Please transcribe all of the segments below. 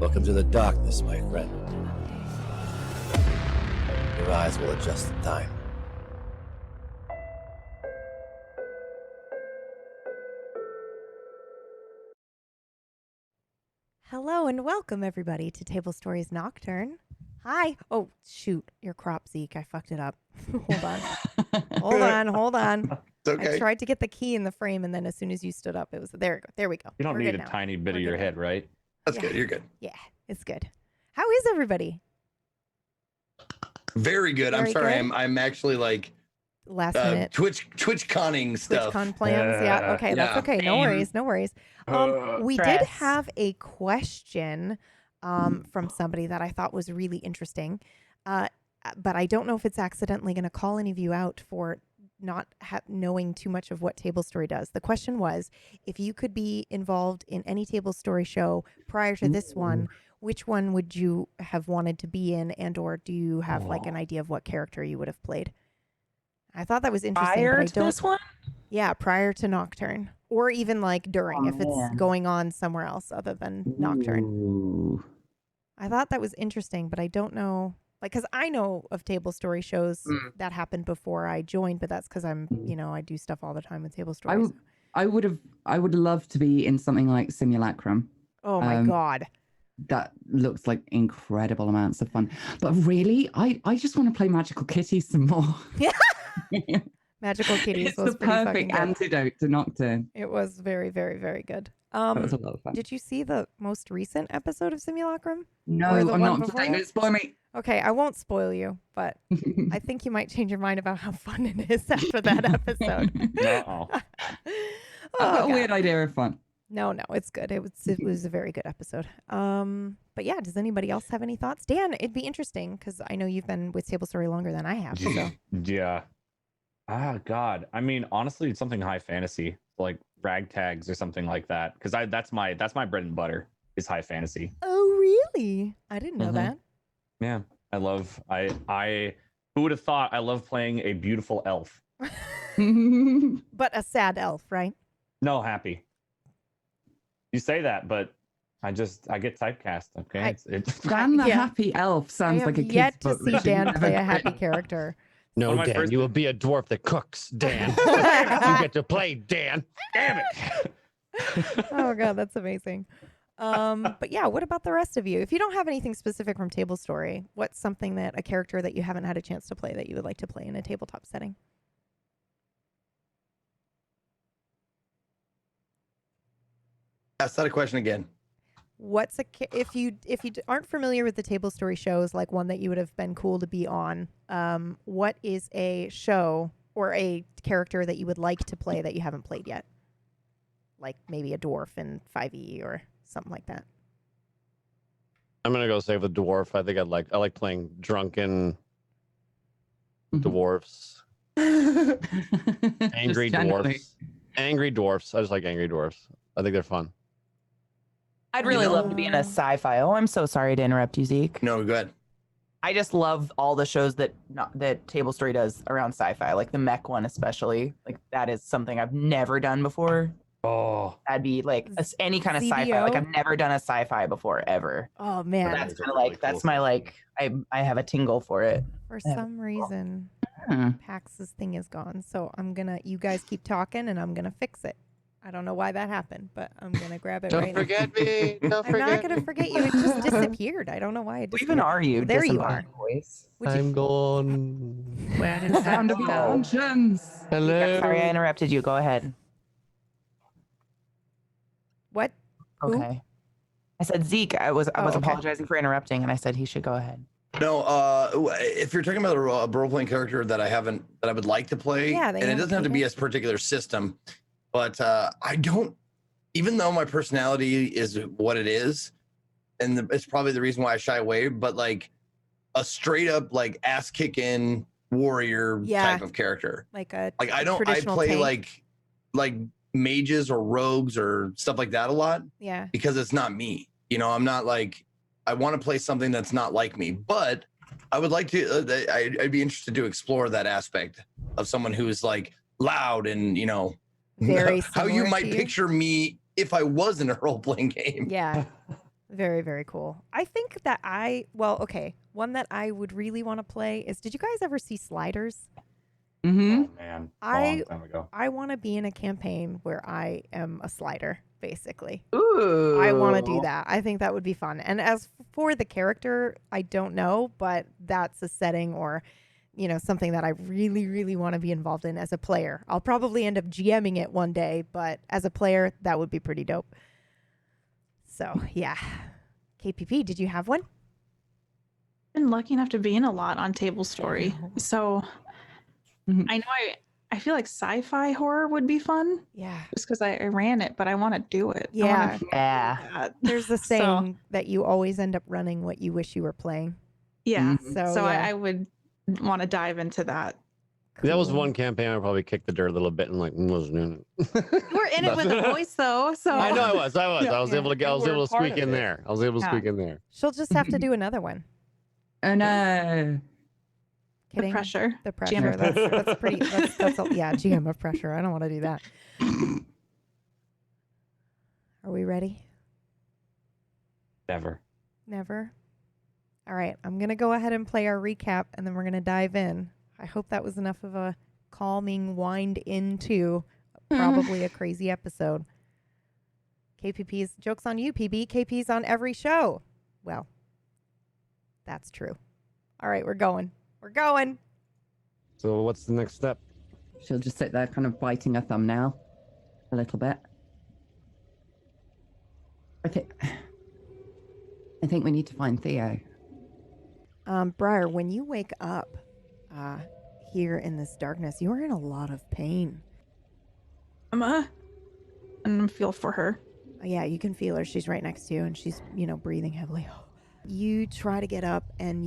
Welcome to the darkness, my friend. Your eyes will adjust in time. Hello and welcome everybody to Tablestory's Nocturne. Hi. Oh, shoot. Your crop, Zeke. I fucked it up. Hold on. It's okay. I tried to get the key in the frame, and then as soon as you stood up, it was there. There we go. You don't We're need good a now. tiny bit We're of your good head, right? That's good. You're good. Yeah, it's good. How is everybody? Very good. I'm Very sorry. good? I'm actually like Last minute Twitch conning stuff. TwitchCon plans. Yeah. Okay, that's Yeah. okay. No worries. No worries. We did Stress. have a question from somebody that I thought was really interesting, but I don't know if it's accidentally going to call any of you out for not knowing too much of what Tablestory does. The question was, if you could be involved in any Tablestory show prior to this one, which one would you have wanted to be in, and or do you have like an idea of what character you would have played? I thought that was interesting. Prior but I to don't, this one? Yeah, prior to Nocturne. Or even like during, if it's man. going on somewhere else other than Nocturne. Ooh. I thought that was interesting, but I don't know. Like, because I know of Tablestory shows that happened before I joined, but that's because I'm, I do stuff all the time with Tablestory. I would love to be in something like Simulacrum. Oh my God. That looks like incredible amounts of fun. But really, I just want to play Magical Kitty some more. Magical Kitties It's was the pretty fucking perfect good. antidote to Nocturne. It was very, very, very good. That was a lot of fun. Did you see the most recent episode of Simulacrum? No, Or the I'm one not. before Don't that? spoil me. Okay, I won't spoil you, but I think you might change your mind about how fun it is after that episode. Uh-oh. Oh, I've got a God. weird idea of fun. No, it's good. It was a very good episode. But yeah, does anybody else have any thoughts? Dan, it'd be interesting because I know you've been with Tablestory longer than I have. So Yeah. Ah, God. I mean, honestly, it's something high fantasy, like ragtags or something like that. Because that's my bread and butter is high fantasy. oh, really? I didn't know that. Yeah, I who would have thought I love playing a beautiful elf? But a sad elf, right? No, happy. You say that, but I get typecast. Okay, it's Dan the Yeah. Happy Elf sounds I like have a kid's yet to book see that should Dan never play a get happy written. character. No, One of my Dan, first- you will be a dwarf that cooks, Dan. You get to play, Dan. damn it. Oh God, that's amazing. But yeah, what about the rest of you? If you don't have anything specific from Tablestory, what's something that a character that you haven't had a chance to play that you would like to play in a tabletop setting? Ask that a question again. What's if you aren't familiar with the Tablestory shows, like one that you would have been cool to be on, what is a show or a character that you would like to play that you haven't played yet? Like maybe a dwarf in 5e or something like that. I'm gonna go save a dwarf. I think I like playing drunken dwarfs. Angry Just generally. dwarfs. Angry dwarfs. I just like angry dwarfs. I think they're fun. I'd really love to be in a sci-fi. Oh, I'm so sorry to interrupt you, Zeke. No, go ahead. I just love all the shows that Tablestory does around sci-fi, like the mech one especially. Like that is something I've never done before. Oh, That'd be like any kind of sci-fi. Like ZBO? I've never done a sci-fi before ever. Oh But man, that's is a kind of really like that's cool my thing. like I have a tingle for it. for Yeah. some reason Huh. Pax's thing is gone, so you guys keep talking and I'm gonna fix it. I don't know why that happened, but I'm gonna grab it Don't right now. forget me. Don't I'm not forget gonna me. forget you. It just disappeared. I don't know why it Who disappeared. even are you? There you disembodied are. Voice. Would you- I'm gone. Where did The sound of your conscience. Hello. Sorry, I interrupted you. Go ahead. What? Who? Okay. I said Zeke. I was Oh, okay. apologizing for interrupting, and I said he should go ahead. No, if you're talking about a role-playing character that I would like to play, Yeah, that and you it doesn't have to haven't be played a particular system, but I don't, even though my personality is what it is, and it's probably the reason why I shy away, but like a straight up like ass kicking warrior Yeah. type of character. Like a Like I traditional play tank? like mages or rogues or stuff like that a lot Yeah. because it's not me. You know, I'm not like, I want to play something that's not like me, but I would like to, I'd be interested to explore that aspect of someone who's like loud and, you know, Very how you similar might to you. picture me if I was in a role-playing game. Yeah. Very, very cool. I think that one that I would really want to play is, did you guys ever see Sliders? Mm-hmm. Oh man, I- long time ago. I want to be in a campaign where I am a slider, basically. Ooh. I want to do that. I think that would be fun. And as for the character, I don't know, but that's a setting or, you know, something that I really, really want to be involved in as a player. I'll probably end up GMing it one day, but as a player, that would be pretty dope. So, yeah. KPP, did you have one? Been lucky enough to be in a lot on Tablestory. So Mhm. I know I feel like sci-fi horror would be fun Yeah. just because I ran it, but I want to do it. I Yeah. wanna do Yeah. that. There's the So- saying that you always end up running what you wish you were playing. Yeah. So, So yeah. I would want to dive into that. That was Cool. one campaign I probably kicked the dirt a little bit and like wasn't in it. You were in it with a voice though, so I know I was. Yeah. I was able to You were part squeak of in it. there. I was able to Yeah. squeak in there. She'll just have to do another one. Oh no. Kidding. The pressure. The GM pressure. of That's pretty. That's yeah. GM of pressure. I don't want to do that. Are we ready? Never. Never. All right. I'm gonna go ahead and play our recap, and then we're gonna dive in. I hope that was enough of a calming wind into probably a crazy episode. KPP's joke's on you, PB. KP's on every show. Well, that's true. All right, we're going. We're going. So what's the next step? She'll just sit there kind of biting her thumbnail a little bit. I think we need to find Theo. Briar, when you wake up here in this darkness, you are in a lot of pain. Emma, and I feel for her. Yeah, you can feel her. She's right next to you, and she's, breathing heavily. You try to get up, and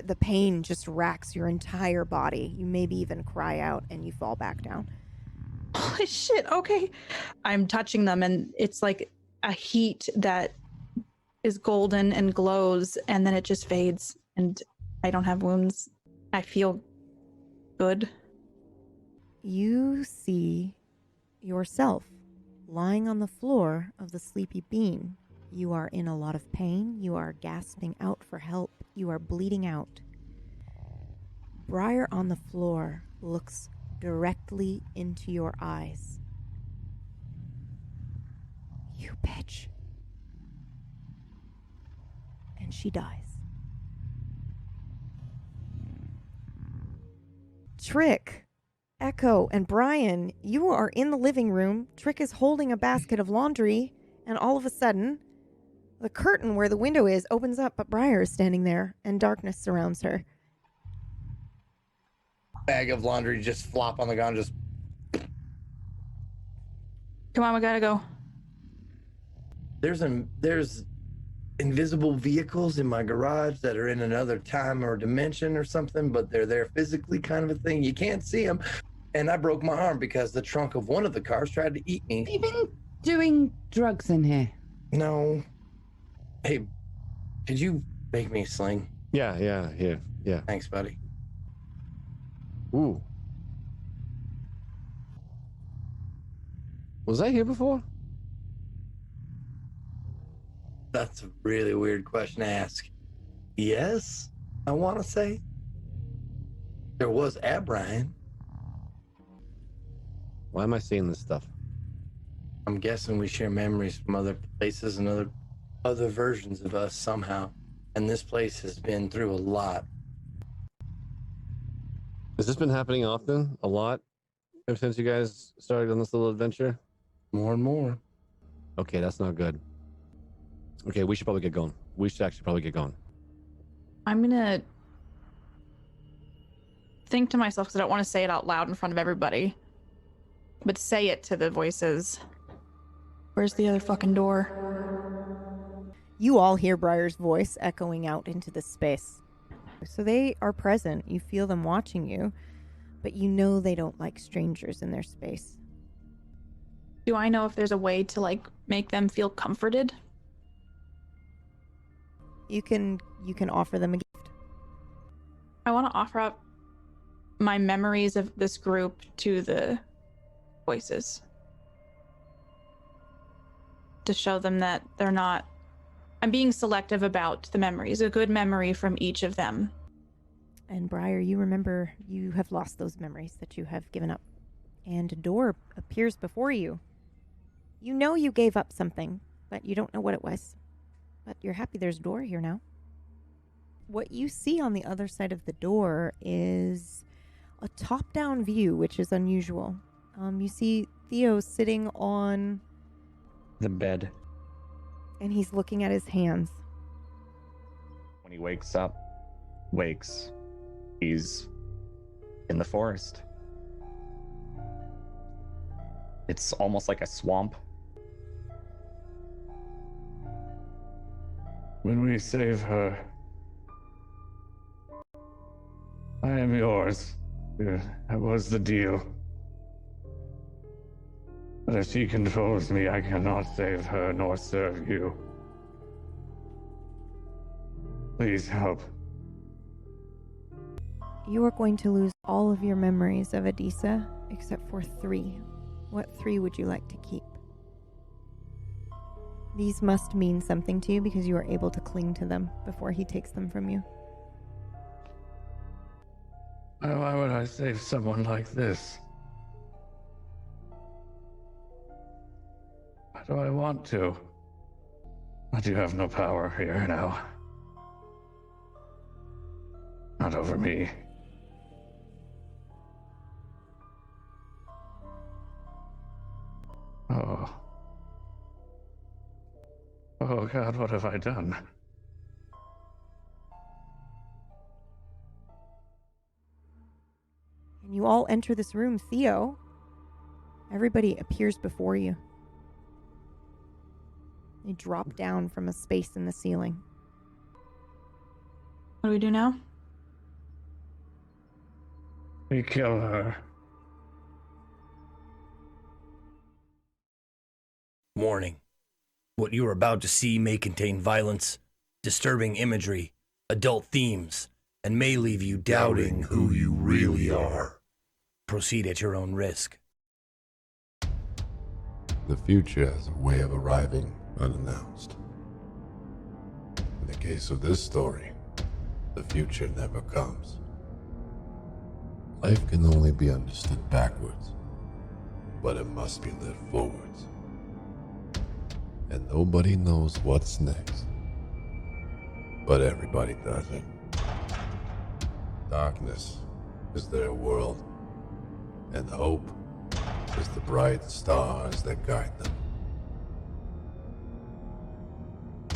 the pain just racks your entire body. You maybe even cry out, and you fall back down. Holy shit. Okay. I'm touching them and it's like a heat that is golden and glows and then it just fades and I don't have wounds. I feel good. You see yourself lying on the floor of the sleepy bean. You are in a lot of pain. You are gasping out for help. You are bleeding out. Briar on the floor looks directly into your eyes. You bitch. And she dies. Trick, Echo, and Brian, you are in the living room. Trick is holding a basket of laundry, and all of a sudden, the curtain where the window is opens up, but Briar is standing there, and darkness surrounds her. Bag of laundry just flop on the ground, just Come on, we gotta go. there's invisible vehicles in my garage that are in another time or dimension or something, but they're there physically, kind of a thing. You can't see them. And I broke my arm because the trunk of one of the cars tried to eat me. Have you been doing drugs in here? No. Hey, could you make me a sling? Yeah. Thanks, buddy. Ooh. Was I here before? That's a really weird question to ask. Yes, I want to say. There was at Brian. Why am I seeing this stuff? I'm guessing we share memories from other places and other versions of us somehow. And this place has been through a lot. Has this been happening often? A lot? Ever since you guys started on this little adventure? More and more. Okay, that's not good. Okay, we should probably get going. We should actually probably get going. I'm gonna think to myself because I don't want to say it out loud in front of everybody, but say it to the voices. Where's the other fucking door? You all hear Briar's voice echoing out into the space. So they are present. You feel them watching you, but you know they don't like strangers in their space. Do I know if there's a way to like make them feel comforted? You can offer them a gift. I want to offer up my memories of this group to the voices to show them that they're not. I'm being selective about the memories, a good memory from each of them. And Briar, you remember you have lost those memories that you have given up. And a door appears before you. You know you gave up something, but you don't know what it was. But you're happy there's a door here now. What you see on the other side of the door is a top-down view, which is unusual. You see Theo sitting on... The bed. And he's looking at his hands. When he wakes, he's in the forest. It's almost like a swamp. When we save her, I am yours. That was the deal. But if she controls me, I cannot save her nor serve you. Please help. You are going to lose all of your memories of Adisa, except for 3. What 3 would you like to keep? These must mean something to you because you are able to cling to them before he takes them from you. Why would I save someone like this? Why do I want to? I do have no power here now. Not over me. Oh God, what have I done? And you all enter this room. Theo, everybody appears before you. They drop down from a space in the ceiling. What do we do now? We kill her. Warning. What you are about to see may contain violence, disturbing imagery, adult themes, and may leave you doubting who you really are. Proceed at your own risk. The future has a way of arriving unannounced. In the case of this story, the future never comes. Life can only be understood backwards, but it must be lived forwards. And nobody knows what's next, but everybody does it. Darkness is their world, and hope is the bright stars that guide them.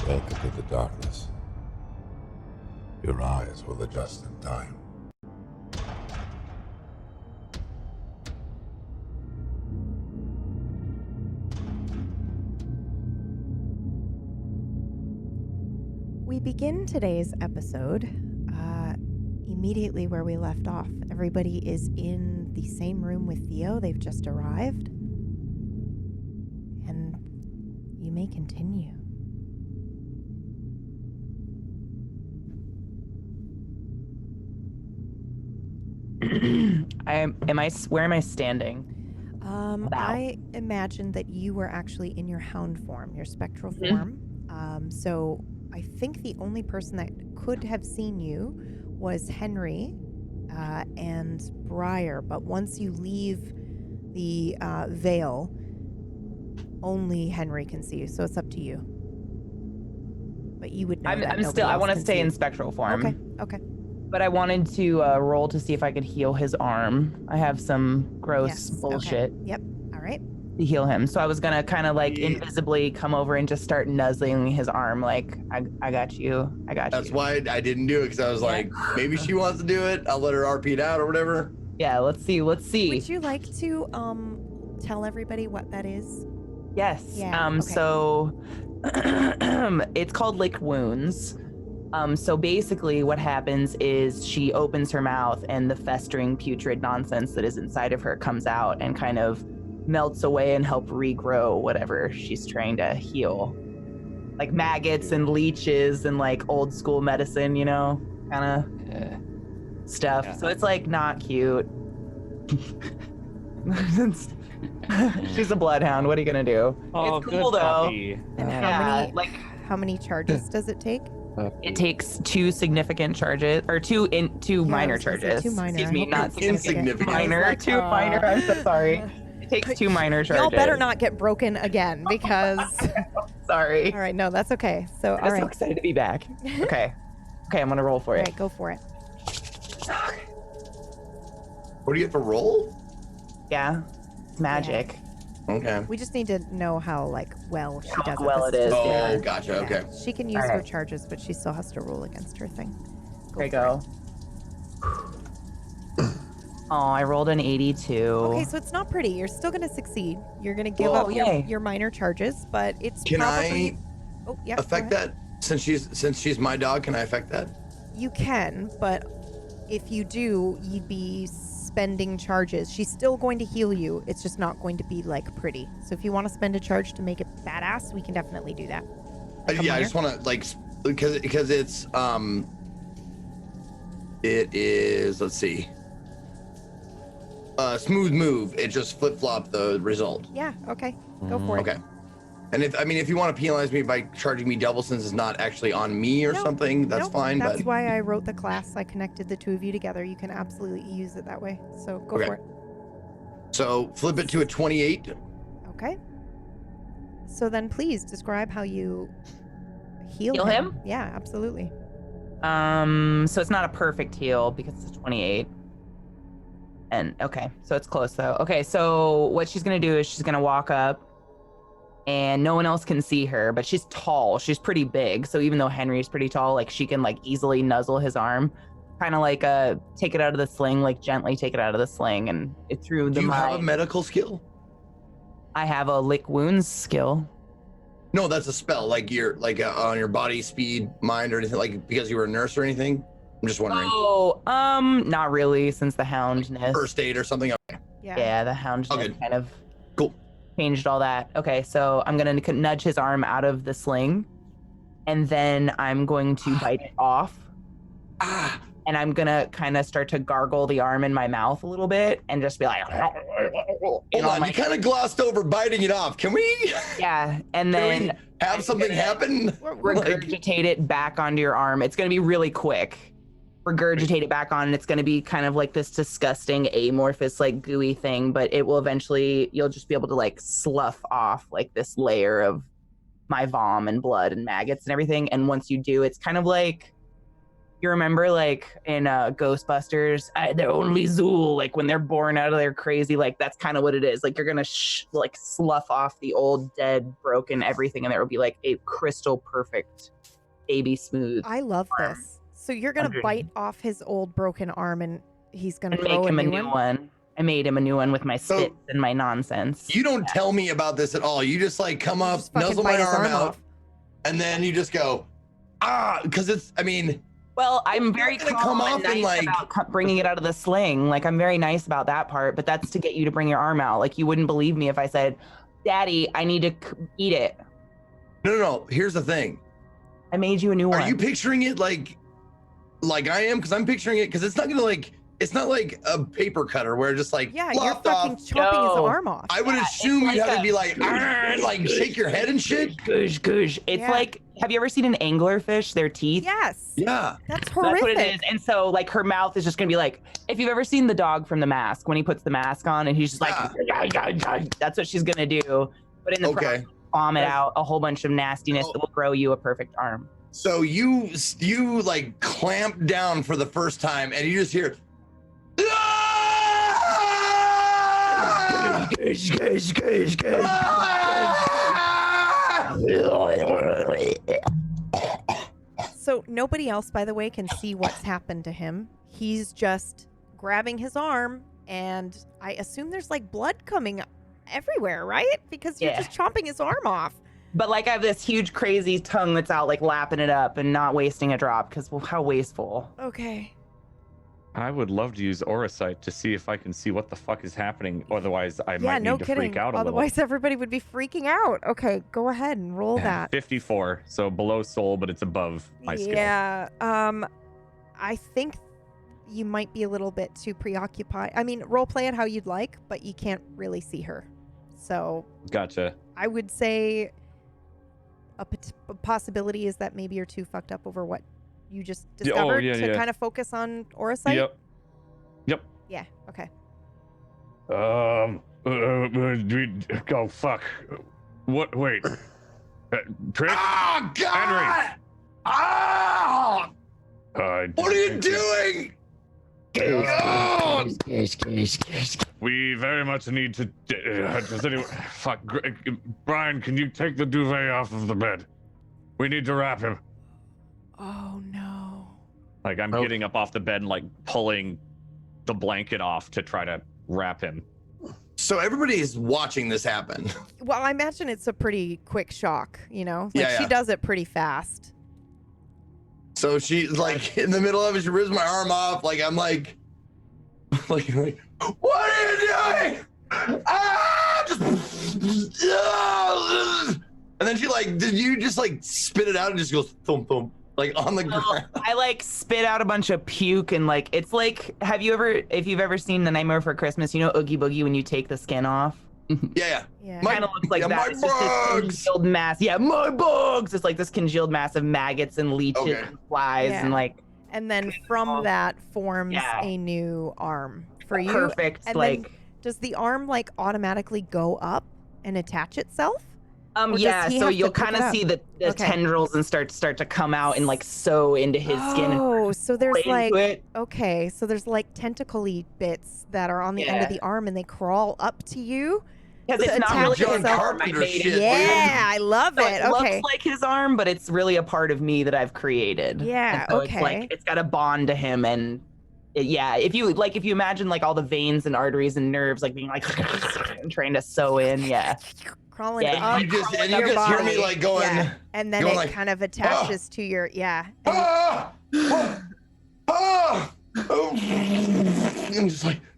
Welcome to the darkness. Your eyes will adjust in time. We begin today's episode immediately where we left off. Everybody is in the same room with Theo. They've just arrived. And you may continue. Where am I standing? I imagine that you were actually in your hound form, your spectral form. So I think the only person that could have seen you was Henry and Briar. But once you leave the veil, only Henry can see you. So it's up to you. But you would know that I'm still. I want to stay in spectral form. Okay. But I wanted to roll to see if I could heal his arm. I have some gross bullshit. Okay. Yep. All right. To heal him. So I was gonna kind of like invisibly come over and just start nuzzling his arm, like I got you. That's why I didn't do it, because I was like, maybe she wants to do it. I'll let her RP it out or whatever. Yeah, let's see. Would you like to tell everybody what that is? Yes. Yeah. Okay. So it's called licked wounds. So basically what happens is she opens her mouth and the festering putrid nonsense that is inside of her comes out and kind of melts away and help regrow whatever she's trying to heal. Like maggots and leeches and like old school medicine, you know, kind of stuff. Yeah. So it's like not cute. She's a bloodhound. What are you gonna do? Oh, it's cool good though. puppy. And Yeah, how many charges does it take? It takes 2 significant charges, or two minor charges. 2 minor. Excuse I me, hope not it's Insignificant. minor. Like, 2 minor. I'm so sorry. It takes 2 minor charges. Y'all better not get broken again because. Sorry. All right, no, that's okay. So, I'm all so right. excited to be back. Okay. Okay, I'm gonna roll for All it. right, go for it. What do you have to roll? Yeah. It's magic. Okay. We just need to know how well she does it. well This it is. just Oh, her- gotcha. yeah. Okay. She can use All her right. charges, but she still has to roll against her thing. There you for go. Oh, I rolled an 82. Okay, so it's not pretty. You're still going to succeed. You're going to give Well, up yay. your minor charges, but it's Can probably. I Oh, yeah. go affect ahead. that? Since she's my dog, can I affect that? You can, but if you do, you'd be spending charges. She's still going to heal you. It's just not going to be pretty. So if you want to spend a charge to make it badass, we can definitely do that. Like a Yeah, I minor? just want to because it's it is, let's see, smooth move. It just flip flop the result. Yeah. Okay. Go for it. Okay. And if you want to penalize me by charging me double since it's not actually on me or No, something, that's Nope, fine. That's But why I wrote the class. I connected the two of you together. You can absolutely use it that way. So go Okay. for it. so flip it to a 28. Okay. So then please describe how you heal Heal him? Yeah, absolutely. So it's not a perfect heal because it's a 28. And okay, so it's close though. Okay, so what she's gonna do is she's gonna walk up and no one else can see her, but she's tall. She's pretty big. So even though Henry's pretty tall, she can easily nuzzle his arm, kind of take it out of the sling, gently take it out of the sling, and it through the Do you have a mind. medical skill? I have a lick wounds skill. No, that's a spell. You're on your body, speed, mind, or anything. Because you were a nurse or anything. I'm just wondering. Oh, not really, since the houndness. First aid or something. Okay. Yeah, the houndness Okay. kind of Cool. changed all that. Okay, so I'm gonna nudge his arm out of the sling, and then I'm going to bite it off. And I'm gonna kind of start to gargle the arm in my mouth a little bit, and just be like, Hold on, you kind of glossed over biting it off. Can we? yeah, and Can we then have something happen? regurgitate it back onto your arm. It's gonna be really quick. Regurgitate it back on, and it's gonna be kind of like this disgusting amorphous gooey thing, but it will eventually, you'll just be able to slough off this layer of my vom and blood and maggots and everything. And once you do, it's kind of you remember in Ghostbusters, they're only Zool, when they're born out of their crazy, that's kind of what it is. You're gonna slough off the old dead broken everything, and there will be a crystal perfect baby smooth. I love this. So you're gonna bite off his old broken arm, and he's gonna and grow make him a a new one. I made him a new one with my spits and my nonsense. You don't tell me about this at all. You just come up, just fucking nuzzle bite my his arm arm out, off. and then you just go, because it's, Well, I'm very gonna calm come and off and, nice about bringing it out of the sling. I'm very nice about that part, but that's to get you to bring your arm out. You wouldn't believe me if I said, "Daddy, I need to eat it." No. Here's the thing. I made you a new one. Are you picturing it like I am? Because I'm picturing it because it's not gonna it's not like a paper cutter where it just Yeah, you're flopped fucking off. chopping his No. arm off. I would assume it's you'd have like to be a- shake your head and shit. Goosh. It's Yeah. have you ever seen an anglerfish? Their teeth. Yes. Yeah. That's horrific. That's what it is. And so her mouth is just gonna be if you've ever seen the dog from The Mask, when he puts the mask on and he's just that's what she's gonna do. But in the process, vomit out a whole bunch of nastiness that will grow you a perfect arm. So you clamp down for the first time and you just hear So nobody else, by the way, can see what's happened to him. He's just grabbing his arm, and I assume there's blood coming everywhere, right? Because you're Yeah. just chopping his arm off. But I have this huge crazy tongue that's out lapping it up and not wasting a drop because how wasteful. Okay. I would love to use Aura Sight to see if I can see what the fuck is happening. Otherwise, I Yeah, might no need to kidding. freak out a Otherwise, everybody would be freaking out. Okay, go ahead and roll little. that. 54, so below soul, but it's above my skill. Yeah. I think you might be a little bit too preoccupied. I mean, role play it how you'd like, but you can't really see her. So Gotcha. I would say a possibility is that maybe you're too fucked up over what you just discovered to kind of focus on Aura Sight. Yep. Yeah. Okay. Go fuck. What? Wait. Trick? Oh, God! Henry! Ah! What are you doing? God! We very much need to. Does anyone? Fuck. Brian, can you take the duvet off of the bed? We need to wrap him. Oh no. Like I'm getting up off the bed and like pulling the blanket off to try to wrap him. So everybody is watching this happen. Well, I imagine it's a pretty quick shock, you know? Like she does it pretty fast. So she's like in the middle of it, she rips my arm off. Like I'm like, what are you doing? Ah! And then she like, did you just like spit it out and just goes thump thump like on the ground? I like spit out a bunch of puke and like it's like, if you've ever seen The Nightmare Before Christmas, you know Oogie Boogie when you take the skin off? Yeah. Kind of looks like that. It's just this congealed mass. Yeah, my bugs. It's like this congealed mass of maggots and leeches and flies and like. And then from that forms a new arm for you. Perfect. And like, then does the arm like automatically go up and attach itself? Yeah, so you'll kind of see the tendrils and start to come out and like sew into his skin. Oh, so there's like it. So there's like tentacle-y bits that are on the end of the arm and they crawl up to you. Because it's not really his arm. I made it. Yeah, I love it. It looks like his arm, but it's really a part of me that I've created. Yeah, so it's like it's got a bond to him, and if you imagine like all the veins and arteries and nerves like being like trying to sew in, crawling up. And you just hear me like going, and then it kind of attaches to your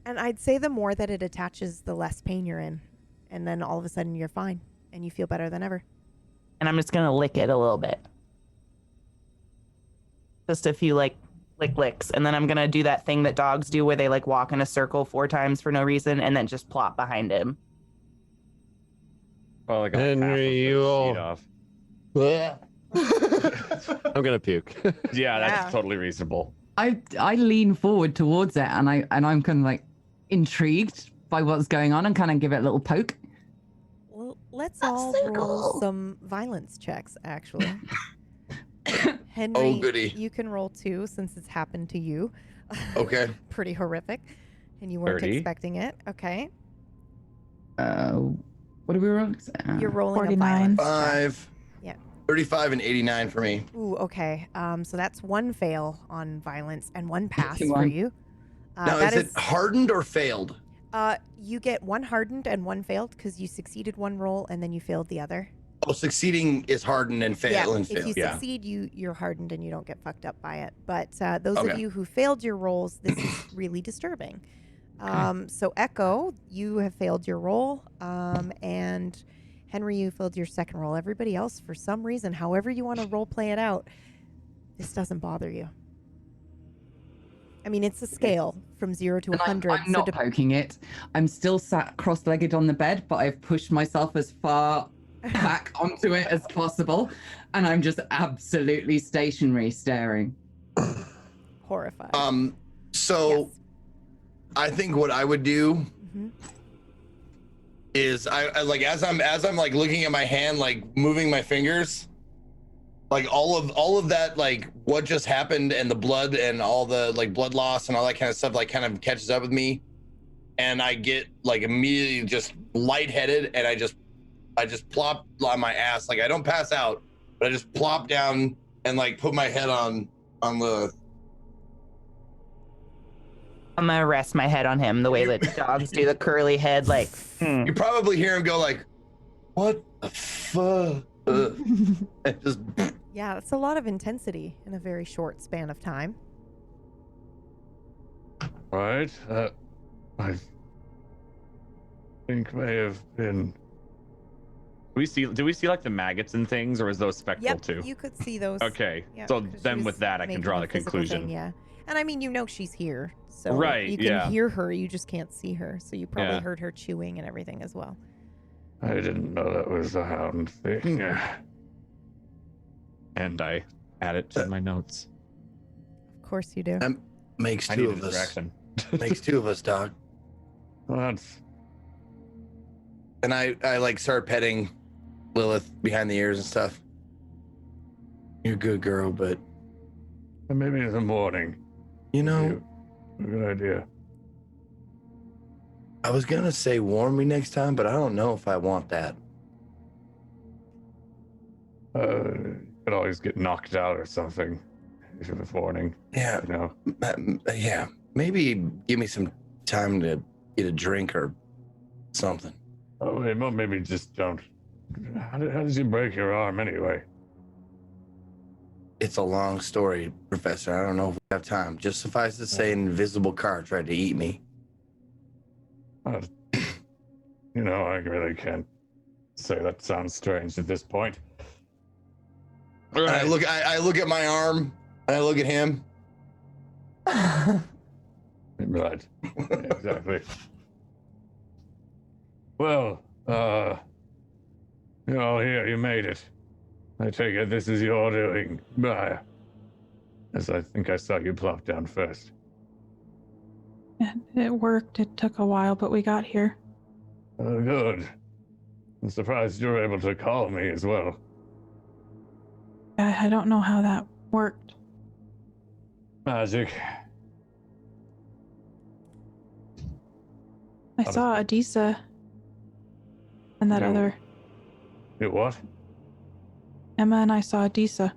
And I'd say the more that it attaches, the less pain you're in. And then all of a sudden you're fine and you feel better than ever. And I'm just going to lick it a little bit. Just a few licks. And then I'm going to do that thing that dogs do where they like walk in a circle 4 times for no reson and then just plop behind him. Oh, like Henry, you all. I'm going to puke. Yeah, that's totally reasonable. I lean forward towards it and I'm kind of like intrigued by what's going on and kind of give it a little poke. Well, let's all roll some violence checks, actually. Henry, goody. You can roll 2 since it's happened to you. Okay. Pretty horrific. And you weren't 30. expecting it. Okay. What are we rolling? You're rolling 49. 5. Yeah. 35 and 89 for me. Ooh, okay. So that's 1 fail on violence and 1 pass 51. for you. Now, is it hardened or failed? You get 1 hardened and 1 failed because you succeeded 1 roll and then you failed the other. Oh, succeeding is hardened and fail and fail. If you succeed, you're hardened and you don't get fucked up by it. But those of you who failed your rolls, this is really disturbing. So Echo, you have failed your roll, and Henry, you failed your second roll. Everybody else, for some reason, however you want to role play it out, this doesn't bother you. I mean, it's a scale from 0 to 100. I'm not poking it. I'm still sat cross-legged on the bed, but I've pushed myself as far back onto it as possible, and I'm just absolutely stationary, staring. Horrified. So I think what I would do is I like as I'm like looking at my hand, like moving my fingers, like all of that, like what just happened and the blood and all the like blood loss and all that kind of stuff, like kind of catches up with me, and I get like immediately just lightheaded, and I just plop on my ass. Like I don't pass out, but I just plop down and like put my head on the. I'm gonna rest my head on him the way that dogs do, the curly head, like. You probably hear him go like, "What the fuck?" Just. Yeah, it's a lot of intensity in a very short span of time. Right? I think may have been. Do we see like the maggots and things, or is those spectral Yep, too? you could see those. Okay, Yeah, so 'cause she then was with that, I can making draw a the physical conclusion. thing, yeah. And I mean, you know she's here, so Right, you can yeah. hear her. You just can't see her, so you probably Yeah. heard her chewing and everything as well. I didn't know that was the hound thing. And I add it to my notes. Of course you do. Makes I two need a of us. distraction. Makes two of us, Doc. That's And I like start petting Lilith behind the ears and stuff. You're a good girl, but maybe in the morning. you know, A good idea. I was gonna say warn me next time, but I don't know if I want that. You could always get knocked out or something if it was warning. Yeah, You know. yeah. Maybe give me some time to get a drink or something. Oh, wait, well, maybe just don't. How did you break your arm anyway? It's a long story, Professor. I don't know if we have time. Just suffice to say, an invisible car tried to eat me. You know, I really can't say that sounds strange at this point. And I look at my arm, and I look at him. Right. Exactly. Well, you're all here. You made it. I take it this is your doing, Briar. As I think I saw you plop down first. It worked. It took a while, but we got here. Good. I'm surprised you were able to call me as well. I don't know how that worked. Magic. I saw Adisa and that No. other You what? Emma, and I saw Adisa.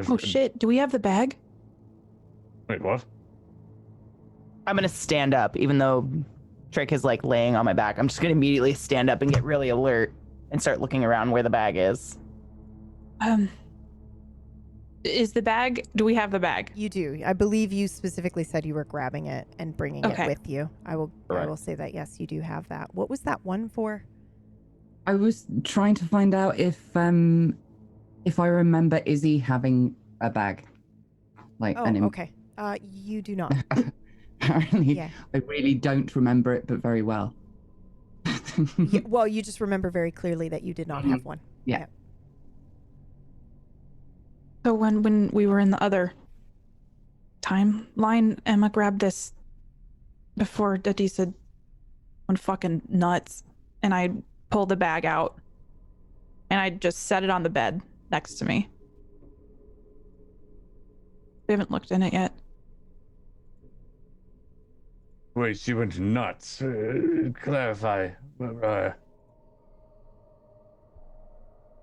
Oh shit! Do we have the bag? Wait, what? I'm gonna stand up, even though Trick is like laying on my back. I'm just gonna immediately stand up and get really alert and start looking around where the bag is. Is the bag? Do we have the bag? You do. I believe you specifically said you were grabbing it and bringing it Okay. with you. I will Correct. say that yes, you do have that. What was that one for? I was trying to find out if I remember Izzy having a bag. Like Oh, okay. You do not. Apparently, Yeah. I really don't remember it, but very well. Yeah, well, you just remember very clearly that you did not have one. Yeah. So when we were in the other timeline, Emma grabbed this before Adisa went fucking nuts, and I pulled the bag out, and I just set it on the bed next to me. We haven't looked in it yet. Wait, she went nuts. Clarify, Briar.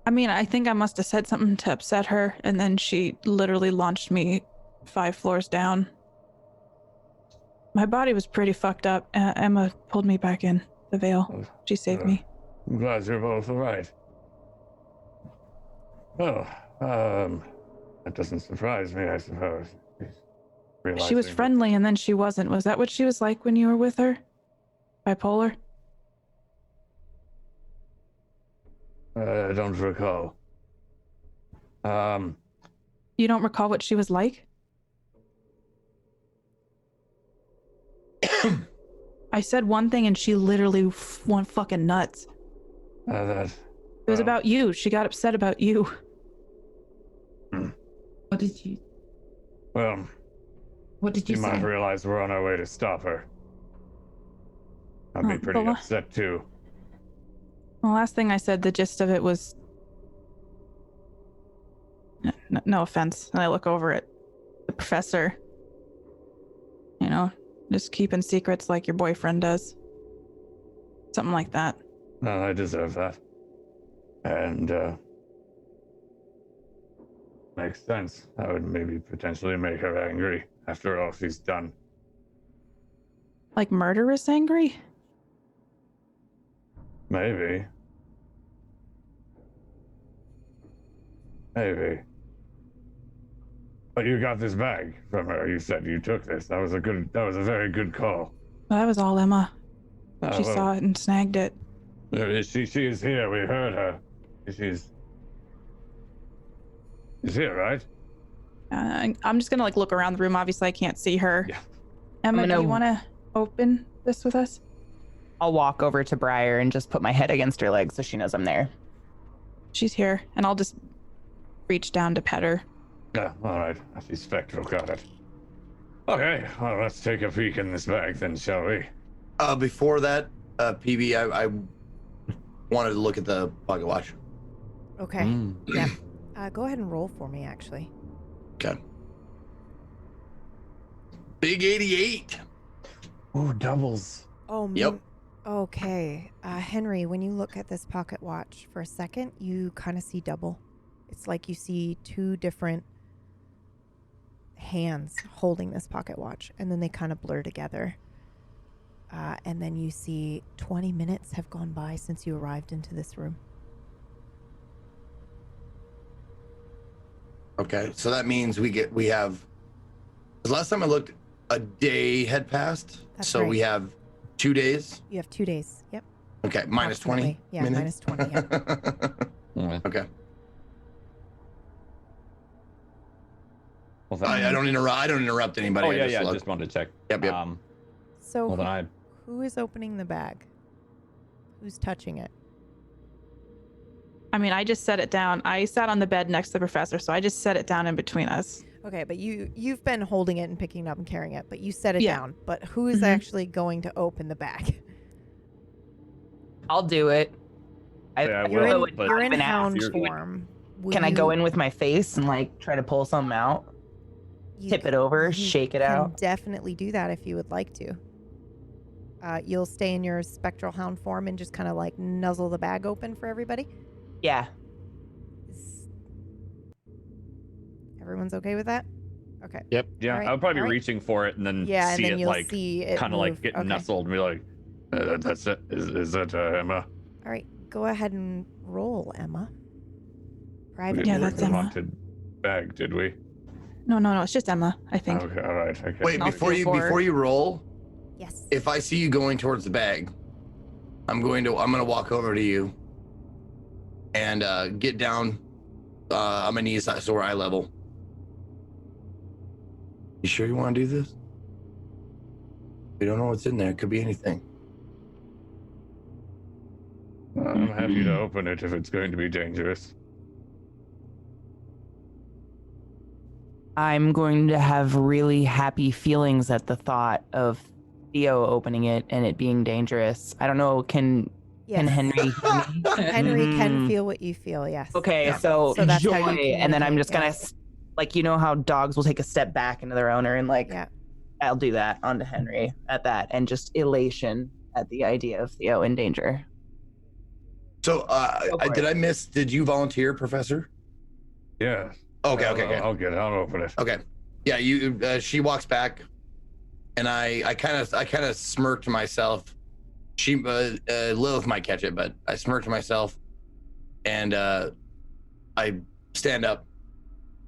I mean, I think I must have said something to upset her, and then she literally launched me 5 floors down. My body was pretty fucked up. Emma pulled me back in the veil. She saved me. I'm glad you're both alright. Well, that doesn't surprise me, I suppose. She was friendly, and then she wasn't. Was that what she was like when you were with her? Bipolar? I don't recall. You don't recall what she was like? I said one thing, and she literally went fucking nuts. That. It was about you. She got upset about you. What did you Well, say? you might realize we're on our way to stop her. I'd be pretty Bella? upset too. The last thing I said, the gist of it was... No offense. And I look over at the professor. You know, just keeping secrets like your boyfriend does. Something like that. No, I deserve that. And, makes sense. That would maybe potentially make her angry after all she's done. Like murderous angry? Maybe. Maybe. But you got this bag from her. You said you took this. That was a very good call. Well, that was all Emma. Oh, She well, saw it and snagged it. She is here. We heard her. She's here, right? I'm just gonna like look around the room. Obviously, I can't see her. Yeah. Emma, gonna- do you want to open this with us? I'll walk over to Briar and just put my head against her leg so she knows I'm there. She's here, and I'll just reach down to pet her. Yeah, all right. She's spectral. Got it. Okay, well, let's take a peek in this bag then, shall we? Before that, PB, I wanted to look at the pocket watch. Okay. Yeah. Go ahead and roll for me, actually. Okay. Big 88. Ooh, doubles. Oh, Yep. Okay. Henry, when you look at this pocket watch for a second, you kind of see double. It's like you see two different hands holding this pocket watch, and then they kind of blur together. And then you see 20 minutes have gone by since you arrived into this room. Okay, so that means we have. The last time I looked, a day had passed. That's so right. we have 2 days. You have 2 days. Yep. Okay, minus 20 Approximately. Yeah, minutes. minus 20. Yeah. Okay. Well, I don't interrupt anybody. Oh I yeah, look. just wanted to check. Yep. So Well, then who is opening the bag? Who's touching it? I mean, I just set it down. I sat on the bed next to the professor, so I just set it down in between us. Okay, but you've been holding it and picking it up and carrying it, but you set it Yeah. down. But who is actually going to open the bag? I'll do it. Yeah, I You're will, in, but you're in I've been hound asked. form. Can I go in with my face and like try to pull something out? Tip it over, shake it out? Definitely do that if you would like to. You'll stay in your spectral hound form and just kind of like nuzzle the bag open for everybody. Yeah. Everyone's okay with that? Okay. Yep. yeah, Alright, I would probably be alright. reaching for it and then Yeah, and see then it you'll like see it kind of like move. get Okay. nestled and be like, That's it. Is that Emma? All right, go ahead and roll, Emma. We Private. didn't Yeah, get that's the Emma. haunted bag, did we? No, it's just Emma, I think. Okay, all right. Okay. Wait, I'll before feel for her. you roll, Yes. if I see you going towards the bag, I'm gonna walk over to you and get down on my knees so we're eye level. You sure you want to do this? We don't know what's in there. It could be anything. I'm happy to open it if it's going to be dangerous. I'm going to have really happy feelings at the thought of Theo opening it and it being dangerous. I don't know, can Yes. Henry hear me? Henry can Mm. feel what you feel. Yes. Okay, Yeah. so that's how joy, you and then I'm just gonna, communicate, like, you know how dogs will take a step back into their owner, and like, Yeah. I'll do that onto Henry at that, and just elation at the idea of Theo in danger. So, Go for did it. I miss? Did you volunteer, Professor? Yeah. Okay. I'll open it. Okay. Yeah. You. She walks back, and I kind of smirked to myself. She Lilith might catch it, but I smirked to myself, and I stand up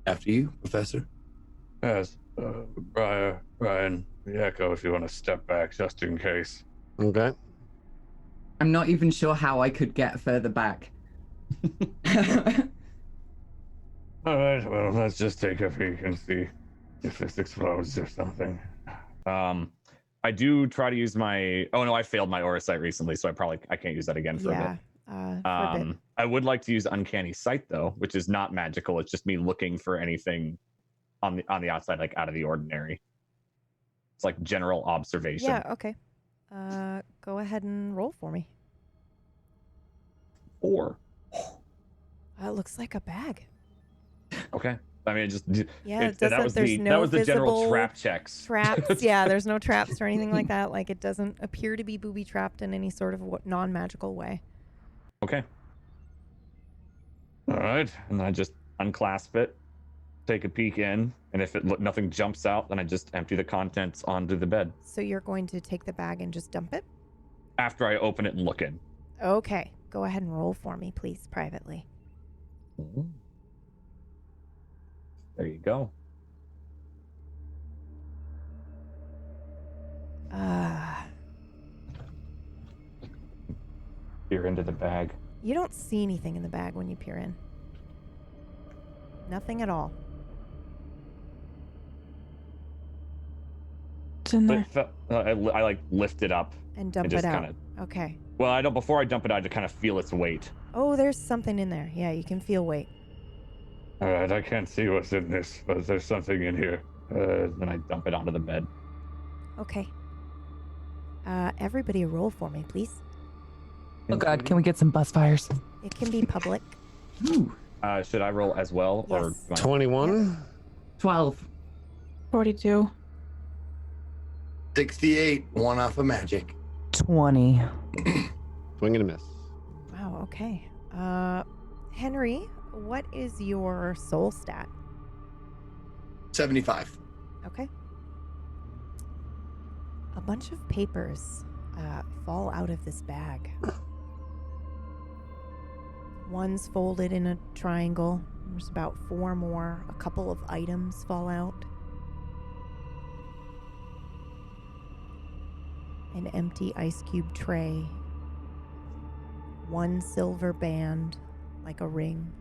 after you, Professor. Yes. Brian, the Echo, if you want to step back just in case. Okay. I'm not even sure how I could get further back. All right. Well, let's just take a peek and see if this explodes or something. I do try to use my. Oh no, I failed my aura sight recently, so I can't use that again for a Yeah. bit. For a bit. I would like to use uncanny sight though, which is not magical. It's just me looking for anything on the outside, like out of the ordinary. It's like general observation. Yeah. Okay. Go ahead and roll for me. 4. It looks like a bag. Okay. I mean, Yeah, that was the general visible trap checks. Traps. Yeah, there's no traps or anything like that. Like, it doesn't appear to be booby trapped in any sort of non-magical way. Okay. All right. And I just unclasp it, take a peek in, and if nothing jumps out, then I just empty the contents onto the bed So you're going to take the bag and just dump it? after I open it and look in. Okay. Go ahead and roll for me, please, privately. There you go. Peer into the bag. You don't see anything in the bag when you peer in. Nothing at all. It's in there. I like lift it up And dump and it just out. kind of. Okay. Well, I don't. Before I dump it out, to kind of feel its weight. Oh, there's something in there. Yeah, you can feel weight. All right, I can't see what's in this, but there's something in here. Then I dump it onto the bed. Okay. Everybody roll for me, please. Oh God, can we get some bus fires? It can be public. Ooh. Should I roll as well, or Yes. 21. 12. 42. 68, one off of magic. 20. Swing and a miss. Wow, okay. Henry, what is your soul stat? 75. Okay. A bunch of papers fall out of this bag. One's folded in a triangle. There's about 4 more. A couple of items fall out. An empty ice cube tray. 1 silver band, like a ring.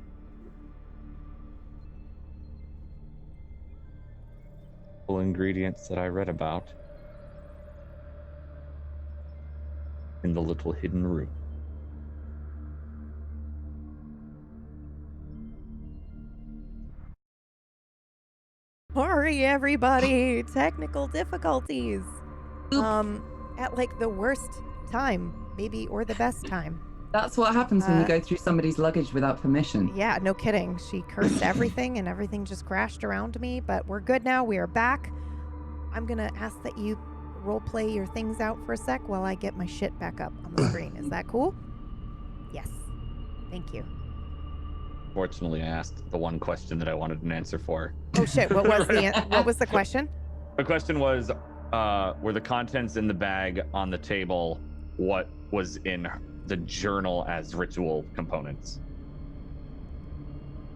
full ingredients that I read about in the little hidden room. Sorry, everybody. Technical difficulties. At like the worst time, maybe, or the best time. That's what happens when you go through somebody's luggage without permission. Yeah, no kidding. She cursed everything and everything just crashed around me, but we're good now. We are back. I'm going to ask that you role play your things out for a sec while I get my shit back up on the screen. Is that cool? Yes. Thank you. Fortunately, I asked the one question that I wanted an answer for. Oh shit, what was the question? The question was, were the contents in the bag on the table what was in the journal as ritual components?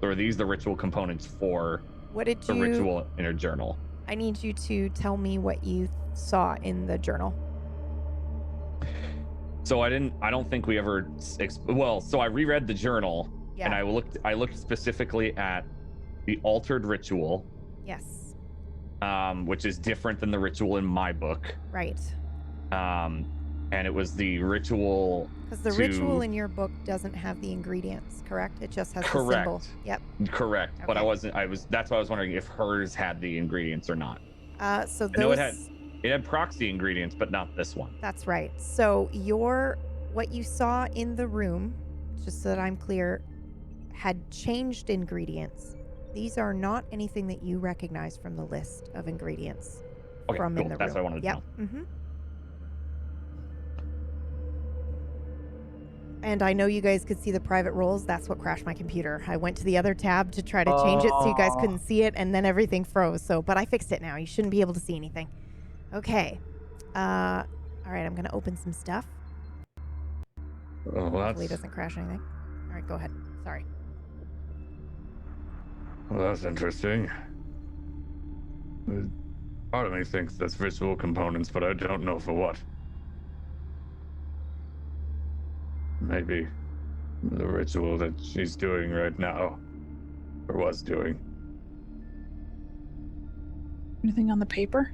Or are these the ritual components for What did the you ritual in her journal? I need you to tell me what you saw in the journal. So I don't think we ever so I reread the journal and I looked specifically at the altered ritual. Yes. Which is different than the ritual in my book. Right. And it was the ritual. Because the ritual in your book doesn't have the ingredients, correct? It just has the symbol. Yep. Correct. Okay. But that's why I was wondering if hers had the ingredients or not. So I know those it had proxy ingredients, but not this one. That's right. So what you saw in the room, just so that I'm clear, had changed ingredients. These are not anything that you recognize from the list of ingredients Okay, from cool. in the That's room. what I wanted to know. Mm-hmm. And I know you guys could see the private roles. That's what crashed my computer. I went to the other tab to try to change it so you guys couldn't see it, and then everything froze. But I fixed it now. You shouldn't be able to see anything. Okay. All right, I'm going to open some stuff. Oh, Hopefully it doesn't crash anything. All right, go ahead. Sorry. Well, that's interesting. Part of me thinks that's ritual components, but I don't know for what. Maybe the ritual that she's doing right now, or was doing. Anything on the paper?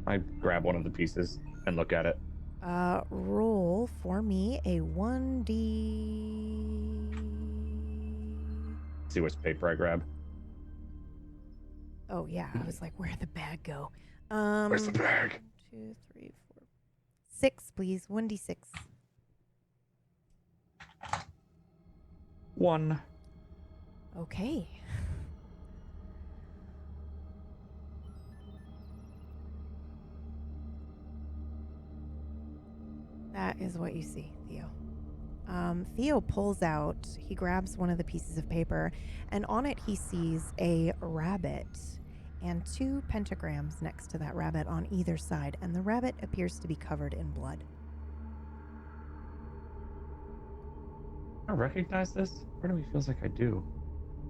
I grab one of the pieces and look at it. Roll for me a 1d. See which paper I grab. Oh yeah, I was like, where'd the bag go? Where's the bag? 2, 3, 4, 6, please. 1d6. 1. Okay. That is what you see, Theo. Theo pulls out, he grabs one of the pieces of paper, and on it he sees a rabbit and 2 pentagrams next to that rabbit on either side, and the rabbit appears to be covered in blood. I recognize this. Part of me feels like I do.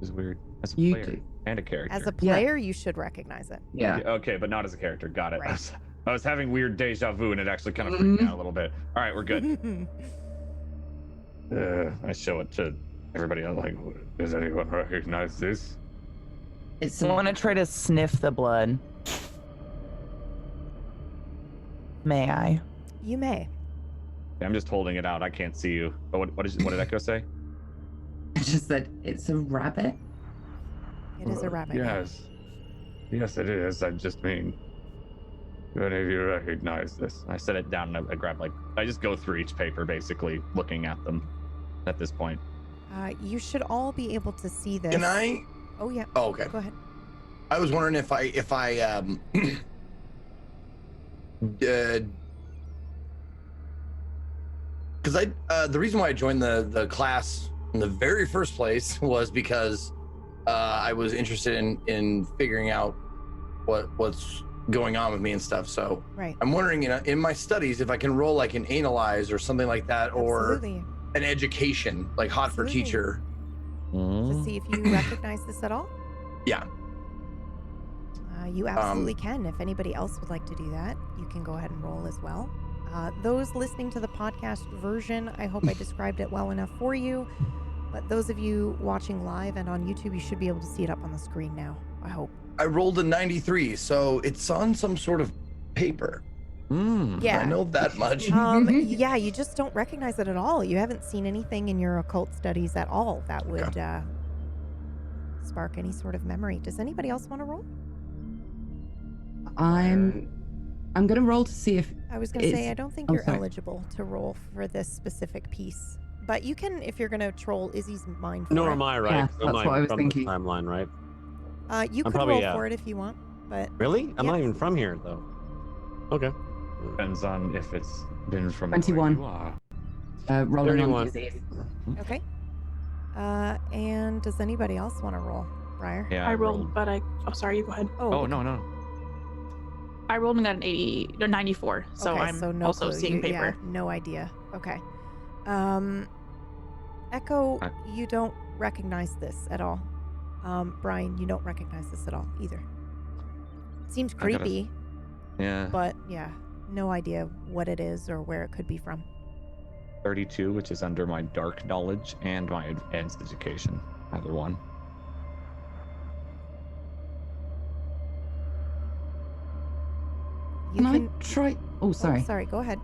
It's weird. As a You player do. and a character. As a player, you should recognize it. Yeah. Okay, but not as a character. Got it. Right. I was having weird deja vu, and it actually kind of freaked me out a little bit. All right, we're good. I show it to everybody. I'm like, does anyone recognize this? I want to try to sniff the blood. May I? You may. I'm just holding it out. I can't see you. But what did Echo say? I just said it's a rabbit. It is a rabbit. Yes. Yes, it is. I just mean, do any of you recognize this? I set it down and I grab I just go through each paper, basically looking at them at this point. You should all be able to see this. Can I? Oh yeah. Oh, okay. Go ahead. I was wondering if I because the reason why I joined the class in the very first place was because I was interested in figuring out what's going on with me and stuff. So Right. I'm wondering, in my studies, if I can roll like an analyze or something like that, or Absolutely. an education, like hot for Absolutely. teacher. To see if you recognize this at all. Yeah. You absolutely can. If anybody else would like to do that, you can go ahead and roll as well. Those listening to the podcast version, I hope I described it well enough for you. But those of you watching live and on YouTube, you should be able to see it up on the screen now, I hope. I rolled a 93, so it's on some sort of paper. Yeah. I know that much. Yeah, you just don't recognize it at all. You haven't seen anything in your occult studies at all that would spark any sort of memory. Does anybody else want to roll? I'm gonna roll to see if I was going to say, I don't think Oh, you're sorry. eligible to roll for this specific piece. But you can, if you're going to troll Izzy's mind for Nor it. am I, right? Yeah, 'Cause I'm that's not what I was from thinking. the timeline, right? You I'm could probably, roll for it if you want, but Really? I'm Yeah. not even from here, though. Okay. Depends on if it's been from 21. where you are. rolling 31. on disease. okay. And does anybody else want to roll, Briar? Yeah, I rolled, but oh, sorry, you go ahead. Oh, no. I rolled and got an 80 or 94, so okay, I'm so no also clue. seeing You- paper. Yeah, no idea. Okay. Echo, you don't recognize this at all. Brian, you don't recognize this at all either. Seems I gotta- creepy, Yeah. but yeah, no idea what it is or where it could be from. 32, which is under my dark knowledge and my advanced education. Either one. You Can can. I try? Oh, sorry. Sorry, go ahead.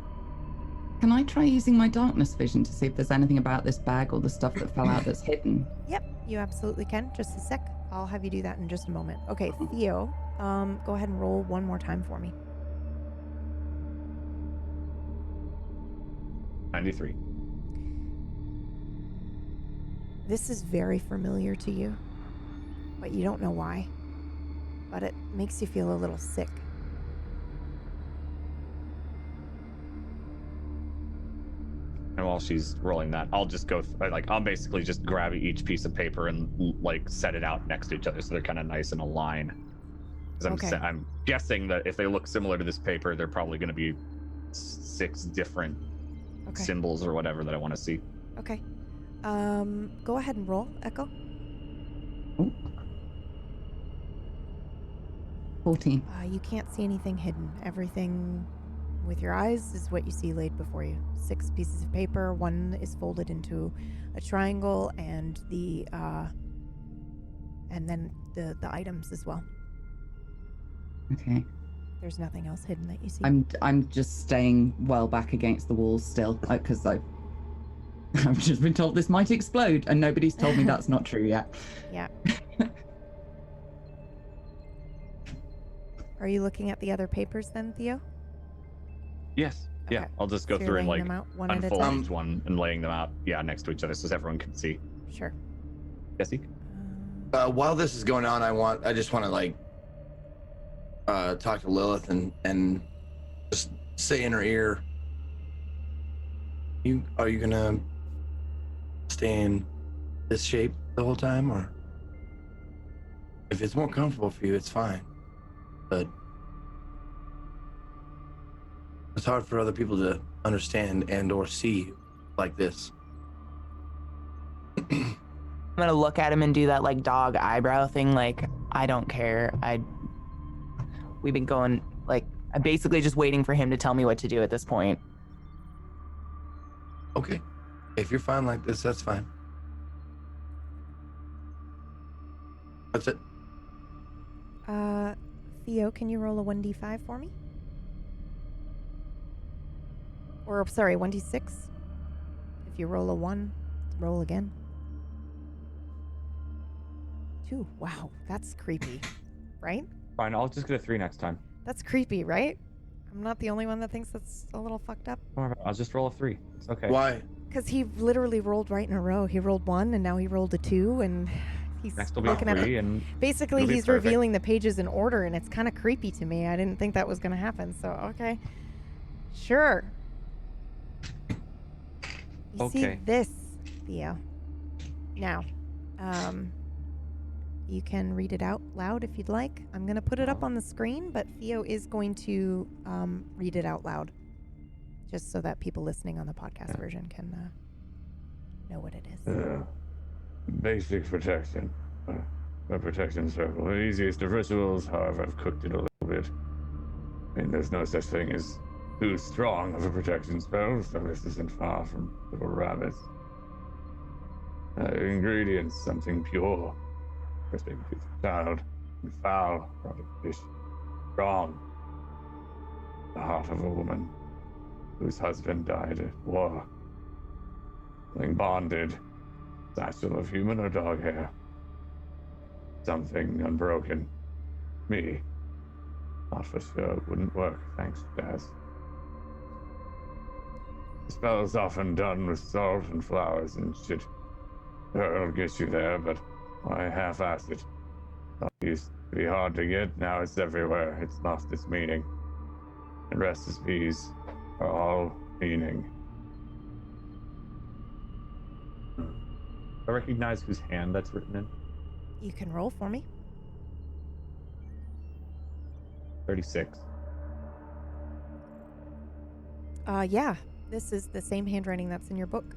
Can I try using my darkness vision to see if there's anything about this bag or the stuff that fell out that's hidden? Yep, you absolutely can. Just a sec. I'll have you do that in just a moment. Okay, Theo, go ahead and roll one more time for me. 93. This is very familiar to you, but you don't know why. But it makes you feel a little sick. And while she's rolling that, I'll just go, I'll basically just grab each piece of paper and set it out next to each other so they're kind of nice in a line. Because Okay. I'm guessing that if they look similar to this paper, they're probably going to be 6 different Okay. symbols or whatever that I want to see. Okay. Go ahead and roll, Echo. 14. You can't see anything hidden. Everything with your eyes is what you see laid before you. 6 pieces of paper. One is folded into a triangle, and then the items as well. Okay. There's nothing else hidden that you see. I'm just staying well back against the walls still because I've just been told this might explode, and nobody's told me that's not true yet. Yeah. Are you looking at the other papers then, Theo? Yes. Yeah. Okay. I'll just go So you're through and laying them out one at a unfold time? each one and laying them out, next to each other so everyone can see. Sure. Jesse? While this is going on, I just want to talk to Lilith and just say in her ear, are you gonna stay in this shape the whole time, or if it's more comfortable for you, it's fine. But it's hard for other people to understand and or see you like this. I'm gonna look at him and do that dog eyebrow thing. I don't care. We've been going I'm basically just waiting for him to tell me what to do at this point. Okay. If you're fine like this, that's fine. That's it. Theo, can you roll a 1d5 for me? Or, sorry, 1d6? If you roll a 1, roll again. 2. Wow, that's creepy, right? Fine, I'll just get a 3 next time. That's creepy, right? I'm not the only one that thinks that's a little fucked up. I'll just roll a 3. It's okay. Why? Because he literally rolled right in a row. He rolled 1, and now he rolled a 2, and he's Next will be a looking at 3, and basically it'll be he's perfect. revealing the pages in order, and it's kind of creepy to me. I didn't think that was going to happen, so okay. Sure. You see Okay. this, Theo. Now, you can read it out loud if you'd like. I'm going to put it up on the screen, but Theo is going to read it out loud, just so that people listening on the podcast version can know what it is. Basic protection. A protection circle. The easiest of rituals, however, I've cooked it a little bit. I mean, there's no such thing as too strong of a protection spell, so this isn't far from little rabbits. Ingredients, something pure. First baby tooth of a child. And foul, rotted fish. Strong. The heart of a woman whose husband died at war. Something bonded. Satchel of human or dog hair. Something unbroken. Me. Not for sure it wouldn't work, thanks, Jazz. The spell is often done with salt and flowers and shit. Sure, it'll get you there, but I half-assed it. It used to be hard to get, now it's everywhere. It's lost its meaning. And recipes are all meaning. I recognize whose hand that's written in. You can roll for me. 36. Yeah. This is the same handwriting that's in your book.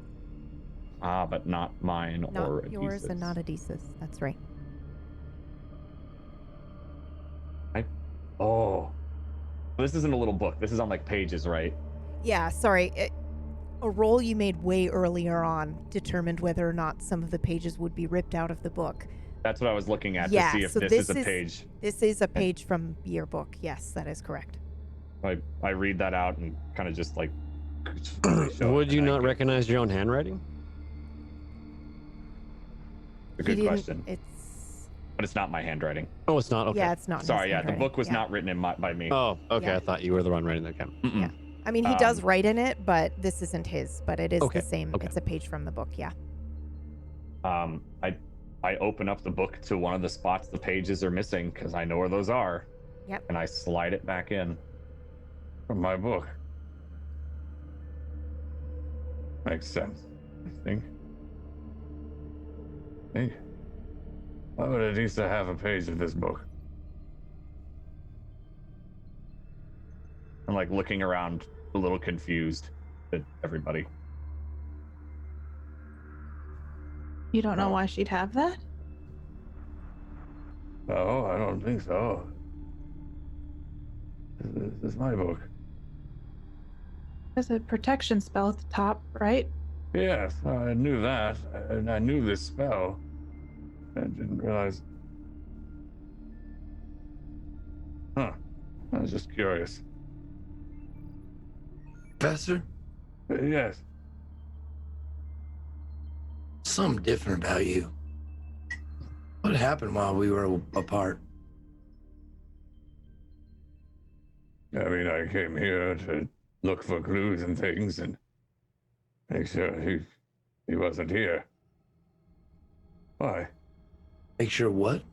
Ah, but not mine or Not yours Adis's. and not Adis's. That's right. Oh. This isn't a little book. This is on like pages, right? Yeah, sorry. A roll you made way earlier on determined whether or not some of the pages would be ripped out of the book. That's what I was looking at Yeah, to see if so this is a page. This is a page from your book. Yes, that is correct. I read that out and kind of just like. Would you not recognize your own handwriting? A good You didn't- question. It's But it's not my handwriting. Oh, it's not? Okay. yeah, it's not. his Sorry, yeah, the handwriting. book was Yeah. not written by me. Oh, okay. Yeah. I thought you were the one writing that down. Mm-mm. Yeah. I mean, he does Um, write in it, but this isn't his. But it is Okay, the same. okay. It's a page from the book. Yeah. I open up the book to one of the spots the pages are missing because I know where those are. Yep. And I slide it back in. From my book. Makes sense, I think. Why would Adisa have a page of this book? I'm like looking around a little confused at everybody. You don't know why she'd have that? No, I don't think so. This is my book. There's a protection spell at the top, right? Yes, I knew that, and I knew this spell. I didn't realize. Huh. I was just curious. Professor, Yes. something different about you. What happened while we were apart? I mean, I came here to look for clues and things and make sure he wasn't here. Why? Make sure what?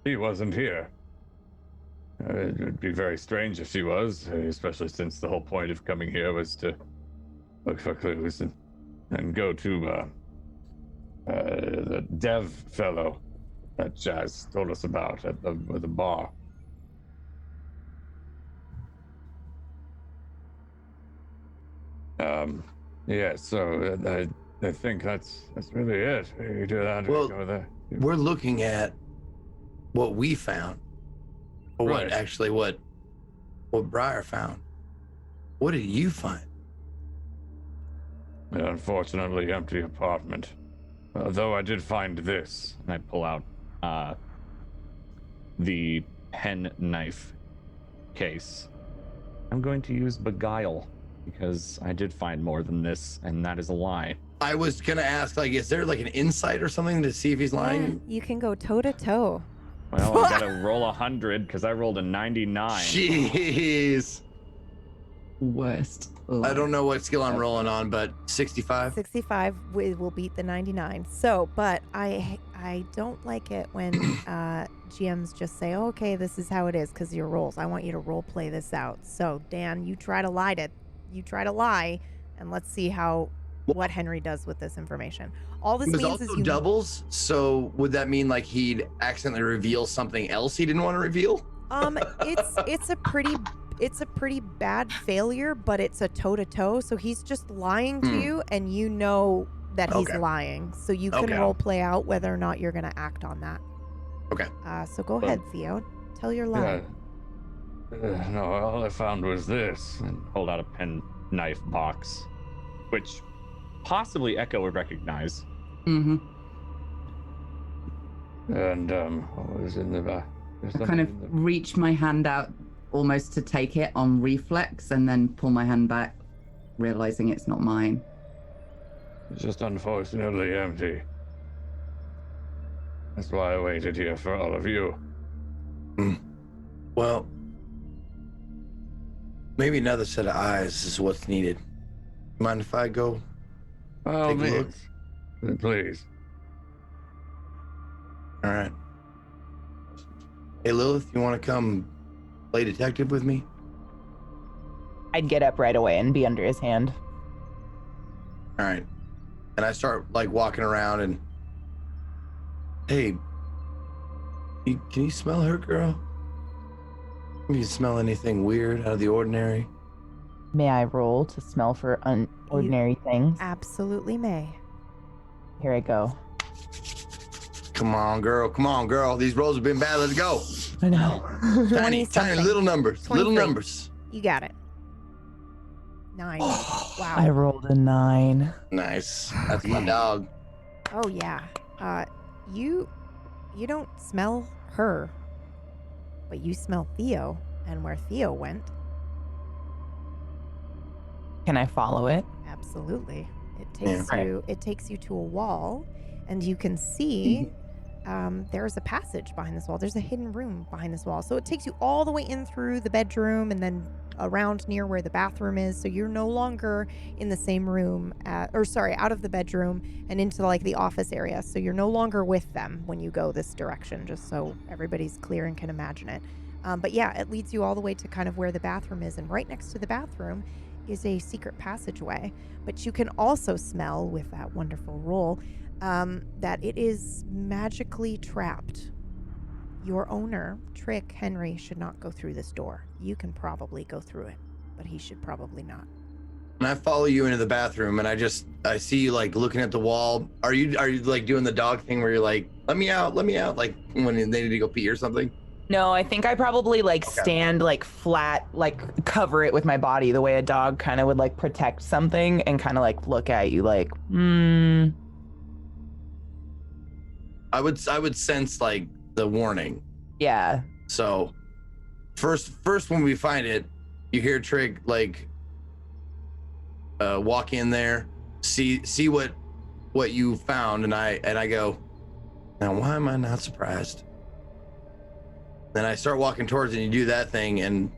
He wasn't here. It would be very strange if he was, especially since the whole point of coming here was to look for clues and go to the dev fellow that Jazz told us about at the bar. Yeah, so I think that's really it. You do that, Well, go there. We're looking at what we found. Or Right. what what Briar found. What did you find? An unfortunately empty apartment. Though I did find this. And I pull out the pen knife case. I'm going to use Beguile because I did find more than this, and that is a lie. I was gonna ask, like, is there like an insight or something to see if he's lying? You can go toe to toe. Well, I gotta roll 100 because I rolled a 99. Jeez. Worst. I don't know what skill I'm rolling on, but 65. 65 will beat the 99. So, but I don't like it when GMs just say, oh, okay, this is how it is because your rolls. I want you to role play this out. So, Dan, you try to lie, and let's see what Henry does with this information. All this means also is you doubles. So would that mean like he'd accidentally reveal something else he didn't want to reveal? It's a pretty bad failure, but it's a toe to toe. So he's just lying to you, and you know that he's lying. So you can role play out whether or not you're going to act on that. Okay. So go ahead, Theo. Tell your lie. No, all I found was this. And hold out a pen knife box, which possibly Echo would recognize. Mm-hmm. And what was in the back? I kind of reach my hand out almost to take it on reflex and then pull my hand back, realizing it's not mine. It's just unfortunately empty. That's why I waited here for all of you. Well, maybe another set of eyes is what's needed. Mind if I go? Oh, Take a look. Please. All right. Hey, Lilith, you want to come play detective with me? I'd get up right away and be under his hand. All right. And I start like walking around and, hey, can you smell her, girl? Can you smell anything weird out of the ordinary? May I roll to smell for ordinary things? Absolutely may. Here I go. Come on, girl. Come on, girl. These rolls have been bad. Let's go. I know. Tiny, little numbers. 23. Little numbers. You got it. 9. Wow. I rolled a 9. Nice. That's my dog. Oh yeah. You don't smell her, but you smell Theo and where Theo went. Can I follow it? Absolutely. It takes you to a wall, and you can see there's a passage behind this wall. There's a hidden room behind this wall. So it takes you all the way in through the bedroom and then around near where the bathroom is. So you're no longer in the same room, out of the bedroom and into like the office area. So you're no longer with them when you go this direction, just so everybody's clear and can imagine it. But yeah, it leads you all the way to kind of where the bathroom is. And right next to the bathroom is a secret passageway. But you can also smell with that wonderful roll that it is magically trapped. Your owner, Trick Henry, should not go through this door. You can probably go through it, but he should probably not. And I follow you into the bathroom, and I see you like looking at the wall. Are you like doing the dog thing where you're like, let me out, like when they need to go pee or something? No, I think I probably stand like flat, like cover it with my body the way a dog kind of would like protect something and kind of like look at you like, I would sense like the warning. Yeah. So first when we find it, you hear Trig like walk in there, see what you found, and I go, now why am I not surprised? Then I start walking towards it, and you do that thing, and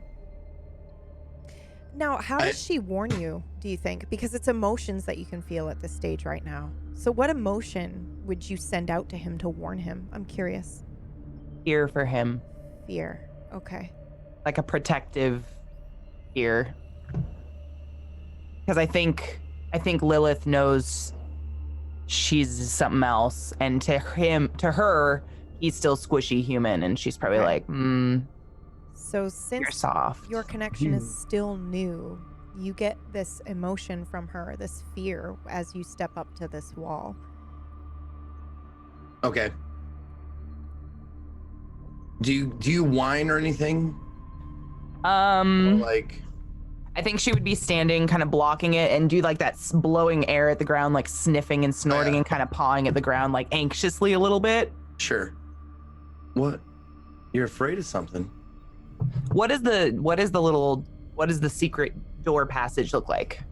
now how does she warn you, do you think? Because it's emotions that you can feel at this stage right now. So what emotion would you send out to him to warn him? I'm curious. Fear for him. Fear. Okay. Like a protective fear. Because I think Lilith knows she's something else, and to her, he's still squishy human, and she's probably like, So since you're soft. Your connection is still new, you get this emotion from her, this fear, as you step up to this wall. okay. Do you whine or anything? Or like, I think she would be standing, kind of blocking it, and do like that blowing air at the ground, like sniffing and snorting, and kind of pawing at the ground, like anxiously a little bit. sure. What? You're afraid of something? What does the secret door passage look like?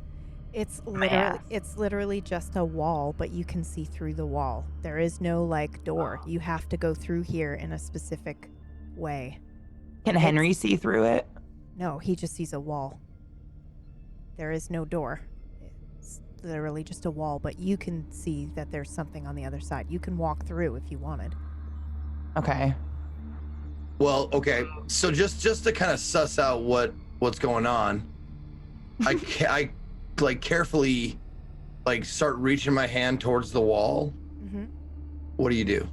It's ass. literally just a wall, but you can see through the wall. There is no like door. You have to go through here in a specific way. Can Henry see through it? No, he just sees a wall. There is no door. It's literally just a wall, but you can see that there's something on the other side. You can walk through if you wanted. Okay. Well, okay. So just to kind of suss out what's going on, I like carefully like start reaching my hand towards the wall. Mm-hmm. What do you do?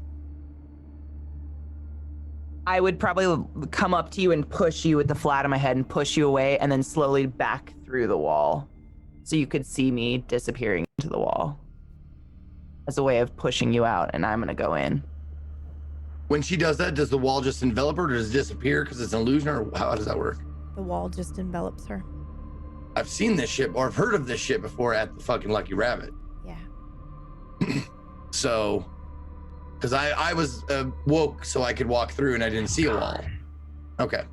I would probably come up to you and push you with the flat of my head and push you away, and then slowly back through the wall so you could see me disappearing into the wall as a way of pushing you out, and I'm going to go in. When she does that, does the wall just envelop her, or does it disappear because it's an illusion, or how does that work? The wall just envelops her. I've seen this shit, or I've heard of this shit before at the fucking Lucky Rabbit. Yeah. So, because I was woke so I could walk through and I didn't see a wall. Okay.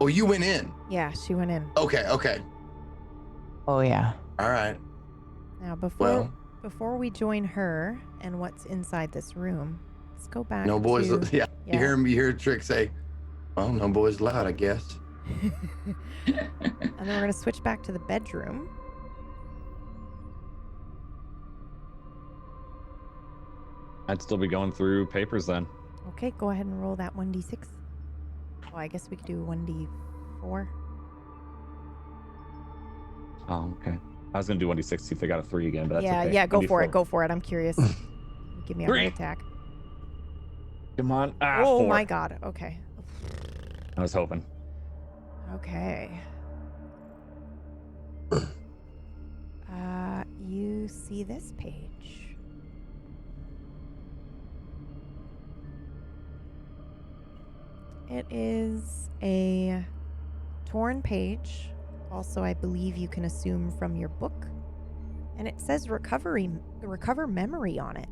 Oh, you went in? Yeah, she went in. Okay. Oh, yeah. All right. Now, before we join her and what's inside this room, let's go back No boys. to... Yeah. You hear Trick say, well, no boys allowed, I guess. And then we're going to switch back to the bedroom. I'd still be going through papers then. Okay, go ahead and roll that 1d6. Oh, I guess we could do 1d4. Oh, okay. I was gonna do 1d6 see if they got a 3 again, but that's okay. Yeah, go for 1d4. it. Go for it. I'm curious. Give me a 3. heart attack. Come on. Oh 4. my god. Okay. I was hoping. Okay. You see this page. It is a torn page. Also, I believe you can assume from your book. And it says recover memory on it.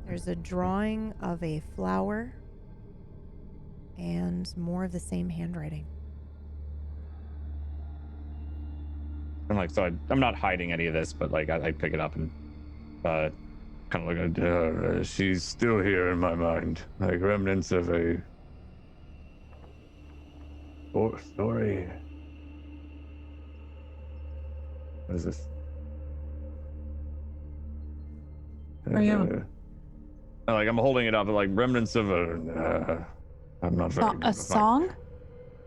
There's a drawing of a flower and more of the same handwriting. I'm like, so I'm not hiding any of this, but like I pick it up and kind of look at her. She's still here in my mind, like remnants of a story. What is this? Like I'm holding it up, like remnants of a. I'm not very good A with song?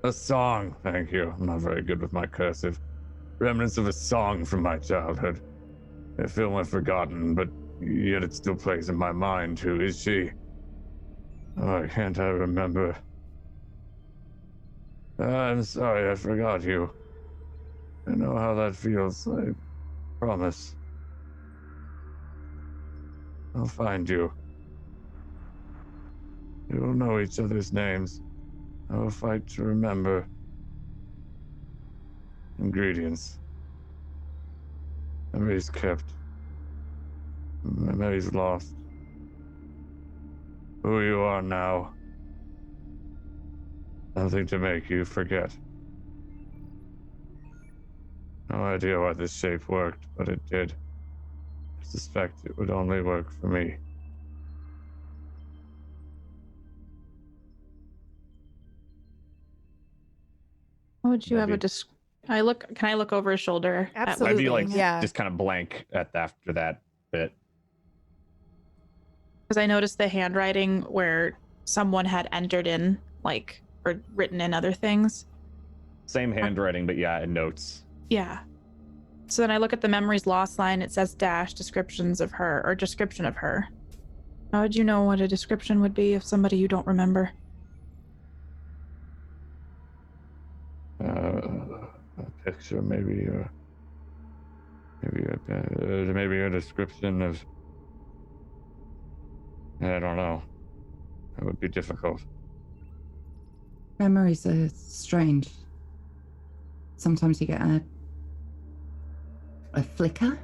A song, thank you. I'm not very good with my cursive. Remnants of a song from my childhood. A film I've forgotten, but yet it still plays in my mind. Who is she? Oh, can't I remember? I'm sorry, I forgot you. I know how that feels, I promise. I'll find you. We will know each other's names. I will fight to remember. Ingredients. Memories kept. Memories lost. Who you are now. Nothing to make you forget. No idea why this shape worked, but it did. I suspect it would only work for me. How would you have a Maybe. Can I look over his shoulder? at what- Absolutely. I'd be like Yeah. just kind of blank after that bit. Because I noticed the handwriting where someone had entered in, like, or written in other things. Same handwriting, but yeah, and notes. Yeah. So then I look at the memories lost line. It says dash descriptions of her, or description of her. How would you know what a description would be of somebody you don't remember? A picture, maybe, or maybe a description of. I don't know. It would be difficult. Memories are strange. Sometimes you get a flicker.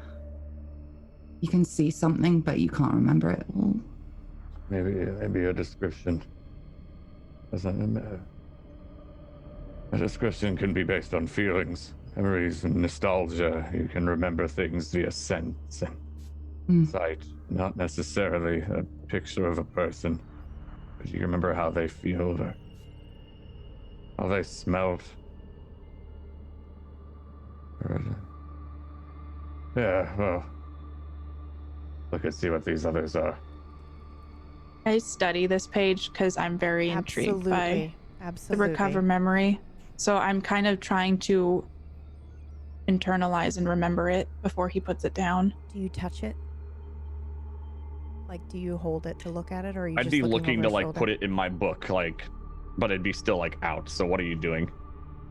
You can see something, but you can't remember it all. Maybe a description. A description can be based on feelings, memories, and nostalgia. You can remember things via sense and sight, not necessarily a picture of a person, but you remember how they feel or how they smelled. Yeah, well, look and see what these others are. I study this page because I'm very intrigued by the recover memory. So I'm kind of trying to internalize and remember it before he puts it down. Do you touch it? Like, do you hold it to look at it, or are you I'd just be looking looking over to his like shoulder? put it in my book, like, but it'd be still like out. So what are you doing?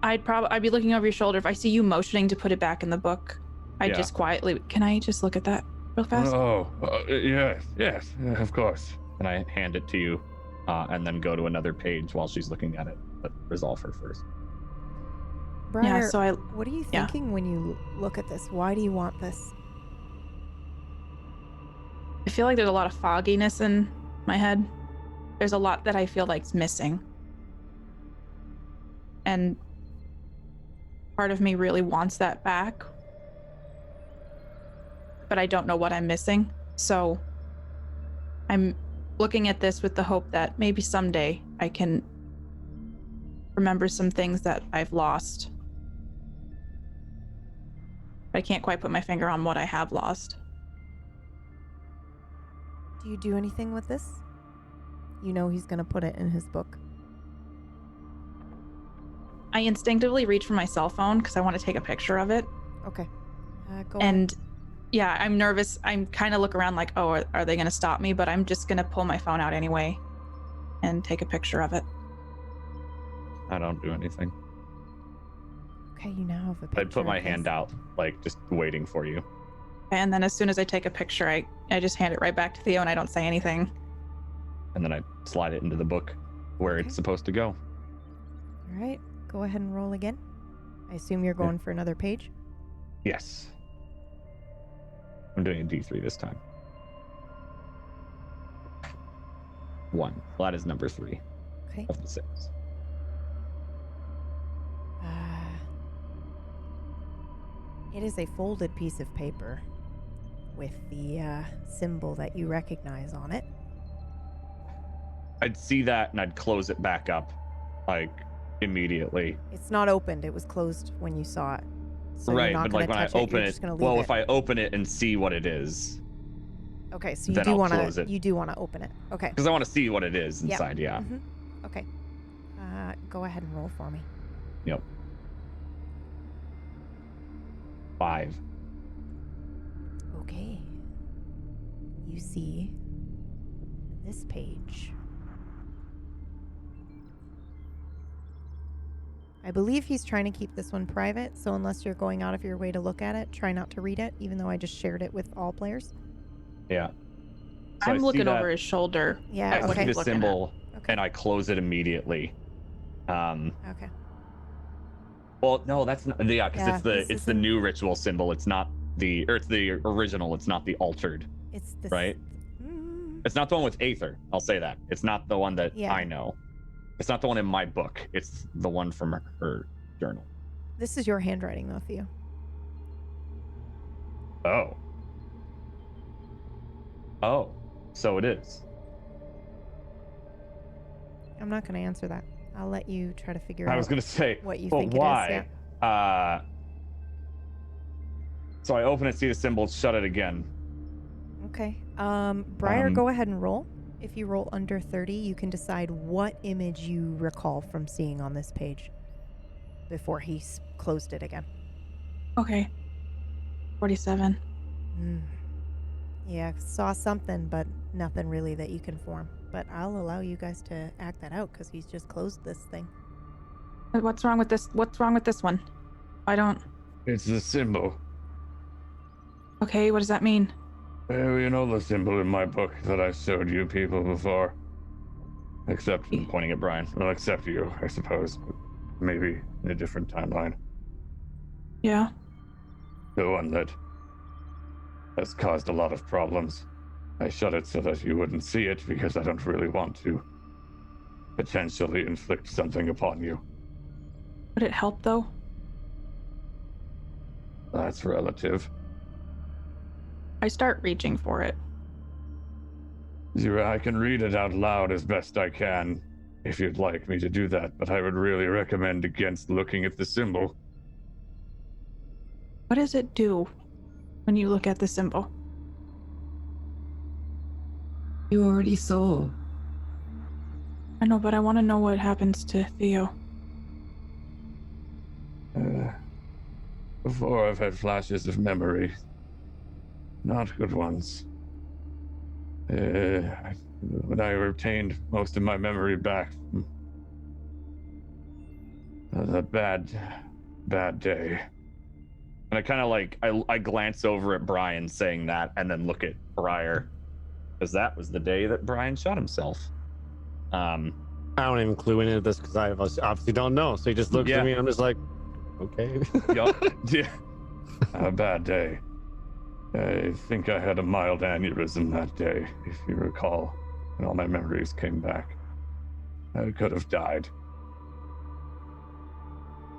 I'd be looking over your shoulder. If I see you motioning to put it back in the book, I'd just quietly, can I just look at that real fast? Yes, of course. And I hand it to you, and then go to another page while she's looking at it, but resolve her first. Briar, Yeah, so what are you thinking when you look at this? Why do you want this? I feel like there's a lot of fogginess in my head. There's a lot that I feel like's missing. And part of me really wants that back. But I don't know what I'm missing. So I'm looking at this with the hope that maybe someday I can remember some things that I've lost. I can't quite put my finger on what I have lost. Do you do anything with this? You know he's going to put it in his book. I instinctively reach for my cell phone because I want to take a picture of it. Okay. Go and ahead. Yeah, I'm nervous. I'm kind of look around like, oh, are they going to stop me? But I'm just going to pull my phone out anyway and take a picture of it. I don't do anything. Okay, you now have a picture. I'd put my of hand this. out, like just waiting for you. And then as soon as I take a picture, I just hand it right back to Theo and I don't say anything. And then I slide it into the book where it's supposed to go. All right, go ahead and roll again. I assume you're going for another page? Yes. I'm doing a D3 this time. 1. Well, that is number 3 of the 6. It is a folded piece of paper with the symbol that you recognize on it. I'd see that and I'd close it back up, like, immediately. It's not opened. It was closed when you saw it. So right, you're not but like when I touch it, open you're it, just gonna leave well, it. if I open it and see what it is, okay, so you then do I'll want close to it. You do want to open it. Okay. Because I want to see what it is Yep. inside. Yeah. Mhm. Okay. Go ahead and roll for me. Yep. 5. Okay. You see this page. I believe he's trying to keep this one private, so unless you're going out of your way to look at it, try not to read it, even though I just shared it with all players. Yeah. So I'm I see looking that- over his shoulder. Yeah, I see the looking symbol Okay. and I close it immediately. Okay. Well, no, that's not. Yeah, because Yeah, it's this the isn't- new ritual symbol. It's not the, or it's the original. It's not the altered. It's this. Right? It's not the one with Aether. I'll say that. It's not the one that Yeah. I know. It's not the one in my book. It's the one from her journal. This is your handwriting, though, Theo. Oh. Oh. So it is. I'm not going to answer that. I'll let you try to figure out I was gonna say, what you but think why? it is. Yeah. So I open it, see the symbol, shut it again. Okay. Briar, go ahead and roll. If you roll under 30, you can decide what image you recall from seeing on this page before he closed it again. Okay. 47. Yeah, saw something, but nothing really that you can form. But I'll allow you guys to act that out because he's just closed this thing. What's wrong with this? What's wrong with this one? I don't. It's the symbol. Okay, what does that mean? You know the symbol in my book that I showed you people before? Except, I'm pointing at Brian. Well, except you, I suppose. But maybe in a different timeline. Yeah. The one that has caused a lot of problems. I shut it so that you wouldn't see it because I don't really want to potentially inflict something upon you. Would it help though? That's relative. I start reaching for it. Zira, I can read it out loud as best I can if you'd like me to do that, but I would really recommend against looking at the symbol. What does it do when you look at the symbol? You already saw. I know, but I want to know what happens to Theo. Before I've had flashes of memory. Not good ones. When I obtained most of my memory back, a bad day. And I kind of like, I glance over at Brian saying that and then look at Briar. Because that was the day that Brian shot himself. I don't even clue into this because I obviously don't know. So he just looks at me and I'm just like, okay. Yeah. A bad day. I think I had a mild aneurysm that day, if you recall, and all my memories came back. I could have died.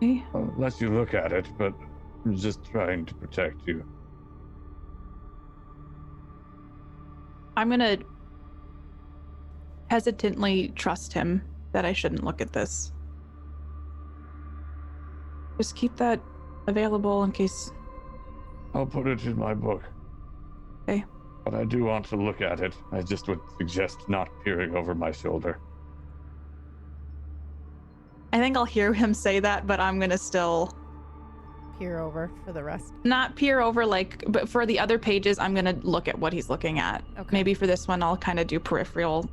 Hey? I'll let you look at it, but I'm just trying to protect you. I'm gonna hesitantly trust him that I shouldn't look at this. Just keep that available in case. I'll put it in my book. Okay. But I do want to look at it. I just would suggest not peering over my shoulder. I think I'll hear him say that, but I'm gonna still Peer over for the rest. not peer over, like, but for the other pages, I'm gonna look at what he's looking at. Okay. Maybe for this one, I'll kind of do peripheral.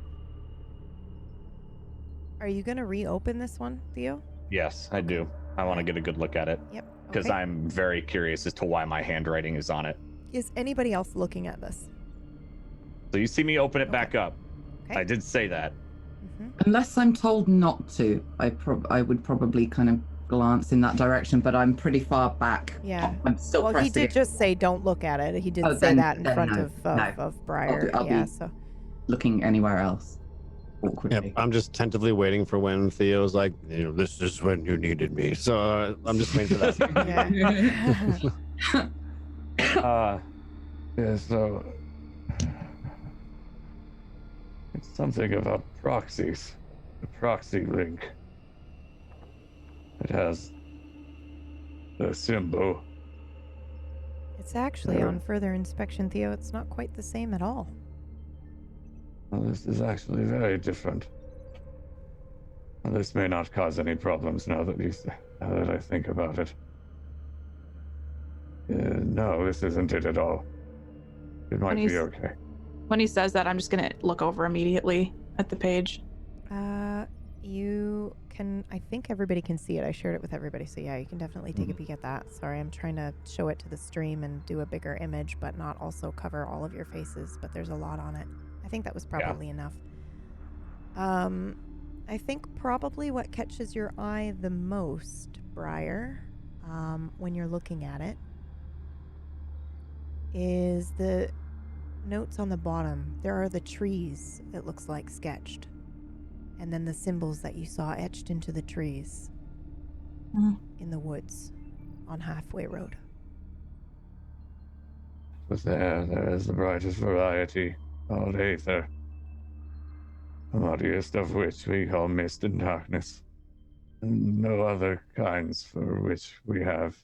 Are you gonna reopen this one, Theo? Yes, I do. I want to get a good look at it. Yep. Because Okay. I'm very curious as to why my handwriting is on it. Is anybody else looking at this? So you see me open it Okay. back up. Okay. I did say that. Unless I'm told not to, I would probably kind of glance in that direction, but I'm pretty far back. Yeah. I'm still Well, he pressing did it, just say don't look at it. He did Oh, say then- that in then front no, of Briar. I'll Yeah. be So looking anywhere else. Awkwardly. Yep, I'm just tentatively waiting for when Theo's like, this is when you needed me. So I'm just waiting for that. yeah. Yeah, so it's something about proxies. The proxy link. It has the symbol. It's actually on further inspection, Theo. It's not quite the same at all. Well, this is actually very different. Well, this may not cause any problems now that I think about it. No, this isn't it at all. It might be okay. When he says that, I'm just gonna look over immediately at the page. You can. I think everybody can see it. I shared it with everybody, so yeah, you can definitely take a peek at that. Sorry, I'm trying to show it to the stream and do a bigger image, but not also cover all of your faces. But there's a lot on it. I think that was probably enough. I think probably what catches your eye the most, Briar, when you're looking at it, is the notes on the bottom. There are the trees, it looks like, sketched. And then the symbols that you saw etched into the trees in the woods on Halfway Road. But there is the brightest variety, called Aether. The muddiest of which we call mist and darkness. And no other kinds for which we have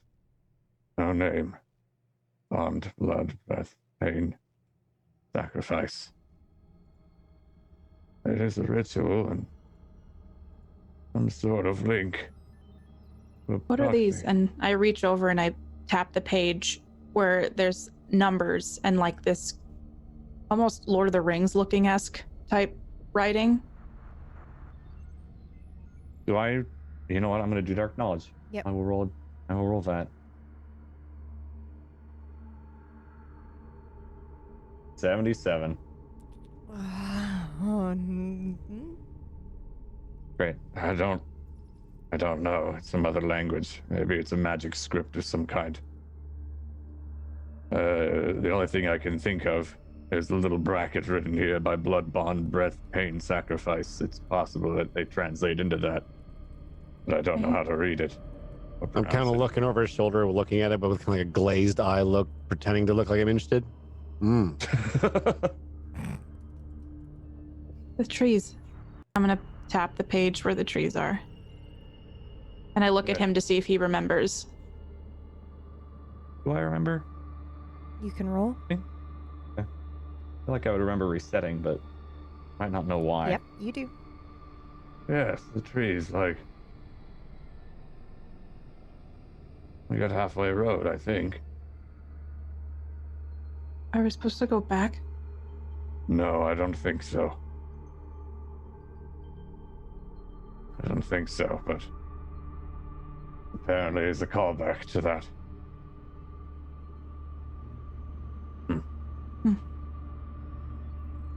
no name. Bond, blood, breath, pain, sacrifice. It is a ritual and some sort of link. What are these? And I reach over and I tap the page where there's numbers and like this almost Lord of the Rings looking esque type writing. You know what? I'm going to do Dark Knowledge. Yep. I will roll that. 77. Great. I don't know. It's some other language. Maybe it's a magic script of some kind. The only thing I can think of is the little bracket written here by blood bond, breath, pain, sacrifice. It's possible that they translate into that, but I don't know how to read it. I'm kind of looking over his shoulder, looking at it, but with like a glazed eye look, pretending to look like I'm interested. The trees. I'm gonna tap the page where the trees are. And I look at him to see if he remembers. Do I remember? You can roll. I feel like I would remember resetting, but might not know why. Yep, you do. Yes, the trees, like... We got halfway road, I think. Are we supposed to go back? No, I don't think so. I don't think so, but... Apparently it's a callback to that.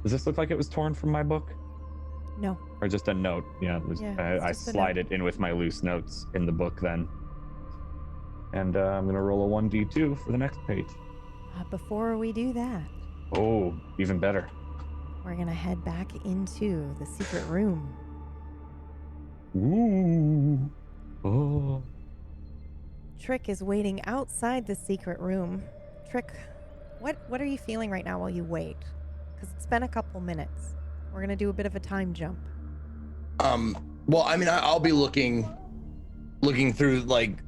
Does this look like it was torn from my book? No. Or just a note? Yeah, it was, Yeah, it's I just a slide note. it in with my loose notes in the book then. And I'm going to roll a 1d2 for the next page. Before we do that, Oh, even better. we're going to head back into the secret room. Ooh. Oh. Trick is waiting outside the secret room. Trick, what are you feeling right now while you wait? Because it's been a couple minutes. We're going to do a bit of a time jump. Well, I mean, I'll be looking through like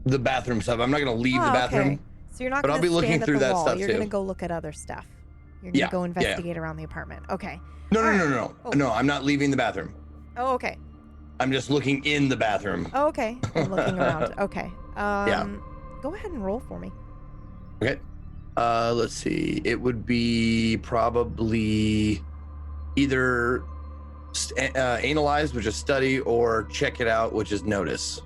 the bathroom stuff. I'm not gonna leave the bathroom. Okay. So you're not but going I'll to be looking stand at through the that wall. stuff You're too. going to go look at other stuff. You're going to go investigate around the apartment. Okay. No. Oh. No, I'm not leaving the bathroom. Oh, okay. I'm just looking in the bathroom. Oh, okay. I'm looking around. Okay. Yeah. Go ahead and roll for me. Okay. Let's see. It would be probably either analyze, which is study, or check it out, which is notice.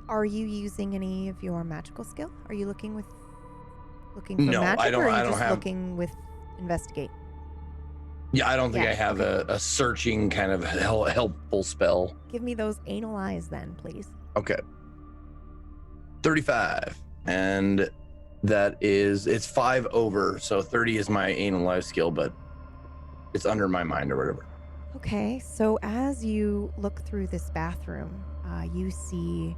Are you using any of your magical skill? Are you looking for No, magic, I don't- or are you I don't just have- looking with investigate? Yeah, I don't think Yeah, I have a searching kind of helpful spell. Give me those analyze then, please. Okay. 35. And it's 5 over, so 30 is my analyze skill, but it's under my mind or whatever. Okay, so as you look through this bathroom, you see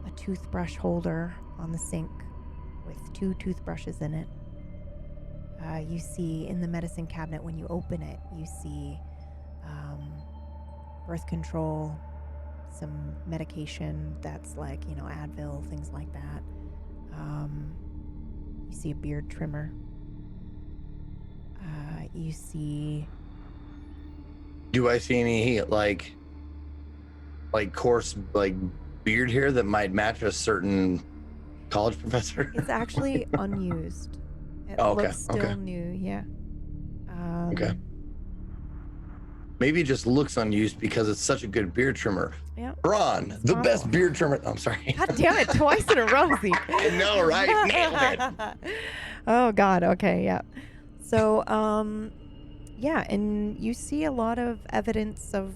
a toothbrush holder on the sink with 2 toothbrushes in it. You see in the medicine cabinet, when you open it, you see birth control, some medication that's like, Advil, things like that. You see a beard trimmer. You see... Do I see any like coarse beard hair that might match a certain college professor? It's actually unused. It Oh, okay, looks still okay. new, yeah. Okay. Maybe it just looks unused because it's such a good beard trimmer. Yeah. Braun, the best beard trimmer. I'm sorry. God damn it, twice in a row, Zeke. I know, right? Nailed it. Oh, God, okay, yeah. So, yeah, and you see a lot of evidence of,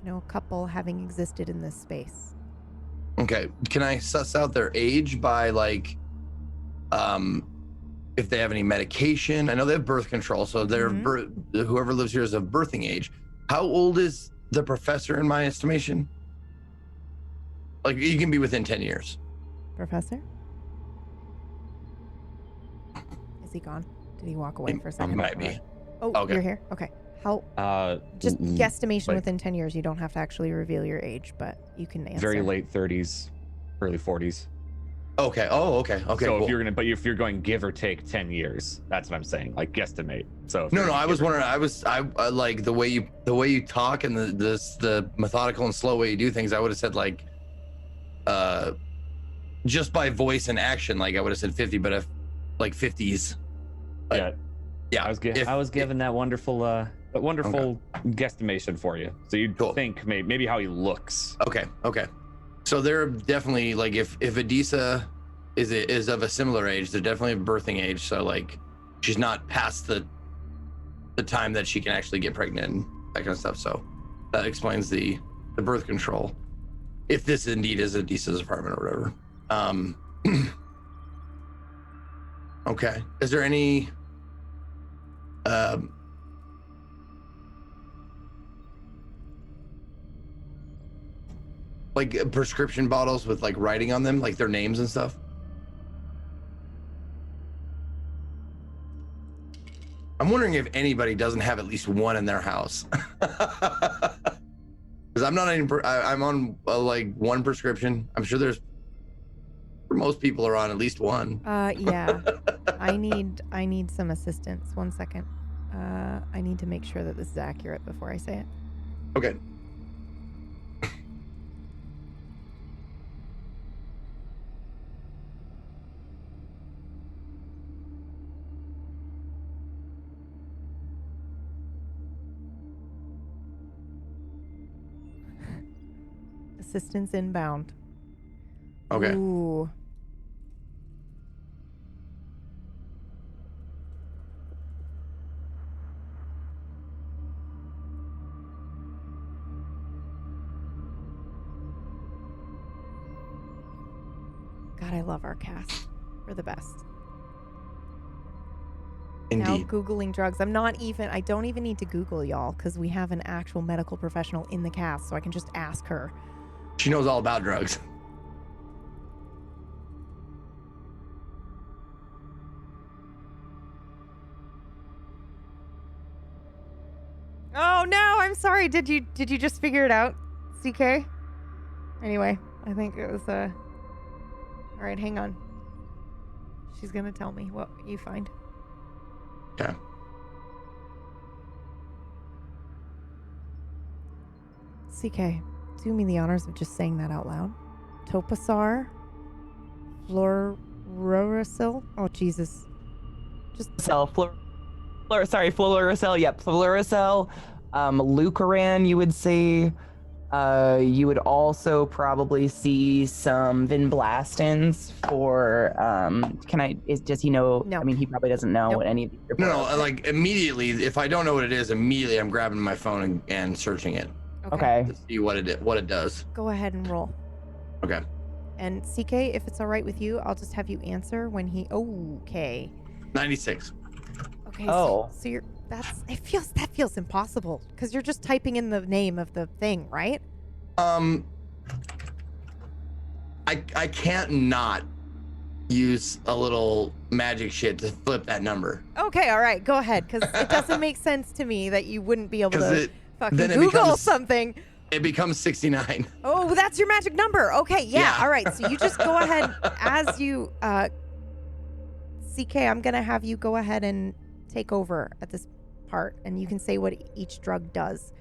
a couple having existed in this space. Okay. Can I suss out their age by if they have any medication? I know they have birth control, so they're whoever lives here is of birthing age. How old is the professor in my estimation? Like, you can be within 10 years. Professor? Is he gone? Did he walk away for a second? Might be. Oh, Okay. you're here? Okay. How? Just guesstimation within 10 years. You don't have to actually reveal your age, but you can answer. Very late 30s, early 40s. Okay. Oh, okay. Okay. So cool. if you're going give or take 10 years, that's what I'm saying. Like guesstimate. So No, I was wondering. I like the way you talk and the methodical and slow way you do things. I would have said just by voice and action, I would have said 50, but if 50s. Yeah. I was given that wonderful guesstimation for you. So you'd think maybe how he looks. Okay. So they're definitely if Adisa is of a similar age, they're definitely of birthing age. So she's not past the time that she can actually get pregnant. that kind of stuff. So that explains the birth control, if this indeed is Adisa's apartment or whatever. Okay. Is there any like prescription bottles with like writing on them, like their names and stuff? I'm wondering if anybody doesn't have at least one in their house. Because I'm not any, I'm on like one prescription. I'm sure there's, most people are on at least one. Yeah. I need some assistance. 1 second. I need to make sure that this is accurate before I say it. Okay. Assistance inbound. Okay. Ooh. God, I love our cast. We're the best. Now Indeed. Googling drugs. I don't even need to Google y'all because we have an actual medical professional in the cast, so I can just ask her. She knows all about drugs. Oh no, I'm sorry. Did you just figure it out, CK? Anyway, I think it was all right, hang on. She's gonna tell me what you find. Okay. CK, do me the honors of just saying that out loud. Topazar, Fluorosil. Oh Jesus. Just Fluorosil. Yep, Fluorosil. Leukeran, you would see. You would also probably see some vinblastins for. Does he know? No. I mean, he probably doesn't know what any of these are. No, like immediately, if I don't know what it is, immediately I'm grabbing my phone and searching it Okay. to see what it does. Go ahead and roll. Okay. And CK, if it's all right with you, I'll just have you answer when he. Okay. 96. Okay. Oh. So you're. That feels impossible because you're just typing in the name of the thing, right? I can't not use a little magic shit to flip that number. Okay, all right, go ahead, because it doesn't make sense to me that you wouldn't be able to fucking then it Google becomes- something. It becomes 69. Oh, that's your magic number. Okay, yeah. All right, so you just go ahead as you, CK, I'm going to have you go ahead and take over at this part, and you can say what each drug does.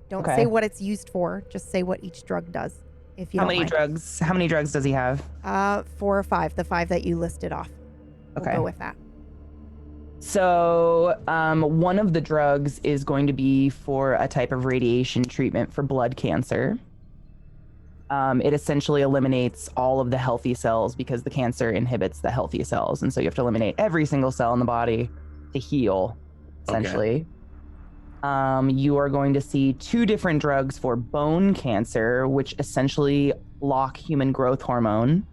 Don't say what it's used for, just say what each drug does, if you How don't many mind. drugs? How many drugs does he have? 4 or 5, the 5 that you listed off. We'll Okay. go with that. So, one of the drugs is going to be for a type of radiation treatment for blood cancer. It essentially eliminates all of the healthy cells because the cancer inhibits the healthy cells. And so you have to eliminate every single cell in the body to heal, essentially. You are going to see 2 different drugs for bone cancer, which essentially block human growth hormone.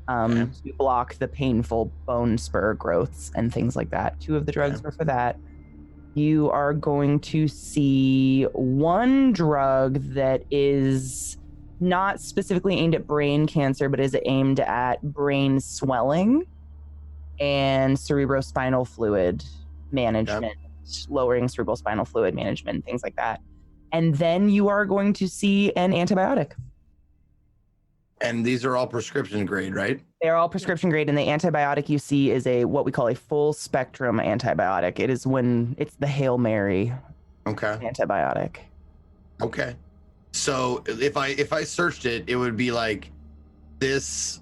To block the painful bone spur growths and things like that. 2 of the drugs were for that. You are going to see 1 drug that is not specifically aimed at brain cancer, but is aimed at brain swelling and cerebrospinal fluid management, lowering cerebrospinal fluid management, things like that. And then you are going to see an antibiotic. And these are all prescription grade, right? They're all prescription grade, and the antibiotic you see is what we call a full spectrum antibiotic. It is when it's the Hail Mary antibiotic. Okay. So if I searched it, it would be like, this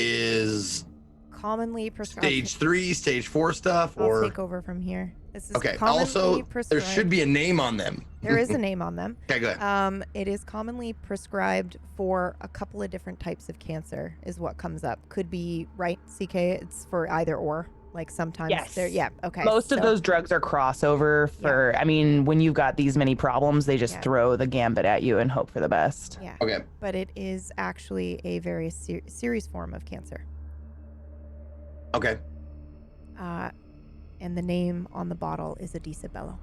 is Commonly prescribed. stage 3, stage 4 stuff, I'll or take over from here. This is okay. commonly Also, prescribed. there should be a name on them. There is a name on them. Okay, go ahead. It is commonly prescribed for a couple of different types of cancer, is what comes up. Could be, right, CK? It's for either or. Like sometimes Yes. they're, yeah, okay. Most of so- those drugs are crossover for, I mean, when you've got these many problems, they just Yeah. throw the gambit at you and hope for the best. Yeah. Okay. But it is actually a very serious form of cancer. Okay. And the name on the bottle is Adisabello.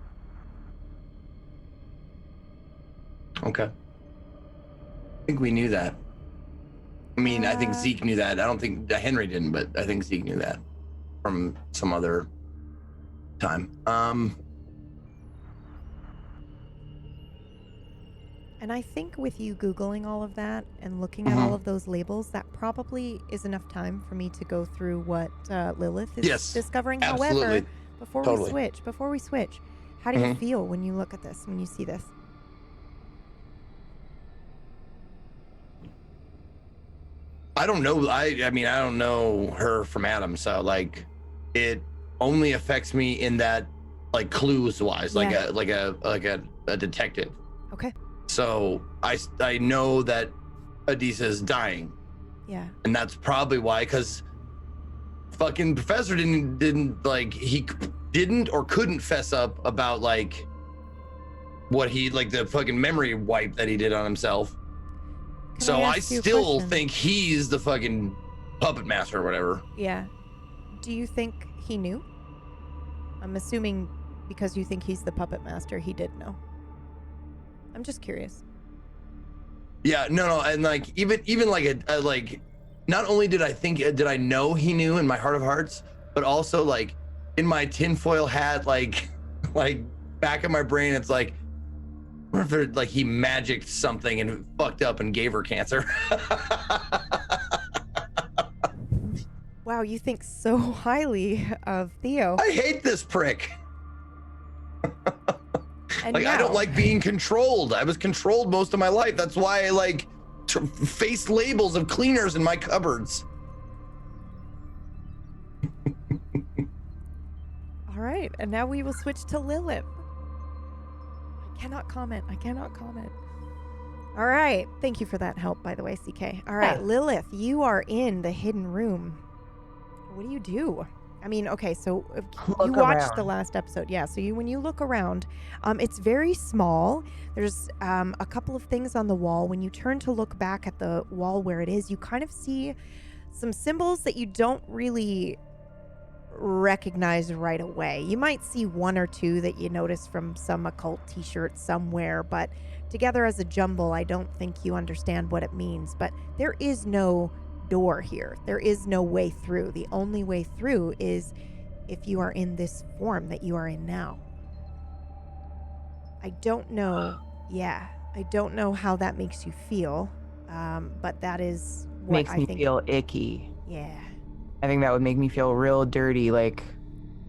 Okay. I think we knew that. I mean, I think Zeke knew that. I don't think Henry didn't, but I think Zeke knew that from some other time. And I think with you Googling all of that and looking at all of those labels, that probably is enough time for me to go through what Lilith is Yes, discovering. absolutely. However, before Totally. we switch, how do you feel when you look at this, when you see this? I don't know. I mean, I don't know her from Adam, so like, it only affects me in that, like, clues wise, like a detective. Okay. So I know that Adisa is dying, Yeah. and that's probably why, because fucking professor didn't like, he didn't or couldn't fess up about like what he, like, the fucking memory wipe that he did on himself. So I ask you a still question? think he's the fucking puppet master or whatever. Yeah. Do you think he knew? I'm assuming because you think he's the puppet master, he did know. I'm just curious. Yeah, no, and like even like a like, not only did I know he knew in my heart of hearts, but also like in my tinfoil hat, like back of my brain, it's like, what if there, like, he magicked something and fucked up and gave her cancer? Wow, you think so highly of Theo. I hate this prick. And Like, I don't now- like being controlled. I was controlled most of my life. That's why I like face labels of cleaners in my cupboards. All right, and now we will switch to Lilith. I cannot comment. All right, thank you for that help, by the way, CK. All right, Yeah. Lilith, you are in the hidden room. What do you do? I mean, okay, so you Look watched the around. last episode, yeah. So when you look around, it's very small. There's a couple of things on the wall. When you turn to look back at the wall where it is, you kind of see some symbols that you don't really recognize right away. You might see one or two that you notice from some occult t-shirt somewhere, but together as a jumble, I don't think you understand what it means. But there is no door here. There is no way through. The only way through is if you are in this form that you are in now. I don't know. Yeah, I don't know how that makes you feel, but that is what Makes I me think. feel icky. Yeah. I think that would make me feel real dirty. Like,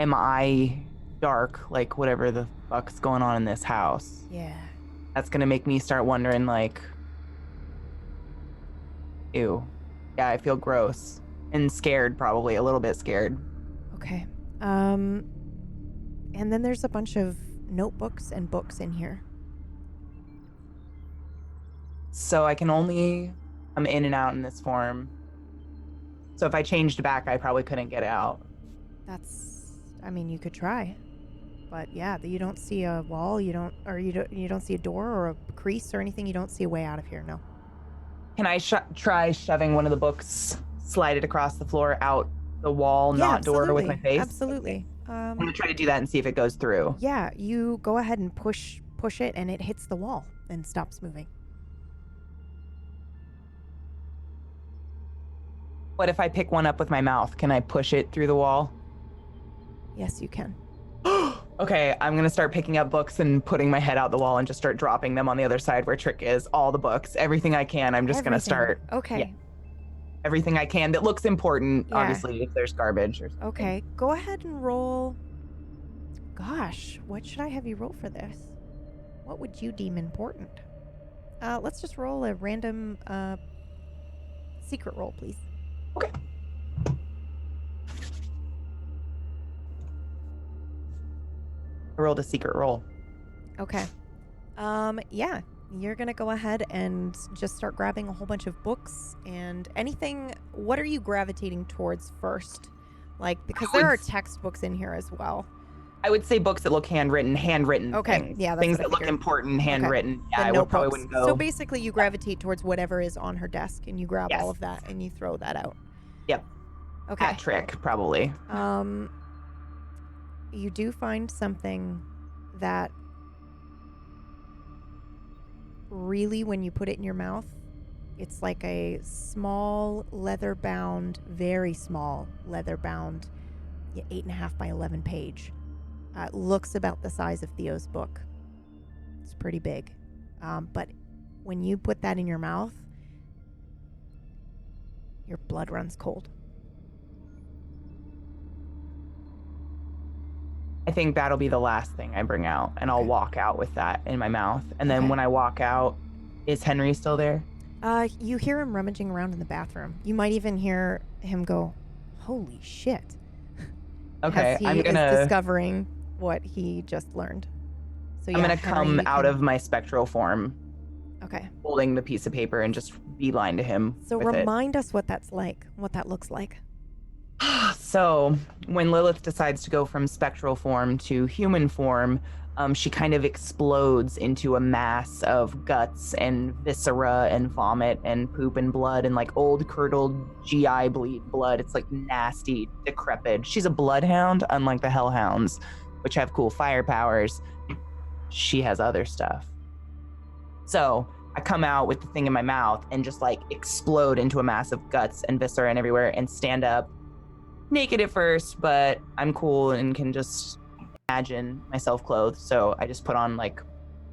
am I dark? Like, whatever the fuck's going on in this house. Yeah. That's gonna make me start wondering, like, ew. Yeah, I feel gross and scared, probably a little bit scared. Okay. And then there's a bunch of notebooks and books in here. So I can only come in and out in this form. So if I changed back, I probably couldn't get out. I mean, you could try. But yeah, you don't see a wall, you don't see a door or a crease or anything. You don't see a way out of here, no. Can I try shoving one of the books, slide it across the floor, out the wall, not door, with my face? Absolutely. I'm gonna try to do that and see if it goes through. Yeah, you go ahead and push it and it hits the wall and stops moving. What if I pick one up with my mouth? Can I push it through the wall? Yes, you can. Okay, I'm gonna start picking up books and putting my head out the wall and just start dropping them on the other side where Trick is. All the books, everything I can. I'm just gonna start. Okay. Yeah, everything I can that looks important. Yeah. Obviously, if there's garbage or something. Okay, go ahead and roll. Gosh, what should I have you roll for this? What would you deem important? Let's just roll a random secret roll, please. Okay. I rolled a secret roll. Okay. Yeah, you're gonna go ahead and just start grabbing a whole bunch of books and anything. What are you gravitating towards first? Like, because there are textbooks in here as well. I would say books that look handwritten Okay, things. yeah, that's things what I that look figured. important, handwritten. Yeah, The I would probably notebooks. wouldn't go. So basically, you gravitate towards whatever is on her desk, and you grab Yes. all of that, and you throw that out. Yep. Okay. Hat trick, probably. You do find something that really, when you put it in your mouth, it's like a small leather-bound, very small leather-bound, 8.5 by 11 page. Looks about the size of Theo's book. It's pretty big. But when you put that in your mouth, your blood runs cold. I think that'll be the last thing I bring out, and I'll walk out with that in my mouth. And then when I walk out, is Henry still there? You hear him rummaging around in the bathroom. You might even hear him go, "Holy shit!" Okay, as he I'm is gonna discovering what he just learned. So I'm gonna Henry, come you out can- of my spectral form, Okay. holding the piece of paper, and just beeline to him. So with it. remind us what that's like, what that looks like. So when Lilith decides to go from spectral form to human form, she kind of explodes into a mass of guts and viscera and vomit and poop and blood and like old curdled GI bleed blood. It's like nasty, decrepit. She's a bloodhound, unlike the hellhounds, which have cool fire powers. She has other stuff. So I come out with the thing in my mouth and just like explode into a mass of guts and viscera and everywhere and stand up. Naked at first, but I'm cool and can just imagine myself clothed. So I just put on like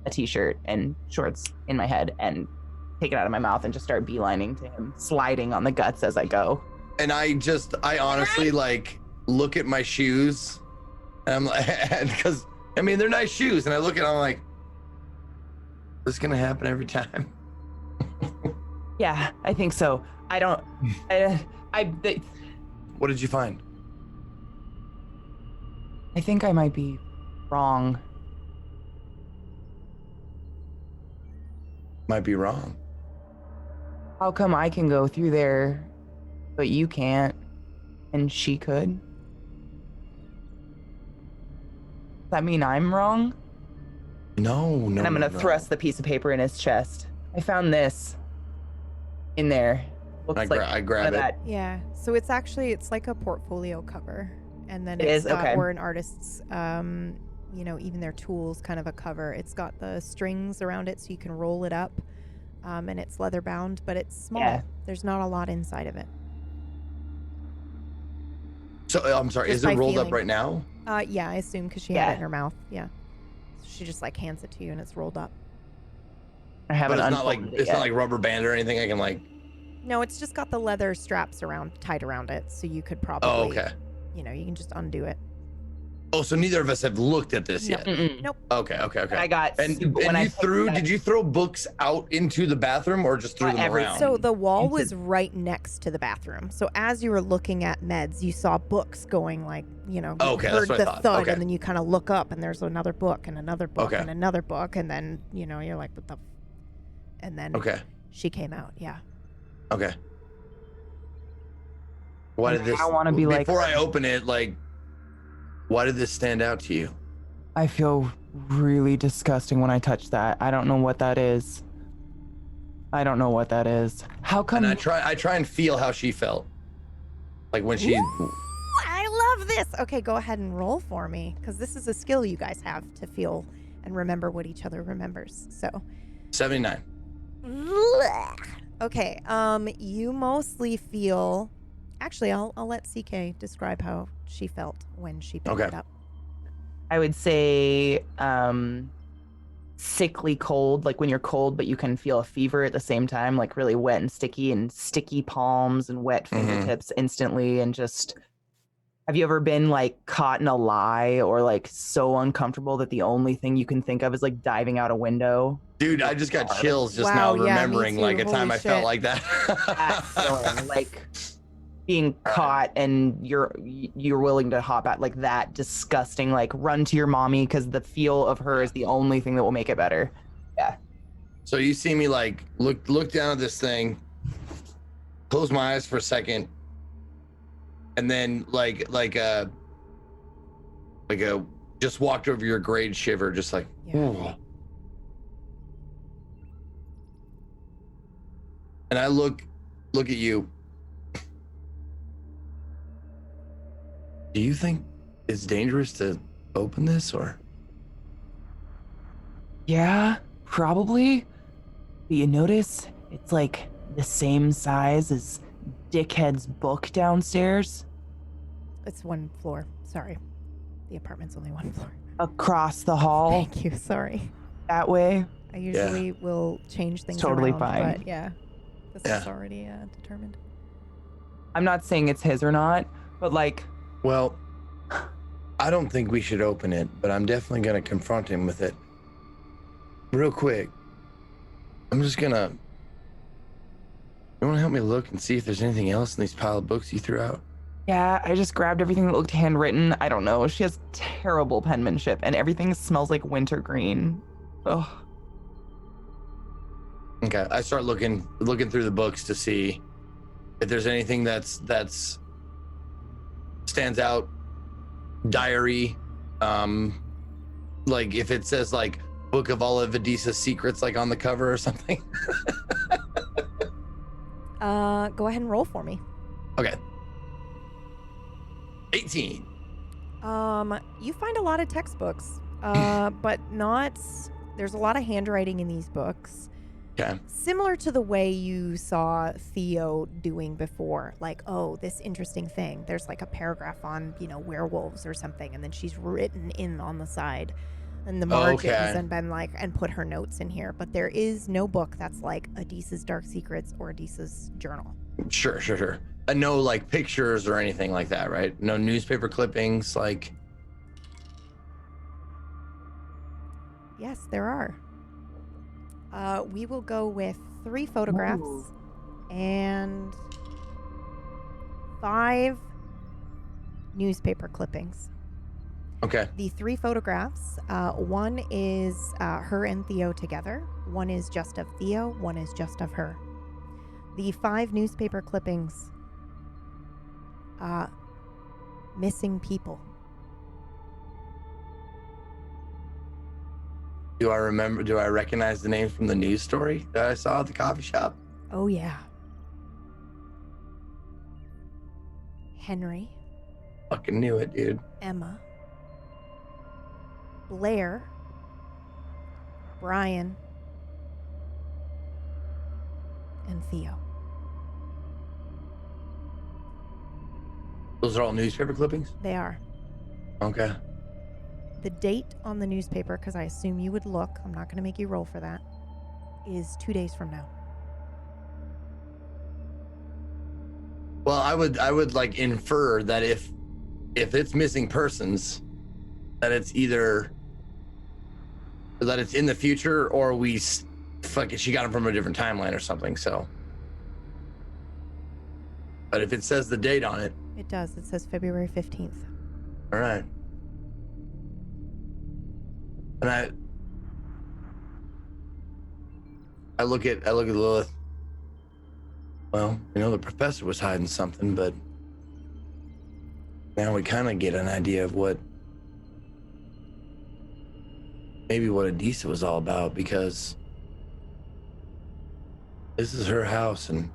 a t-shirt and shorts in my head and take it out of my mouth and just start beelining to him, sliding on the guts as I go. And I honestly like look at my shoes, and I'm like, because I mean they're nice shoes, and I look at them like, this is gonna happen every time. Yeah, I think so. I don't. What did you find? I think I might be wrong. Might be wrong. How come I can go through there, but you can't, and she could? Does that mean I'm wrong? No. And I'm gonna thrust the piece of paper in his chest. I found this in there. Looks I grab it. Yeah. So it's like a portfolio cover, and then It it's is? got, Okay. or an artist's, even their tools, kind of a cover. It's got the strings around it, so you can roll it up, and it's leather bound, but it's small. Yeah. There's not a lot inside of it. So I'm sorry. Just Is it by rolled feeling. up right now? Yeah, I assume because she had it in her mouth. Yeah. So she just like hands it to you, and it's rolled up. I haven't But it's not like unfolded it it's yet. not like rubber band or anything. I can like. No, it's just got the leather straps tied around it, so you could probably. Oh, okay. You can just undo it. Oh, so neither of us have looked at this No. yet. Mm-mm. Nope. Okay. I got And when I did you throw books out into the bathroom or just threw them everything. around? So the wall was right next to the bathroom. So as you were looking at meds, you saw books going like, you Okay, heard that's what I the thought. thud, Okay. and then you kind of look up, and there's another book and another book Okay. and another book, and then you're like, what the? And then Okay. she came out. Yeah. Okay. Why did this? I wanna be like before her. I open it, like, why did this stand out to you? I feel really disgusting when I touch that. I don't know what that is. How come? And I try and feel how she felt, like when she. Ooh, I love this. Okay, go ahead and roll for me, because this is a skill you guys have to feel and remember what each other remembers. So. 79. Okay. You mostly feel. Actually, I'll let CK describe how she felt when she picked it up. I would say sickly cold, like when you're cold but you can feel a fever at the same time, like really wet and sticky palms and wet fingertips instantly. And just, have you ever been like caught in a lie or like so uncomfortable that the only thing you can think of is like diving out a window? Dude, I just got chills just Wow, now yeah, me remembering like a too. time Holy I felt shit. like that. That feeling, like being caught and you're willing to hop out, like that disgusting, like run to your mommy because the feel of her is the only thing that will make it better. Yeah. So you see me like look down at this thing, close my eyes for a second, and then like a just walked over your grade shiver, just like, ooh. And I look at you. Do you think it's dangerous to open this, or? Yeah, probably. But you notice it's like the same size as Dickhead's book downstairs? It's one floor. Sorry. The apartment's only one floor. Across the hall? Thank you. Sorry. That way? I usually will change things Totally around, fine. but yeah. This is already determined. I'm not saying it's his or not, but like... Well, I don't think we should open it, but I'm definitely going to confront him with it. Real quick. I'm just going to... You want to help me look and see if there's anything else in these pile of books you threw out? Yeah, I just grabbed everything that looked handwritten. I don't know. She has terrible penmanship, and everything smells like wintergreen. Ugh. Okay, I start looking through the books to see if there's anything that's stands out. Diary, like if it says like Book of all of Vidisa's secrets, like on the cover or something. Go ahead and roll for me. Okay. 18. You find a lot of textbooks, but not. There's a lot of handwriting in these books. Okay. Similar to the way you saw Theo doing before, like, oh, this interesting thing. There's like a paragraph on, werewolves or something, and then she's written in on the side and the margins and been like, and put her notes in here. But there is no book that's like Adisa's Dark Secrets or Adisa's journal. Sure. No like pictures or anything like that, right? No newspaper clippings, like. Yes, there are. We will go with 3 photographs and 5 newspaper clippings. Okay. The 3 photographs, one is her and Theo together. One is just of Theo. One is just of her. The 5 newspaper clippings, missing people. Do I recognize the names from the news story that I saw at the coffee shop? Oh, yeah. Henry. Fucking knew it, dude. Emma. Blair. Brian. And Theo. Those are all newspaper clippings? They are. Okay. The date on the newspaper, because I assume you would look, I'm not going to make you roll for that, is 2 days from now. Well, I would like infer that if it's missing persons, that it's either that it's in the future or she got them from a different timeline or something. So, but if it says the date on it, It does. It says February 15th. all right. And I look at Lilith. Well, the professor was hiding something, but now we kind of get an idea of what Adisa was all about, because this is her house and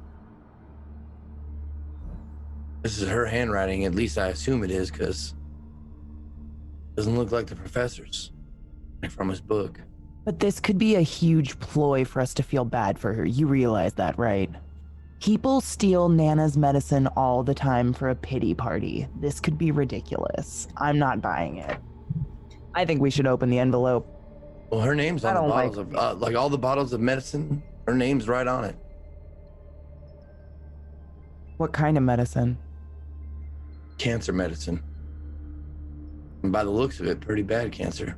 this is her handwriting. At least I assume it is, because it doesn't look like the professor's from his book. But this could be a huge ploy for us to feel bad for her. You realize that, right? People steal Nana's medicine all the time for a pity party. This could be ridiculous. I'm not buying it. I think we should open the envelope. Well, her name's on the bottles of like all the bottles of medicine. Her name's right on it. What kind of medicine? Cancer medicine. And by the looks of it, pretty bad cancer.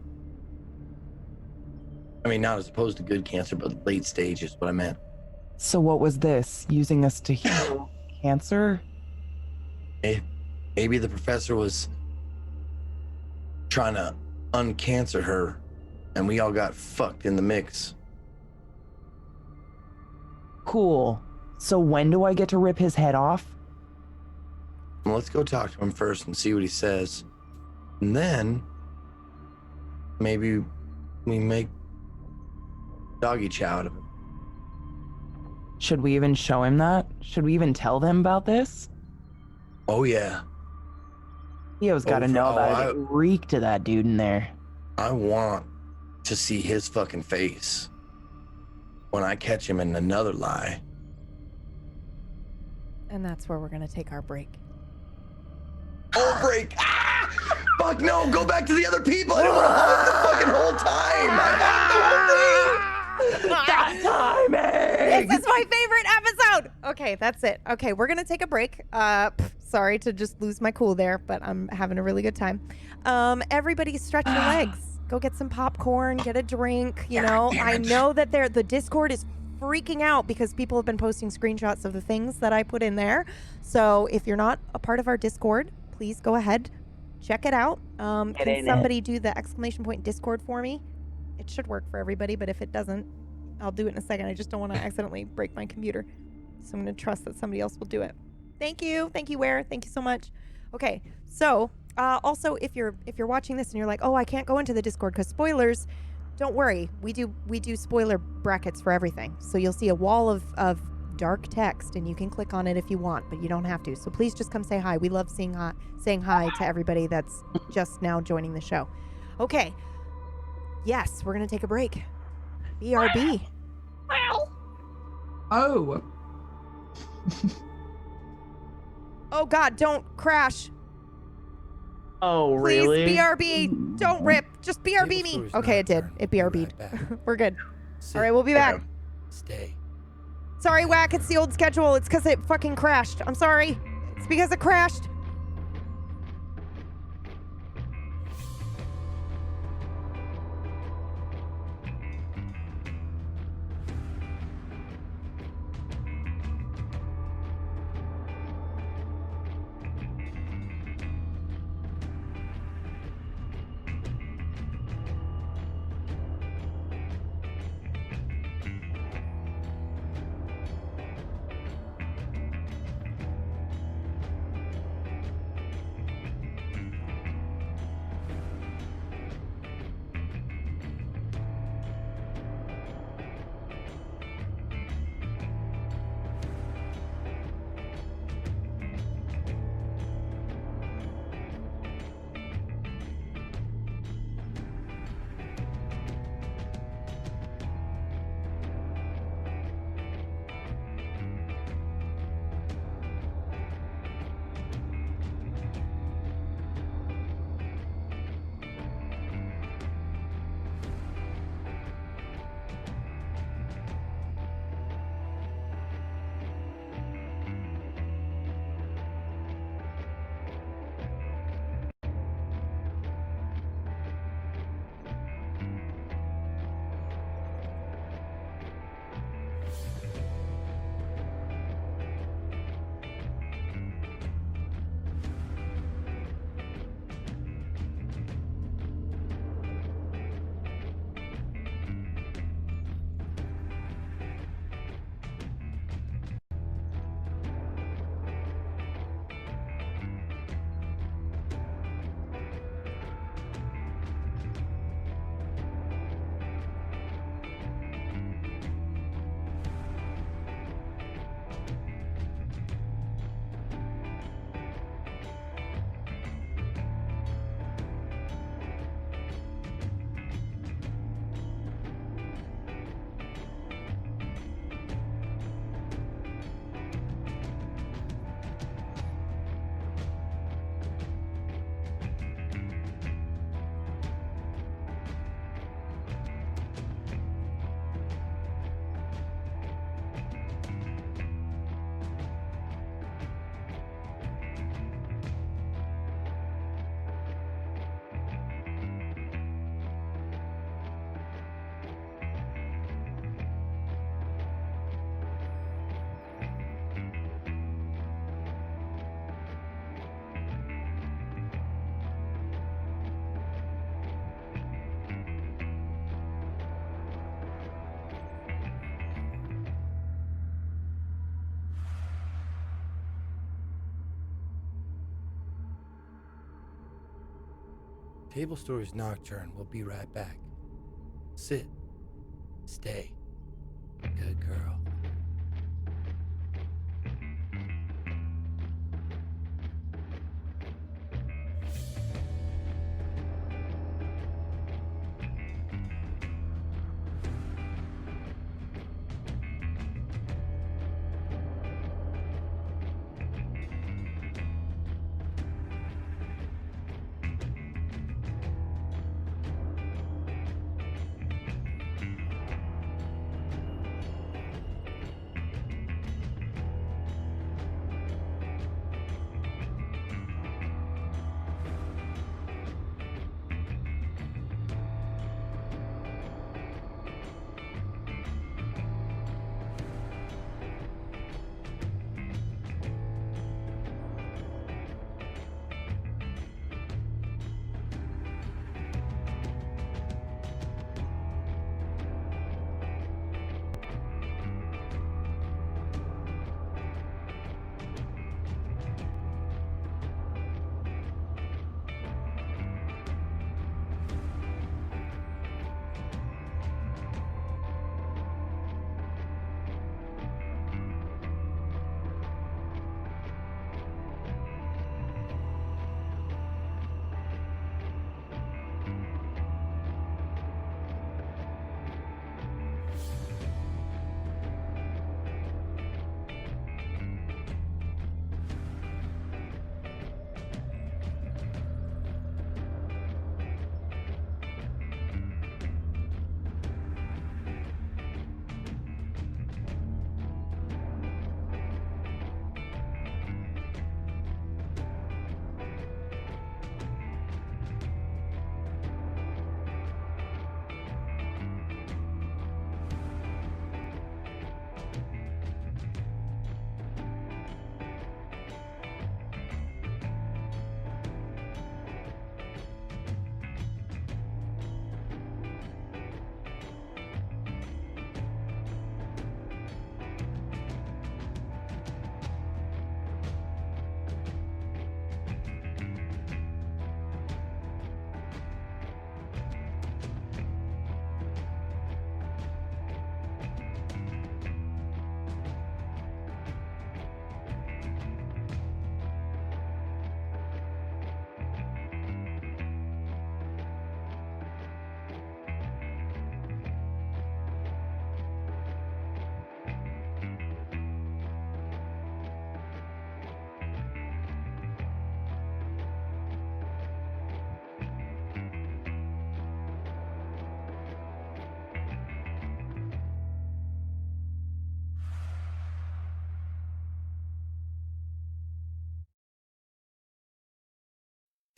I mean, not as opposed to good cancer, but late stage is what I meant. So what was this? Using us to heal cancer? Maybe the professor was trying to uncancer her, and we all got fucked in the mix. Cool. So when do I get to rip his head off? Well, let's go talk to him first and see what he says. And then maybe we make doggy chow out of it. Should we even show him that? Should we even tell them about this? Oh, yeah. Theo's got to know about it. Reek to that dude in there. I want to see his fucking face when I catch him in another lie. And that's where we're going to take our break. Oh, break! Ah! Fuck no! Go back to the other people! I didn't want to hold the fucking whole time! I got the whole thing! That timing! This is my favorite episode! Okay, that's it. Okay, we're going to take a break. Sorry to just lose my cool there, but I'm having a really good time. Everybody stretch your legs. Go get some popcorn, get a drink, you know. I know that the Discord is freaking out because people have been posting screenshots of the things that I put in there. So if you're not a part of our Discord, please go ahead, check it out. Can somebody do the exclamation point Discord for me? It should work for everybody, but if it doesn't, I'll do it in a second. I just don't want to accidentally break my computer. So I'm going to trust that somebody else will do it. Thank you. Thank you, Ware. Thank you so much. Okay, so also if you're watching this and you're like, oh, I can't go into the Discord because spoilers, don't worry. We do spoiler brackets for everything. So you'll see a wall of dark text and you can click on it if you want, but you don't have to. So please just come say hi. We love saying hi to everybody that's just now joining the show. Okay. Yes, we're going to take a break. BRB. Oh. Oh God, don't crash. Oh, Please, really? BRB. Don't rip. Just BRB me. Okay, it did. It BRB'd. We're good. All right, we'll be back. Stay. Sorry, Whack. It's the old schedule. It's because it fucking crashed. I'm sorry. It's because it crashed. Tablestory's Nocturne. We'll be right back. Sit. Stay. Good girl.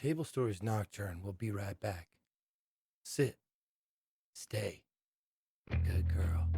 Tablestory's Nocturne. We'll be right back. Sit. Stay. Good girl.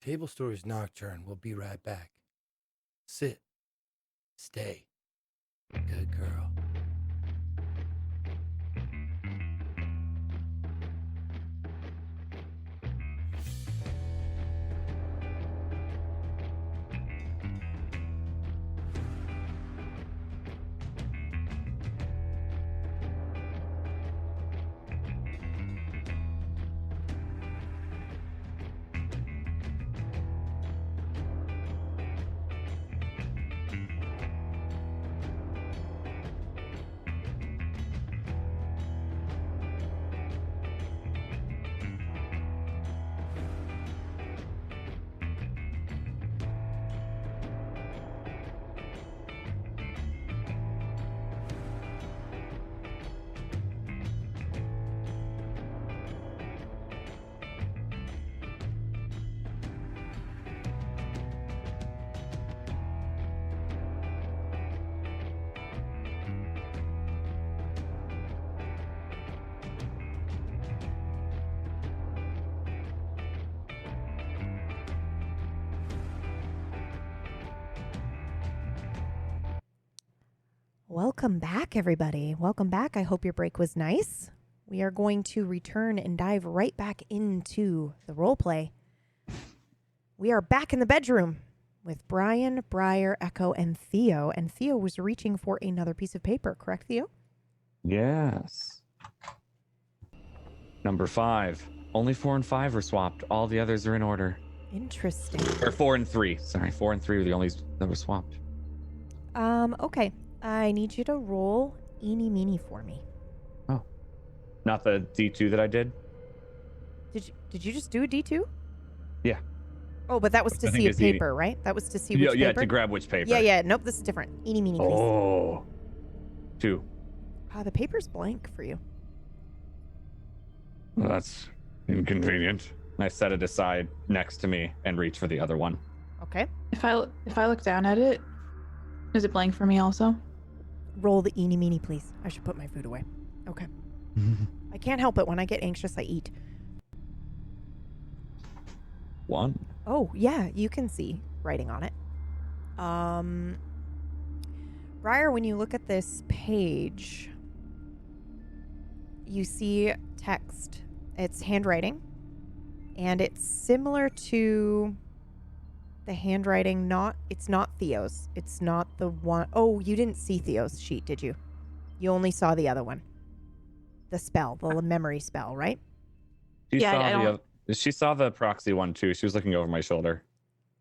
Tablestory's Nocturne. We'll be right back. Sit. Stay. Good girl. Welcome back, everybody. Welcome back. I hope your break was nice. We are going to return and dive right back into the role play. We are back in the bedroom with Brian, Briar, Echo, and Theo. And Theo was reaching for another piece of paper, correct, Theo? Yes. Number 5. Only 4 and 5 are swapped. All the others are in order. Interesting. Or 4 and 3. Sorry, 4 and 3 were the only that were swapped. Okay. I need you to roll eeny meeny for me. Oh. Not the D2 that I did? Did you just do a D2? Yeah. Oh, but that was to see a paper, right? That was to see which paper? Yeah, to grab which paper. Yeah. Nope, this is different. Eeny meeny, please. Oh. 2. The paper's blank for you. Well, that's inconvenient. I set it aside next to me and reach for the other one. Okay. If I look down at it, is it blank for me also? Roll the eeny meeny, please. I should put my food away. Okay. I can't help it. When I get anxious, I eat. 1. Oh, yeah, you can see writing on it. Briar, when you look at this page, you see text. It's handwriting, and it's similar to the handwriting. It's not Theo's. It's not the one. Oh, you didn't see Theo's sheet, did you? You only saw the other one. The spell, the memory spell, right? She saw the proxy one too. She was looking over my shoulder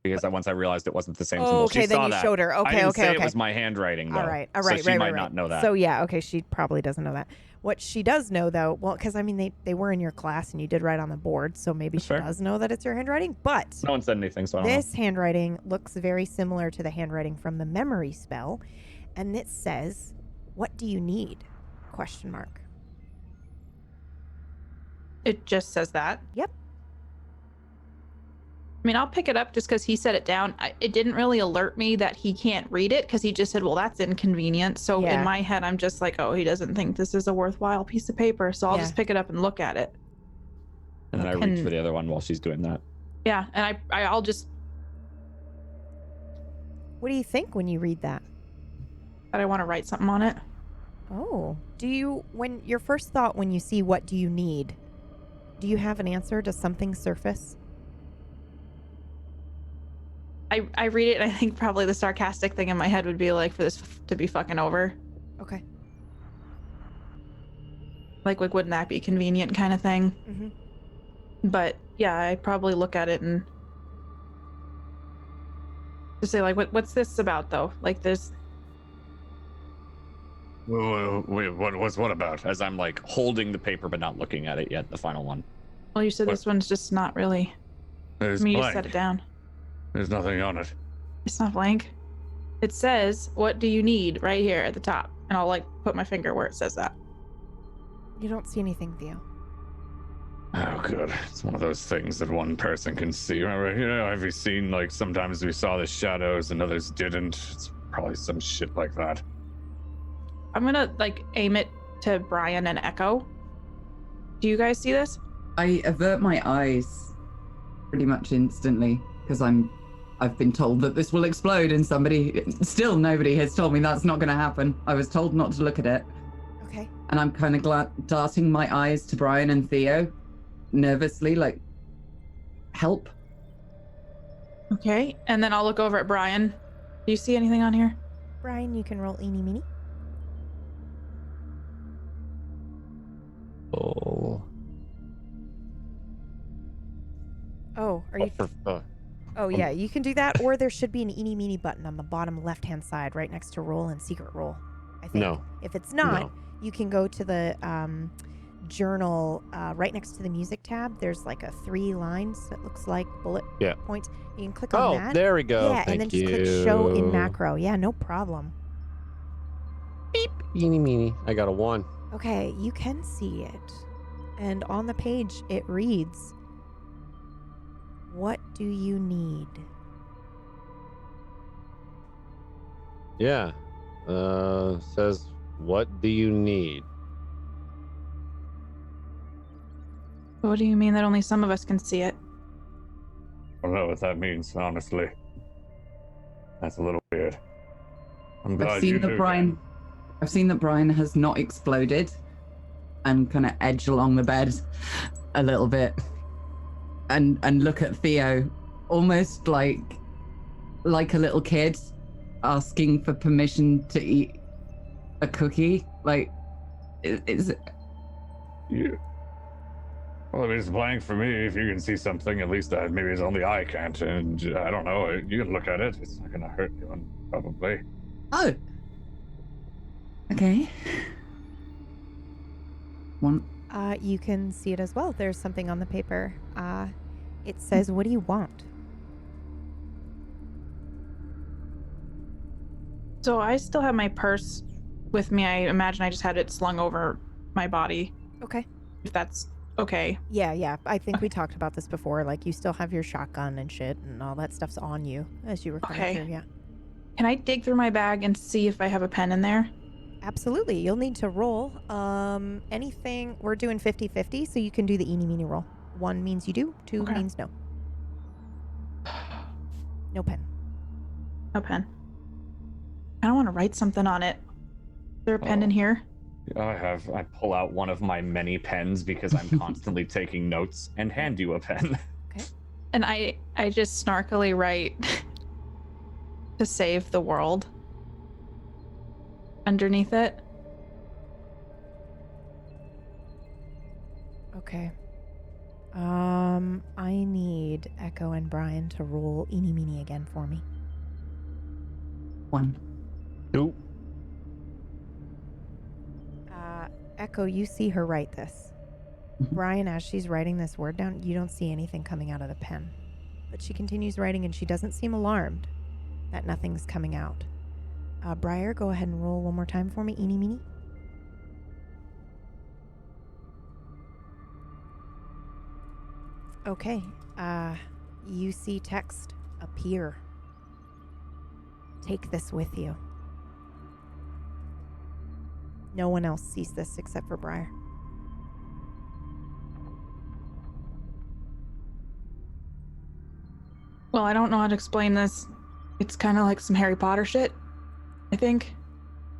because once I realized it wasn't the same Oh, symbol. okay, she then saw you that. showed her. Okay, I didn't okay, say okay. it was my handwriting though. All right, so she right, might right. not know that. So yeah, okay, she probably doesn't know that. What she does know though, well, because I mean they were in your class and you did write on the board, so maybe she does know that it's your handwriting. But no one said anything, so I don't know. This handwriting looks very similar to the handwriting from the memory spell, and it says, "What do you need?" ? It just says that? Yep. I mean, I'll pick it up just because he set it down. It didn't really alert me that he can't read it because he just said, well, that's inconvenient. So in my head, I'm just like, oh, he doesn't think this is a worthwhile piece of paper. So I'll just pick it up and look at it. And then I reach for the other one while she's doing that. Yeah, and I'll just... What do you think when you read that? That I want to write something on it. Oh. When your first thought when you see what do you need, do you have an answer? Does something surface? I read it and I think probably the sarcastic thing in my head would be like for this to be fucking over. Okay. Like wouldn't that be convenient kind of thing? Mm-hmm. But yeah, I probably look at it and just say like, what's this about though? Like this. Wait, what's what about? As I'm like holding the paper but not looking at it yet, the final one. Well, you said this one's just not really. There's you blank. just set it down. There's nothing on it. It's not blank. It says, "What do you need?" right here at the top, and I'll like put my finger where it says that. You don't see anything, Theo. Oh, good. It's one of those things that one person can see. Remember, have you seen, like, sometimes we saw the shadows and others didn't? It's probably some shit like that. I'm gonna, like, aim it to Brian and Echo. Do you guys see this? I avert my eyes pretty much instantly. because I've been told that this will explode, and nobody has told me that's not going to happen. I was told not to look at it. Okay. And I'm kind of darting my eyes to Brian and Theo, nervously, like, help. Okay, and then I'll look over at Brian. Do you see anything on here? Brian, you can roll eeny meeny. Oh. Oh, are you? Oh yeah, you can do that, or there should be an eeny meeny button on the bottom left-hand side, right next to roll and secret roll. I think. No. If it's not, No. you can go to the journal right next to the music tab. There's like a 3 lines that looks like bullet points. You can click on that. Oh, there we go. Yeah, and then just click show in macro. Yeah, no problem. Beep. Eeny meeny. I got a 1. Okay, you can see it. And on the page, it reads, "What do you need?" Yeah. Says, what do you need? What do you mean that only some of us can see it? I don't know what that means, honestly. That's a little weird. I'm glad I've seen that Brian has not exploded, and kind of edge along the bed a little bit, and look at Theo, almost like a little kid asking for permission to eat a cookie. Like, is it? Yeah. Well, I mean, it's blank for me. If you can see something, at least maybe it's only I can't. And I don't know. You can look at it. It's not gonna hurt you, probably. Oh. Okay. One. You can see it as well. There's something on the paper. It says, "What do you want?" So I still have my purse with me. I imagine I just had it slung over my body. Okay. If that's okay. Yeah. I think we talked about this before. Like, you still have your shotgun and shit, and all that stuff's on you as you were coming through. Yeah. Can I dig through my bag and see if I have a pen in there? Absolutely. You'll need to roll. Anything. We're doing 50-50, so you can do the eeny meeny roll. 1 means you do. 2 means no. No pen. No pen. I don't want to write something on it. Is there a pen in here? I pull out one of my many pens because I'm constantly taking notes and hand you a pen. Okay. And I just snarkily write to save the world underneath it. Okay. I need Echo and Brian to roll eeny meeny again for me. 1. 2. Echo, you see her write this. Brian, as she's writing this word down, you don't see anything coming out of the pen. But she continues writing, and she doesn't seem alarmed that nothing's coming out. Briar, go ahead and roll one more time for me, eeny meeny. Okay. You see text appear. Take this with you. No one else sees this except for Briar. Well, I don't know how to explain this. It's kind of like some Harry Potter shit, I think.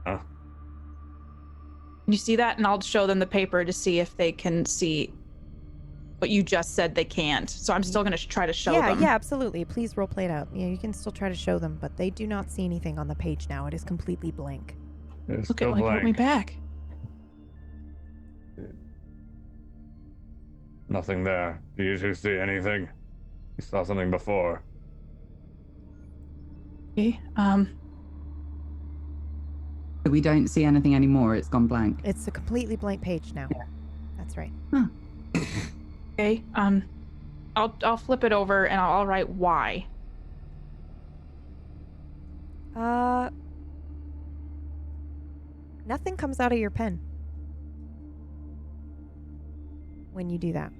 Huh? Can you see that? And I'll show them the paper to see if they can see what you just said they can't. So I'm still going to try to show them. Yeah, absolutely. Please role play it out. Yeah, you can still try to show them, but they do not see anything on the page now. It is completely blank. It's Look still at put me blank. back. Nothing there. Do you two see anything? You saw something before. Okay. We don't see anything anymore. It's gone blank. It's a completely blank page now. Yeah. That's right. Okay. I'll flip it over and I'll write why. Nothing comes out of your pen when you do that.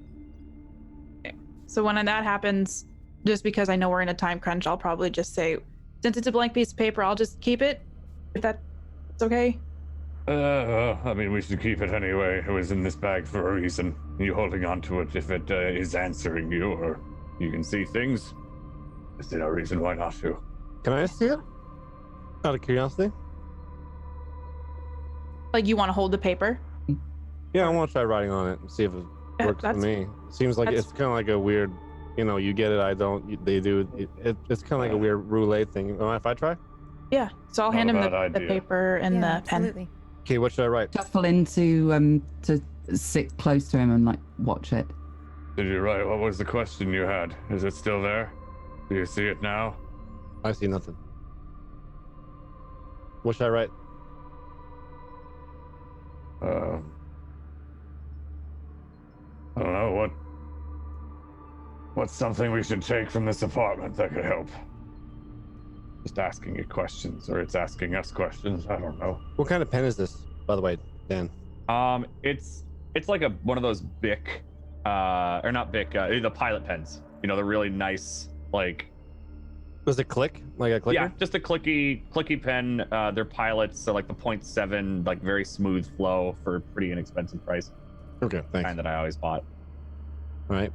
So when that happens, just because I know we're in a time crunch, I'll probably just say, since it's a blank piece of paper, I'll just keep it. If that's okay. I mean, we should keep it anyway. It was in this bag for a reason. You holding on to it if it is answering you, or you can see things. I see no reason why not to. Can I see it? Out of curiosity? Like you want to hold the paper? Yeah, I want to try writing on it and see if it works for that's- me. It seems like it's kind of like a weird, you get it, I don't, they do. It's kind of like a weird roulette thing. If I try? Yeah. So I'll Not hand a him bad the idea. paper and Yeah, the pen. absolutely. Okay, what should I write? Shuffle into to sit close to him and like watch it. Did you write? What was the question you had? Is it still there? Do you see it now? I see nothing. What should I write? I don't know. What's something we should take from this apartment that could help? Just asking you questions, or it's asking us questions. I don't know. What kind of pen is this, by the way, Dan? It's like one of those Bic, or not Bic, the pilot pens. You know, the really nice, like. Does it click? Like a clicker? Yeah, just a clicky pen. They're pilots, so like the 0.7, like very smooth flow for a pretty inexpensive price. Okay, thanks. Kind that I always bought. All right.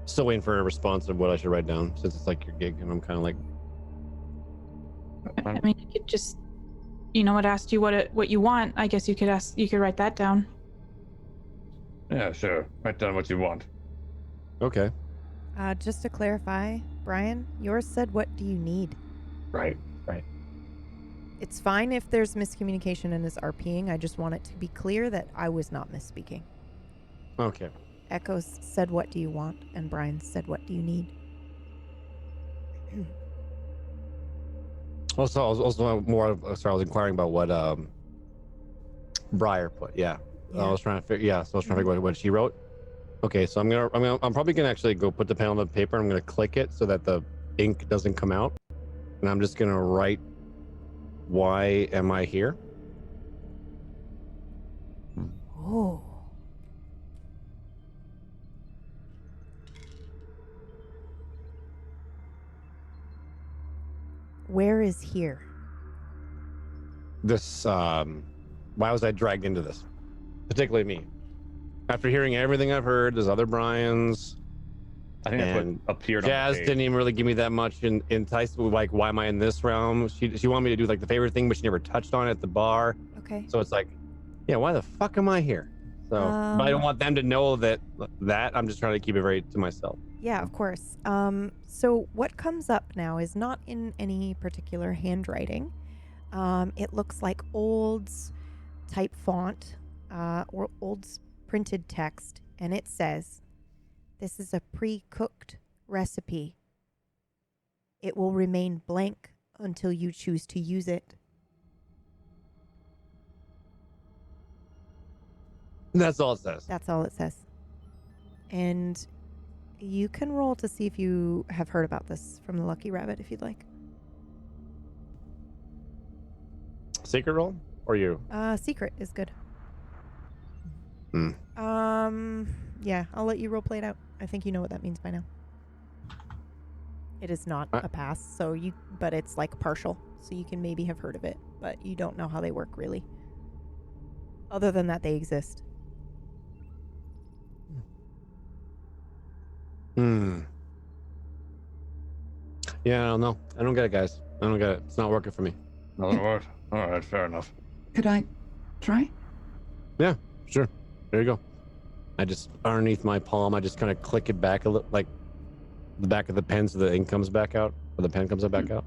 Still waiting for a response of what I should write down, since it's like your gig, and I'm kind of like. I mean, you could just, it asked you what you want. I guess you could write that down. Yeah, sure. Write down what you want. Okay. Just to clarify, Brian, yours said, "What do you need?" Right. It's fine if there's miscommunication and is RPing. I just want it to be clear that I was not misspeaking. Okay. Echoes said, "What do you want?" and Brian said, "What do you need?" Also, I was inquiring about what Briar put. Yeah. I was trying to figure. Yeah, so I was trying to figure out what she wrote. Okay, so I'm probably gonna actually go put the pen on the paper. I'm gonna click it so that the ink doesn't come out, and I'm just gonna write, "Why am I here?" Oh. Where is here? This why was I dragged into this? Particularly me. After hearing everything I've heard, there's other Brians. I think that's And what appeared Jazz on the page. didn't even really give me that much entice with like, why am I in this realm? She wanted me to do like the favorite thing, but she never touched on it at the bar. Okay. So it's like, yeah, why the fuck am I here? So but I don't want them to know that I'm just trying to keep it very to myself. Yeah, of course. So what comes up now is not in any particular handwriting. It looks like Old's type font, or Old's printed text, and it says, "This is a pre-cooked recipe. It will remain blank until you choose to use it." That's all it says. That's all it says. And you can roll to see if you have heard about this from the Lucky Rabbit if you'd like. Secret roll or you? Secret is good. Hmm. Yeah, I'll let you role play it out. I think you know what that means by now. It is not a pass, but it's like partial, so you can maybe have heard of it, but you don't know how they work really. Other than that, they exist. Yeah, I don't know. I don't get it, guys. I don't get it. It's not working for me. Doesn't work. All right, fair enough. Could I try? Yeah, sure. There you go. I just, underneath my palm, I just kind of click it back a little, like the back of the pen so the ink comes back out, or the pen comes back out.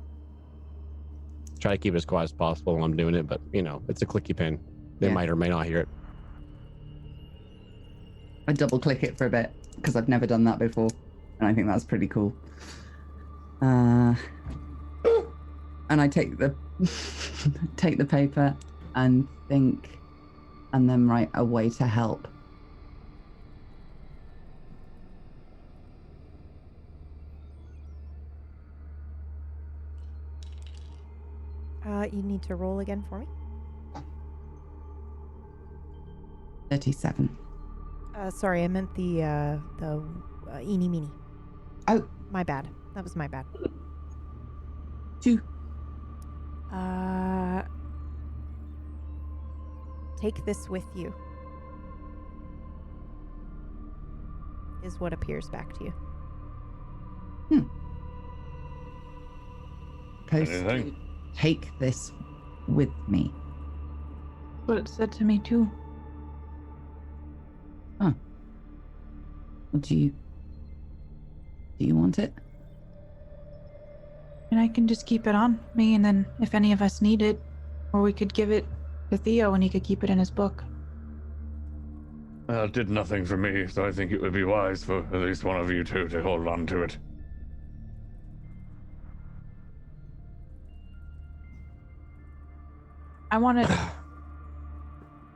Try to keep it as quiet as possible while I'm doing it, but, it's a clicky pen. They might or may not hear it. I double click it for a bit because I've never done that before, and I think that's pretty cool. And I take the take the paper and think, and then write a way to help. You need to roll again for me. 37. Sorry, I meant the eeny meeny. Oh, my bad. That was my bad. 2. Take this with you. Is what appears back to you. supposed Anything? to take this with me. What it said to me too. Well, do you want it? And I can just keep it on me, and then if any of us need it, or we could give it to Theo and he could keep it in his book. Well, it did nothing for me, so I think it would be wise for at least one of you two to hold on to it. I want to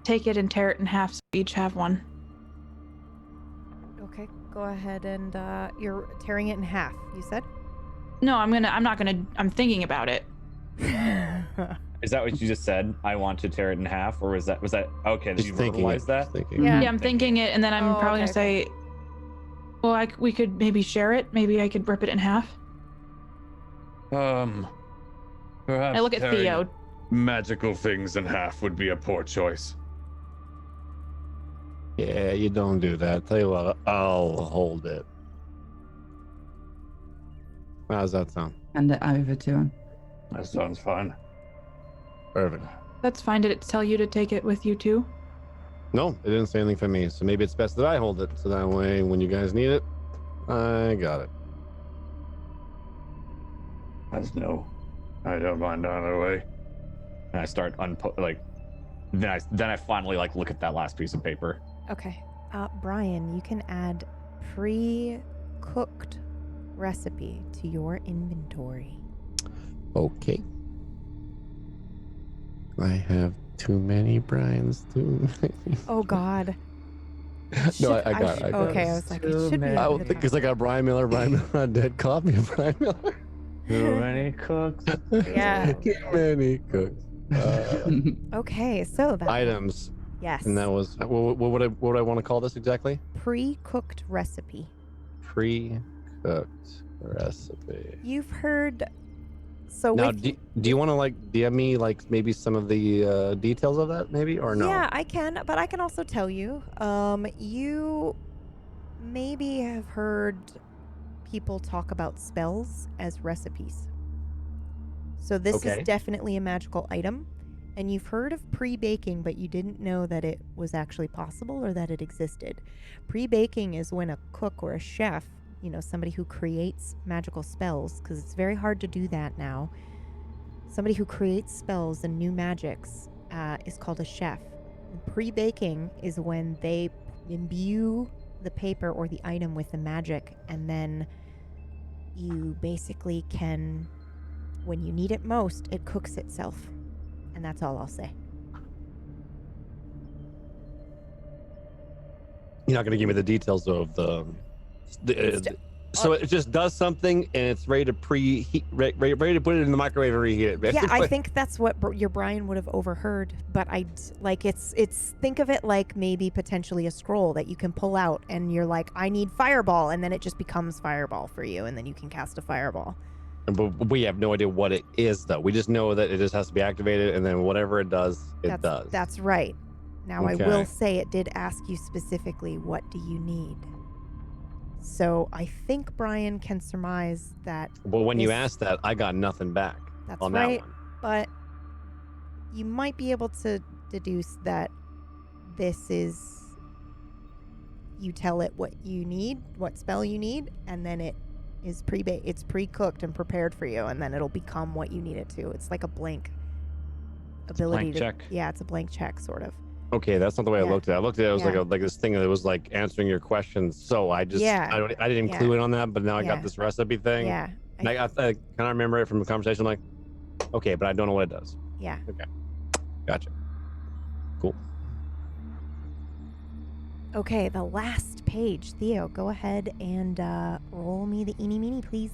take it and tear it in half so we each have one. Okay, go ahead and you're tearing it in half, you said? No, I'm thinking about it. Is that what you just said? I want to tear it in half, or was that okay? Did Just you thinking verbalize it, that? just thinking. Yeah. Yeah, I'm thinking it, and then I'm Oh, probably okay, gonna say, well, we could maybe share it. Maybe I could rip it in half. Perhaps I look at tearing Theo. magical things in half would be a poor choice. Yeah, you don't do that. Tell you what, I'll hold it. How's that sound? Hand it over to him. That sounds fine. Perfect. That's fine. Did it tell you to take it with you too? No, it didn't say anything for me, so maybe it's best that I hold it, so that way when you guys need it, I got it. No, I don't mind either way. And I start then I finally look at that last piece of paper. Okay. Brian, you can add pre-cooked recipe to your inventory. Okay. I have too many Brians. Too many. Oh God. No, I got it. Okay, I was like, it should be. I at would the think top. because I got Brian Miller, a dead copy of Brian Miller. Too many cooks. Yeah. Too many cooks. Okay, so that Items. yes. And that was what would I want to call this exactly? Pre-cooked recipe. Pre-cooked recipe. You've heard. So Now, with, do you want to DM me maybe some of the details of that, maybe, or no? Yeah, I can, but I can also tell you. You maybe have heard people talk about spells as recipes. So this Okay. is definitely a magical item, and you've heard of pre-baking, but you didn't know that it was actually possible or that it existed. Pre-baking is when a cook or a chef, somebody who creates magical spells, because it's very hard to do that now. Somebody who creates spells and new magics is called a chef. Pre-baking is when they imbue the paper or the item with the magic, and then you basically can, when you need it most, it cooks itself. And that's all I'll say. You're not going to give me the details of so it just does something and it's ready to preheat, ready to put it in the microwave and reheat it. Yeah, basically. I think that's what your Brian would have overheard. But it's think of it like maybe potentially a scroll that you can pull out, and you're like, I need fireball, and then it just becomes fireball for you, and then you can cast a fireball. But we have no idea what it is, though. We just know that it just has to be activated, and then whatever it does, it does. That's right. Now Okay. I will say it did ask you specifically, what do you need? So I think Brian can surmise that. Well, when you this- asked that, I got nothing back That's on right. that one. But you might be able to deduce that this is, you tell it what you need, what spell you need, and then it is it's pre-cooked and prepared for you, and then it'll become what you need it to. It's like a blank ability blank to check. Yeah, it's a blank check sort of. Okay, that's not the way I Yeah. looked at it. I looked at it as Yeah. like this thing that was like answering your questions. So I just Yeah. I didn't Yeah. include it on that, but now I Yeah. got this recipe thing. Yeah. And I kind of remember it from the conversation. I'm like, okay, but I don't know what it does. Yeah. Gotcha. Cool. Okay, the last page. Theo, go ahead and roll me the eeny meeny, please.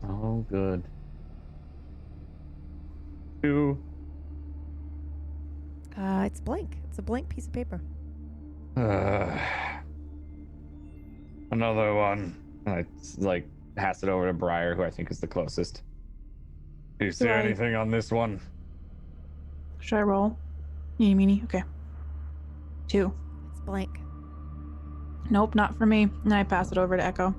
Oh, good. 2. It's blank. It's a blank piece of paper. Another one. I pass it over to Briar, who I think is the closest. Do you see Right. anything on this one? Should I roll? Eeny meeny. Okay. 2. It's blank. Nope, not for me. And I pass it over to Echo.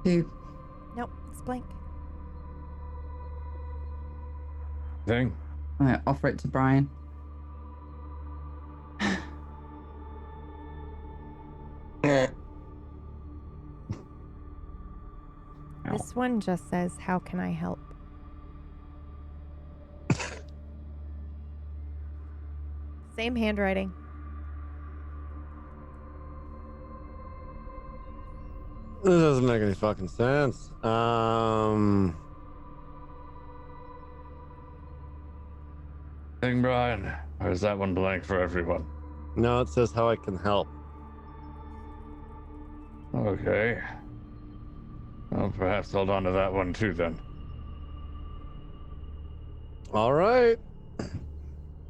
2. Nope, it's blank. Thing. I offer it to Brian. This one just says, "How can I help?" Same handwriting. This doesn't make any fucking sense. Thing, Brian. Or is that one blank for everyone? No, it says how I can help. Okay. Well, perhaps hold on to that one too then. All right.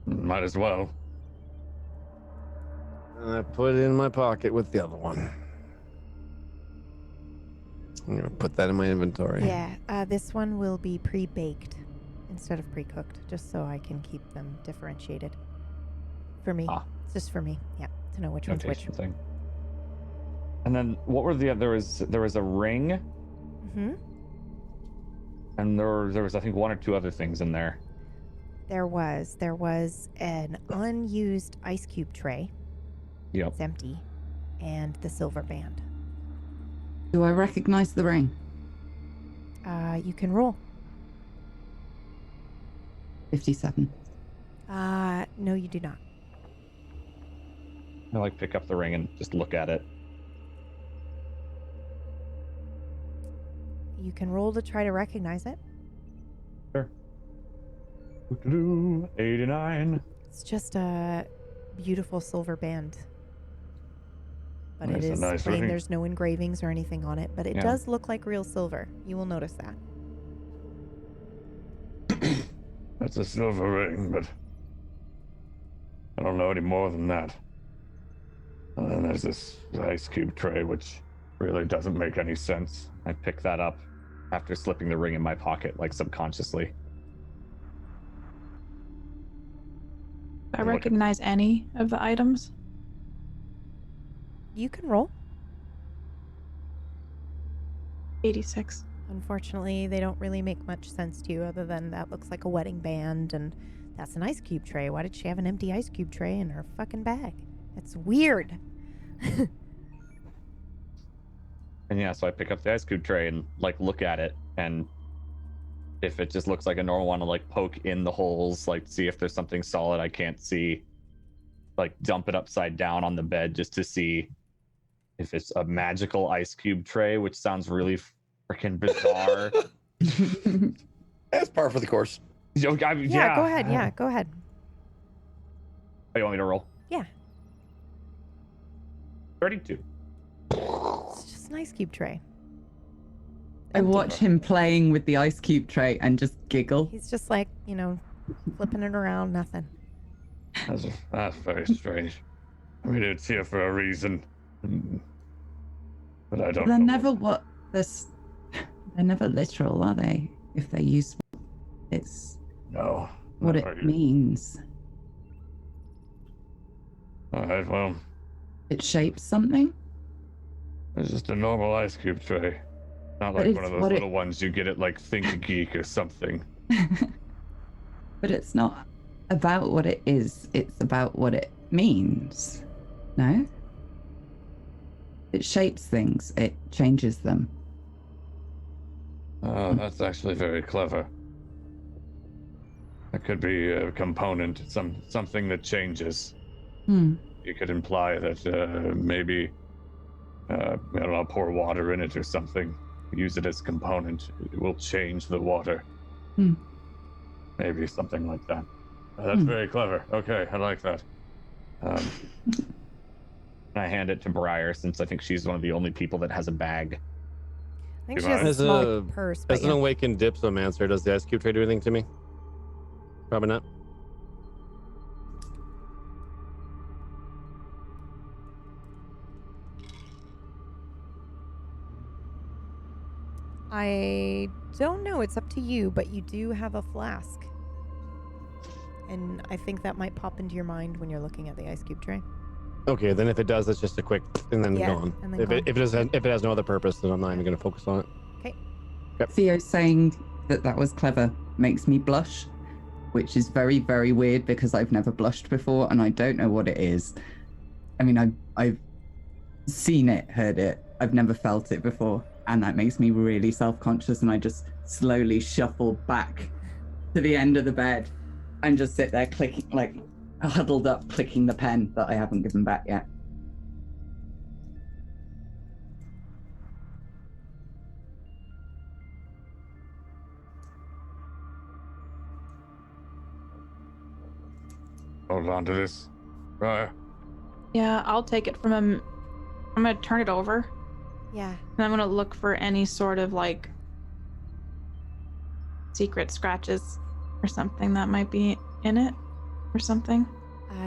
Might as well. And I put it in my pocket with the other one. I'm gonna put that in my inventory. Yeah, this one will be pre-baked instead of pre-cooked, just so I can keep them differentiated. For me, it's just for me. Yeah, to know which one's which. Notation thing. And then what were there was a ring, Mm-hmm. and there was I think 1 or 2 other things in there. There was an unused ice cube tray. Yep. It's empty, and the silver band. Do I recognize the ring? You can roll. 57. No, you do not. I like pick up the ring and just look at it. You can roll to try to recognize it. Sure. 89. It's just a beautiful silver band. But Nice, it a is nice plain. ring. There's no engravings or anything on it, but it Yeah. does look like real silver. You will notice that. That's a silver ring, but I don't know any more than that. And then there's this ice cube tray, which really doesn't make any sense. I pick that up after slipping the ring in my pocket, like subconsciously. I recognize any of the items. You can roll. 86. Unfortunately, they don't really make much sense to you other than that looks like a wedding band and that's an ice cube tray. Why did she have an empty ice cube tray in her fucking bag? That's weird. And yeah, so I pick up the ice cube tray and like look at it, and if it just looks like a normal one, to like poke in the holes, like see if there's something solid I can't see, like dump it upside down on the bed just to see if it's a magical ice cube tray, which sounds really freaking bizarre. That's par for the course. Yeah, go ahead. Yeah, go ahead. Oh, you want me to roll? Yeah. 32. It's just an ice cube tray. I watch him playing with the ice cube tray and just giggle. He's just like, flipping it around, nothing. That's very strange. I mean, it's here for a reason. But I don't They're know. They're never literal, are they? If they're useful, it's No. what not it really. means. All right, well, It shapes something. it's just a normal ice cube tray. Not But like it's one of those what little ones you get at like Think Geek or something. But it's not about what it is, it's about what it means. No? It shapes things, it changes them. Oh, that's actually very clever. It could be a component, something that changes. Hmm. You could imply that maybe, I don't know, pour water in it or something. Use it as a component. It will change the water. Hmm. Maybe something like that. That's Hmm. very clever. Okay, I like that. And I hand it to Briar since I think she's one of the only people that has a bag. I think Do she has a As small a- purse, but As an yeah. awakened dipsomancer, does the ice cube tray do anything to me? Probably not. I don't know. It's up to you, but you do have a flask. And I think that might pop into your mind when you're looking at the ice cube tray. Okay, then if it does, it's just a quick and then Yeah, gone. and then If gone. it has no other purpose, then I'm not even going to focus on it. Theo saying that was clever makes me blush, which is very, very weird because I've never blushed before and I don't know what it is. I mean, I've seen it, heard it. I've never felt it before. And that makes me really self-conscious, and I just slowly shuffle back to the end of the bed and just sit there clicking, like huddled up, clicking the pen that I haven't given back yet. Hold on to this. Briar. Yeah, I'll take it from him. I'm gonna turn it over, Yeah. and I'm gonna look for any sort of like secret scratches or something that might be in it or something.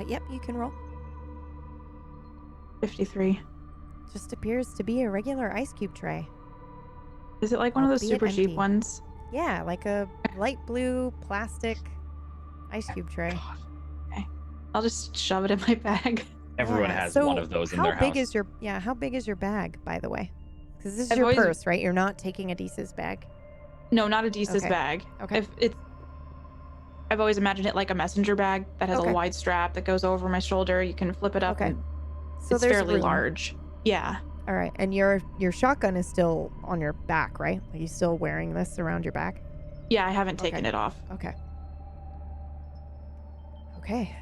Yep, you can roll. 53. Just appears to be a regular ice cube tray. Is it like one of those Albeit super cheap empty. ones? Yeah, like a light blue plastic ice cube tray. I'll just shove it in my bag. Everyone Yeah, has so one of those in how their big house. is your how big is your bag, by the way? Because this is I've your always- purse, right? You're not taking Adisa's bag. No, not Adisa's Okay. bag. Okay. I've always imagined it like a messenger bag that has Okay. a wide strap that goes over my shoulder. You can flip it up. Okay. And So it's there's fairly room. large. Yeah. All right, and your shotgun is still on your back, right? Are you still wearing this around your back? Yeah, I haven't taken Okay. it off. Okay. Okay.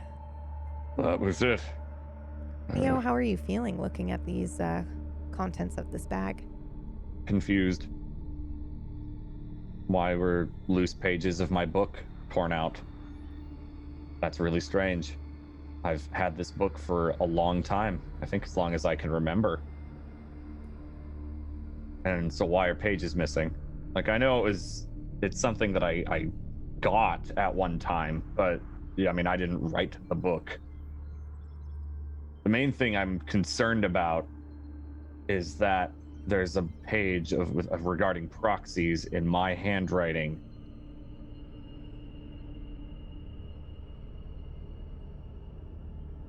That was it. Theo, how are you feeling looking at these contents of this bag? Confused. Why were loose pages of my book torn out? That's really strange. I've had this book for a long time. I think as long as I can remember. And so why are pages missing? Like, I know it's something that I got at one time, but yeah, I mean, I didn't write the book. The main thing I'm concerned about is that there's a page of regarding proxies in my handwriting.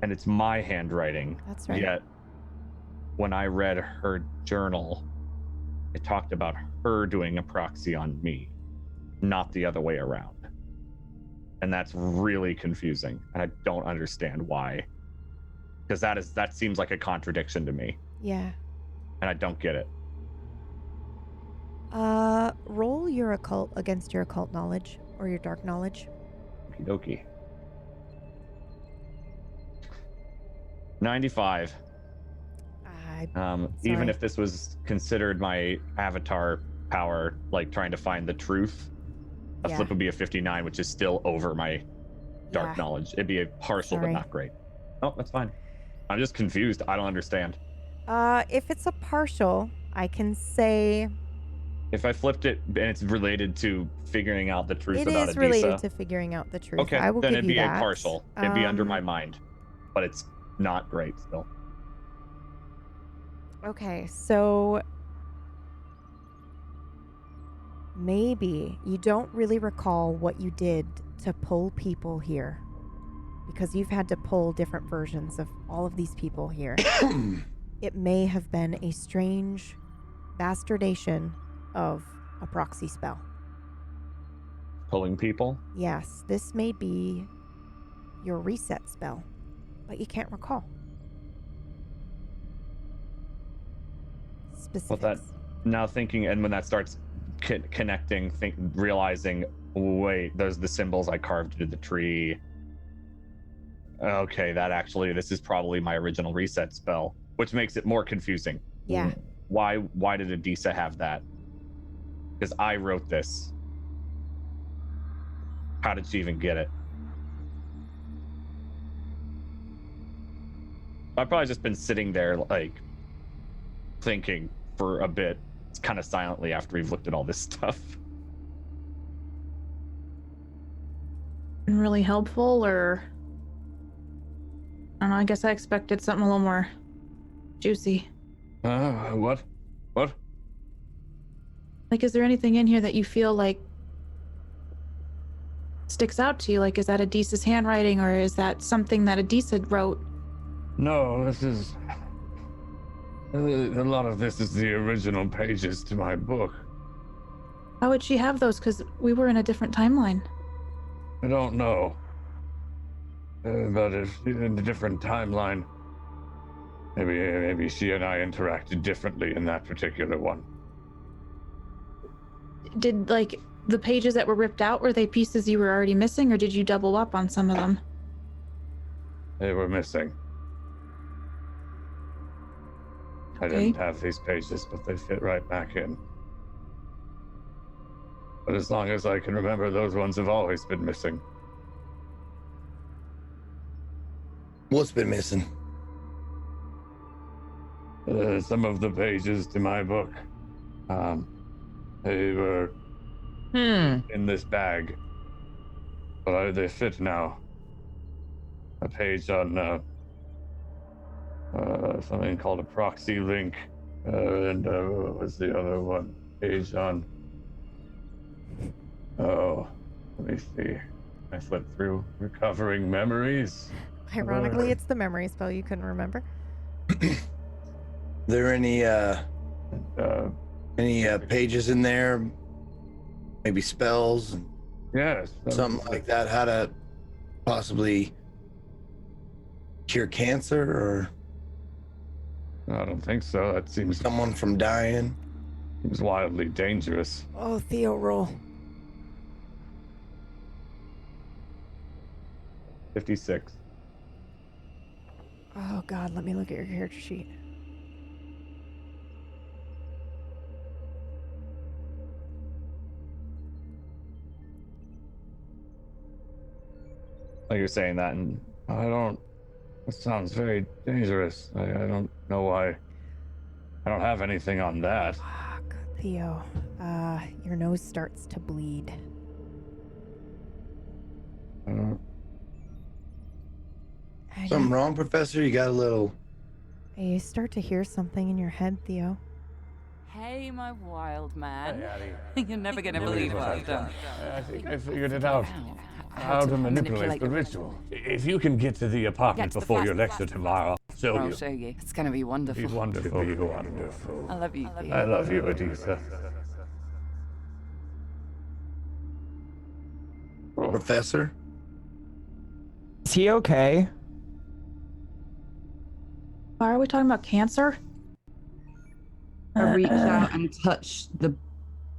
And it's my handwriting. That's right. Yet, when I read her journal, it talked about her doing a proxy on me, not the other way around. And that's really confusing. And I don't understand why. Because that seems like a contradiction to me. Yeah. And I don't get it. Roll your occult against your occult knowledge or your dark knowledge. Okie dokie. 95. Even Sorry. if this was considered my avatar power, like trying to find the truth, a Yeah. flip would be a 59, which is still over my dark Yeah. knowledge. It'd be a partial, Sorry. but not great. Oh, that's fine. I'm just confused. I don't understand. If it's a partial, I can say If I flipped it and it's related to figuring out the truth it about is Adisa, related to figuring out the truth. okay, I will then give it'd you be that. a partial. It'd be under my Um, mind, but it's not great still. Okay, so maybe you don't really recall what you did to pull people here because you've had to pull different versions of all of these people here. It may have been a strange bastardation of a proxy spell. Pulling people? Yes, this may be your reset spell, but you can't recall. Specifics. Now thinking, and when that starts connecting, realizing, wait, those are the symbols I carved into the tree. Okay, this is probably my original reset spell, which makes it more confusing. Yeah. Why did Adisa have that? Because I wrote this. How did she even get it? I've probably just been sitting there, like, thinking for a bit, kind of silently after we've looked at all this stuff. Been really helpful, or I don't know. I guess I expected something a little more juicy. What? Like, is there anything in here that you feel like sticks out to you? Like, is that Adisa's handwriting, or is that something that Adisa wrote No, this is... A lot of this is the original pages to my book. How would she have those? Because we were in a different timeline. I don't know. But if in a different timeline, maybe she and I interacted differently in that particular one. Did, like, the pages that were ripped out, were they pieces you were already missing, or did you double up on some of them? They were missing. I Okay. didn't have these pages, but they fit right back in. But as long as I can remember, those ones have always been missing. What's been missing? Some of the pages to my book, they were in this bag, but they fit now. A page on something called a proxy link, and what was the other one? Page on. Oh, let me see. I flipped through recovering memories. Ironically, it's the memory spell you couldn't remember. There any pages in there? Maybe spells, Yes. something like that. How to possibly cure cancer or I don't think so. That seems someone from dying. wildly dangerous. Oh, Theo, roll. 56. Oh, God, let me look at your character sheet. Like you're saying that, and It sounds very dangerous. I don't know why. I don't have anything on that. Fuck, Theo. Your nose starts to bleed. Uh, And Something wrong, Professor? You got a little. you start to hear something in your head, Theo. Hey, my wild man. Hey, You're never gonna believe what I've done. I think I figured it out. Wow. How to manipulate the ritual. If you can get to the apartment Get to the before your fast- lecture tomorrow, I'll show I'll you. show you. It's gonna be wonderful. Be wonderful. Be wonderful. I love you. Theo. I love you, Adisa. Professor? Is he okay? Why are we talking about cancer? I reach out and touch the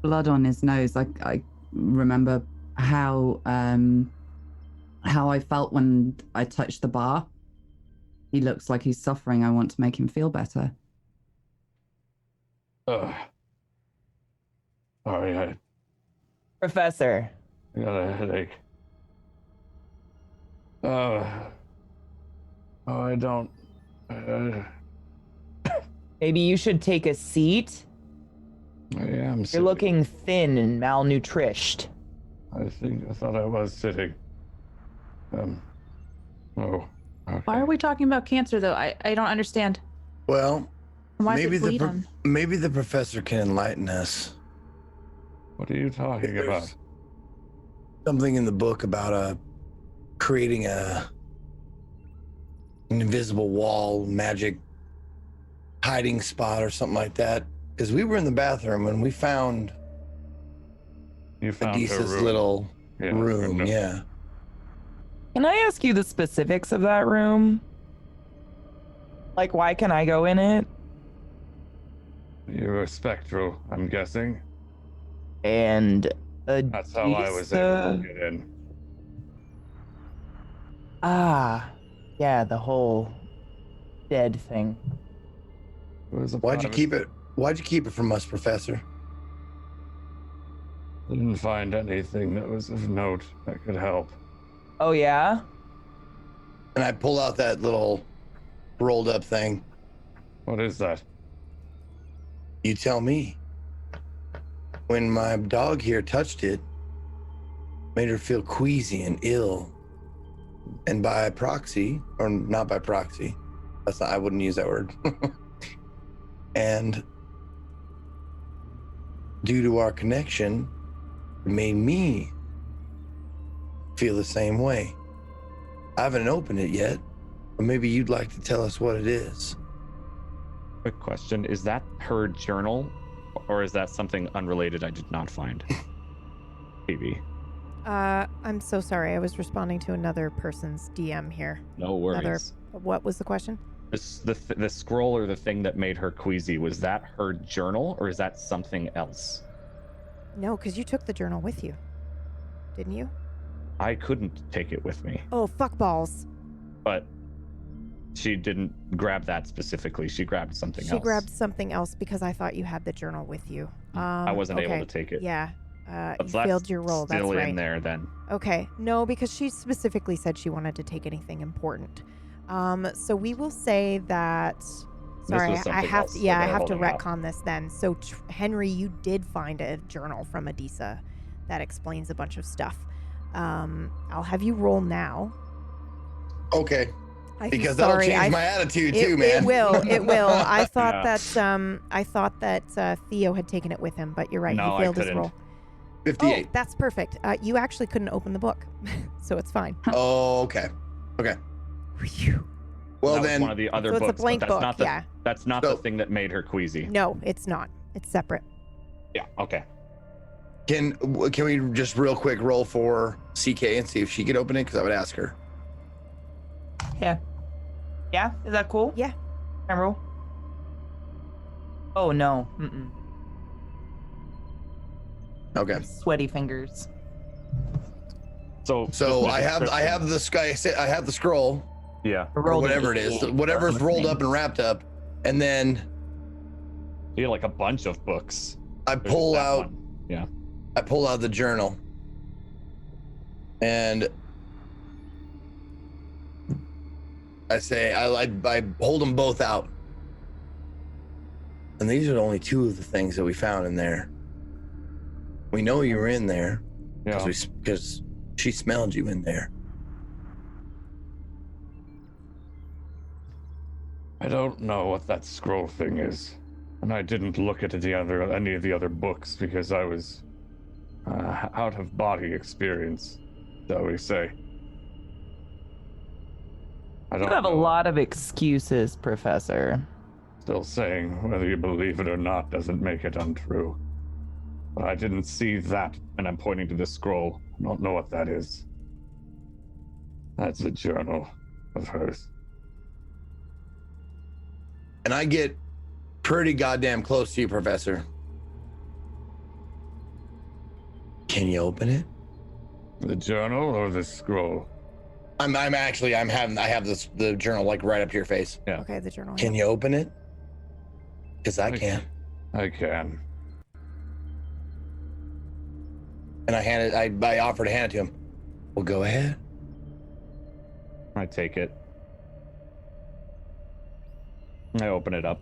blood on his nose. I remember how I felt when I touched the bar. He looks like he's suffering. I want to make him feel better. Sorry, I Professor. got a headache. I don't. Maybe you should take a seat. I am You're sitting. looking thin and malnourished. I thought I was sitting. Oh. Okay. Why are we talking about cancer, though? I don't understand. Well, Why is maybe it bleeding? maybe the professor can enlighten us. What are you talking about? Something in the book about creating an invisible wall, magic hiding spot or something like that. Because we were in the bathroom and we found You found her Adisa's room. little Yeah, room. no. Yeah. Can I ask you the specifics of that room? Like, why can I go in it? You're spectral, I'm guessing. And That's how I was able to get in. Ah, yeah, the whole dead thing. It was a Why'd you private- keep it? Why'd you keep it from us, Professor? Didn't find anything that was of note that could help. Oh, yeah? And I pull out that little rolled up thing. What is that? You tell me. When my dog here touched it, made her feel queasy and ill. And by proxy, or not by proxy, I wouldn't use that word. And due to our connection, it made me feel the same way. I haven't opened it yet, Or maybe you'd like to tell us what it is. Quick question: is that her journal, or is that something unrelated I did not find? Maybe. I'm so sorry. I was responding to another person's DM here. No worries. What was the question? The scroll or the thing that made her queasy, was that her journal, or is that something else? No, because you took the journal with you, didn't you? I couldn't take it with me, Oh, fuck balls. but she didn't grab that specifically. She grabbed something else. She grabbed something else because I thought you had the journal with you. I wasn't able okay. to take it. Yeah. But You that's failed your roll. That's Still right. in there then. Okay. No, because she specifically said she wanted to take anything important. So we will say that. Sorry, was I something have else to. that Yeah, I they're have to holding out. retcon this then. So Henry, you did find a journal from Adisa that explains a bunch of stuff. I'll have you roll now. Okay. I'm Because sorry, that'll change my attitude it, too, man. It will. It will. I thought Yeah. that Theo had taken it with him, but you're right. No, he I failed his couldn't. roll. 58. Oh, that's perfect. You actually couldn't open the book, so it's fine. Oh, okay. Okay. Phew. Well That was then, one of the other So it's a books, blank but that's book, not the yeah. that's not So- the thing that made her queasy. No, it's not. It's separate. Yeah. Okay. can we just real quick roll for CK and see if she could open it? Because I would ask her. Yeah. Yeah? Is that cool? Yeah. Can I roll? Oh, no. Mm-mm. Okay. Sweaty fingers. So So I have description. the sky. I have the scroll Yeah. or Rolled an whatever it is, 88. whatever's rolled Listening. up and wrapped up, and then You had like a bunch of books. I There's pull that out. one. Yeah. I pull out the journal, and I say I hold them both out, and these are only two of the things that we found in there. We know you were in there Yeah. because she smelled you in there. I don't know what that scroll thing is, and I didn't look at any of the other books because I was out of body experience, shall we say. I You don't have a know. lot of excuses, Professor. Still saying whether you believe it or not doesn't make it untrue. But I didn't see that, And I'm pointing to this scroll. I don't know what that is. That's a journal of hers. And I get pretty goddamn close to you, Professor. Can you open it? The journal or the scroll? I have the journal like right up to your face. Yeah. Okay, the journal. Can you open it? Because I can. I can. And I offer to hand it to him. Well, go ahead. I take it. I open it up.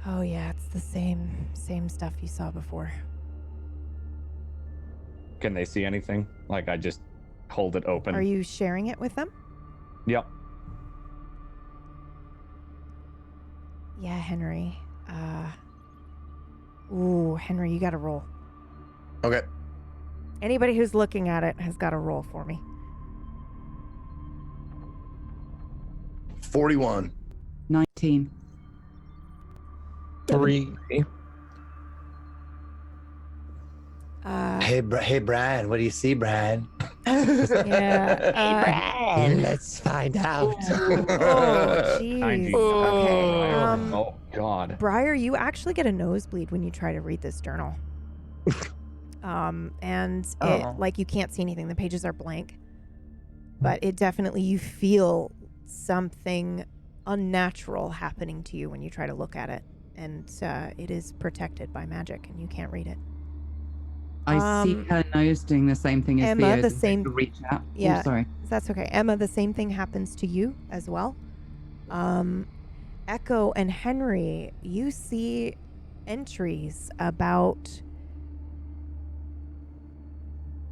Oh yeah, it's the same stuff you saw before. Can they see anything? Like I just hold it open. Are you sharing it with them? Yep. Yeah, Henry. Ooh, Henry, you got to roll. Okay. Anybody who's looking at it has got to roll for me. 41. 19. 3. Hey, Brian. What do you see, Brian? Yeah. Let's find out. Oh, jeez. 90. Okay. Oh God. Briar, you actually get a nosebleed when you try to read this journal. And Oh. you can't see anything. The pages are blank. But it definitely, you feel something unnatural happening to you when you try to look at it. And it is protected by magic and you can't read it. I see her nose doing the same thing as Emma, Theo. the to same- reach out. Yeah. Oh, sorry. That's okay. Emma, the same thing happens to you as well. Echo and Henry, you see entries about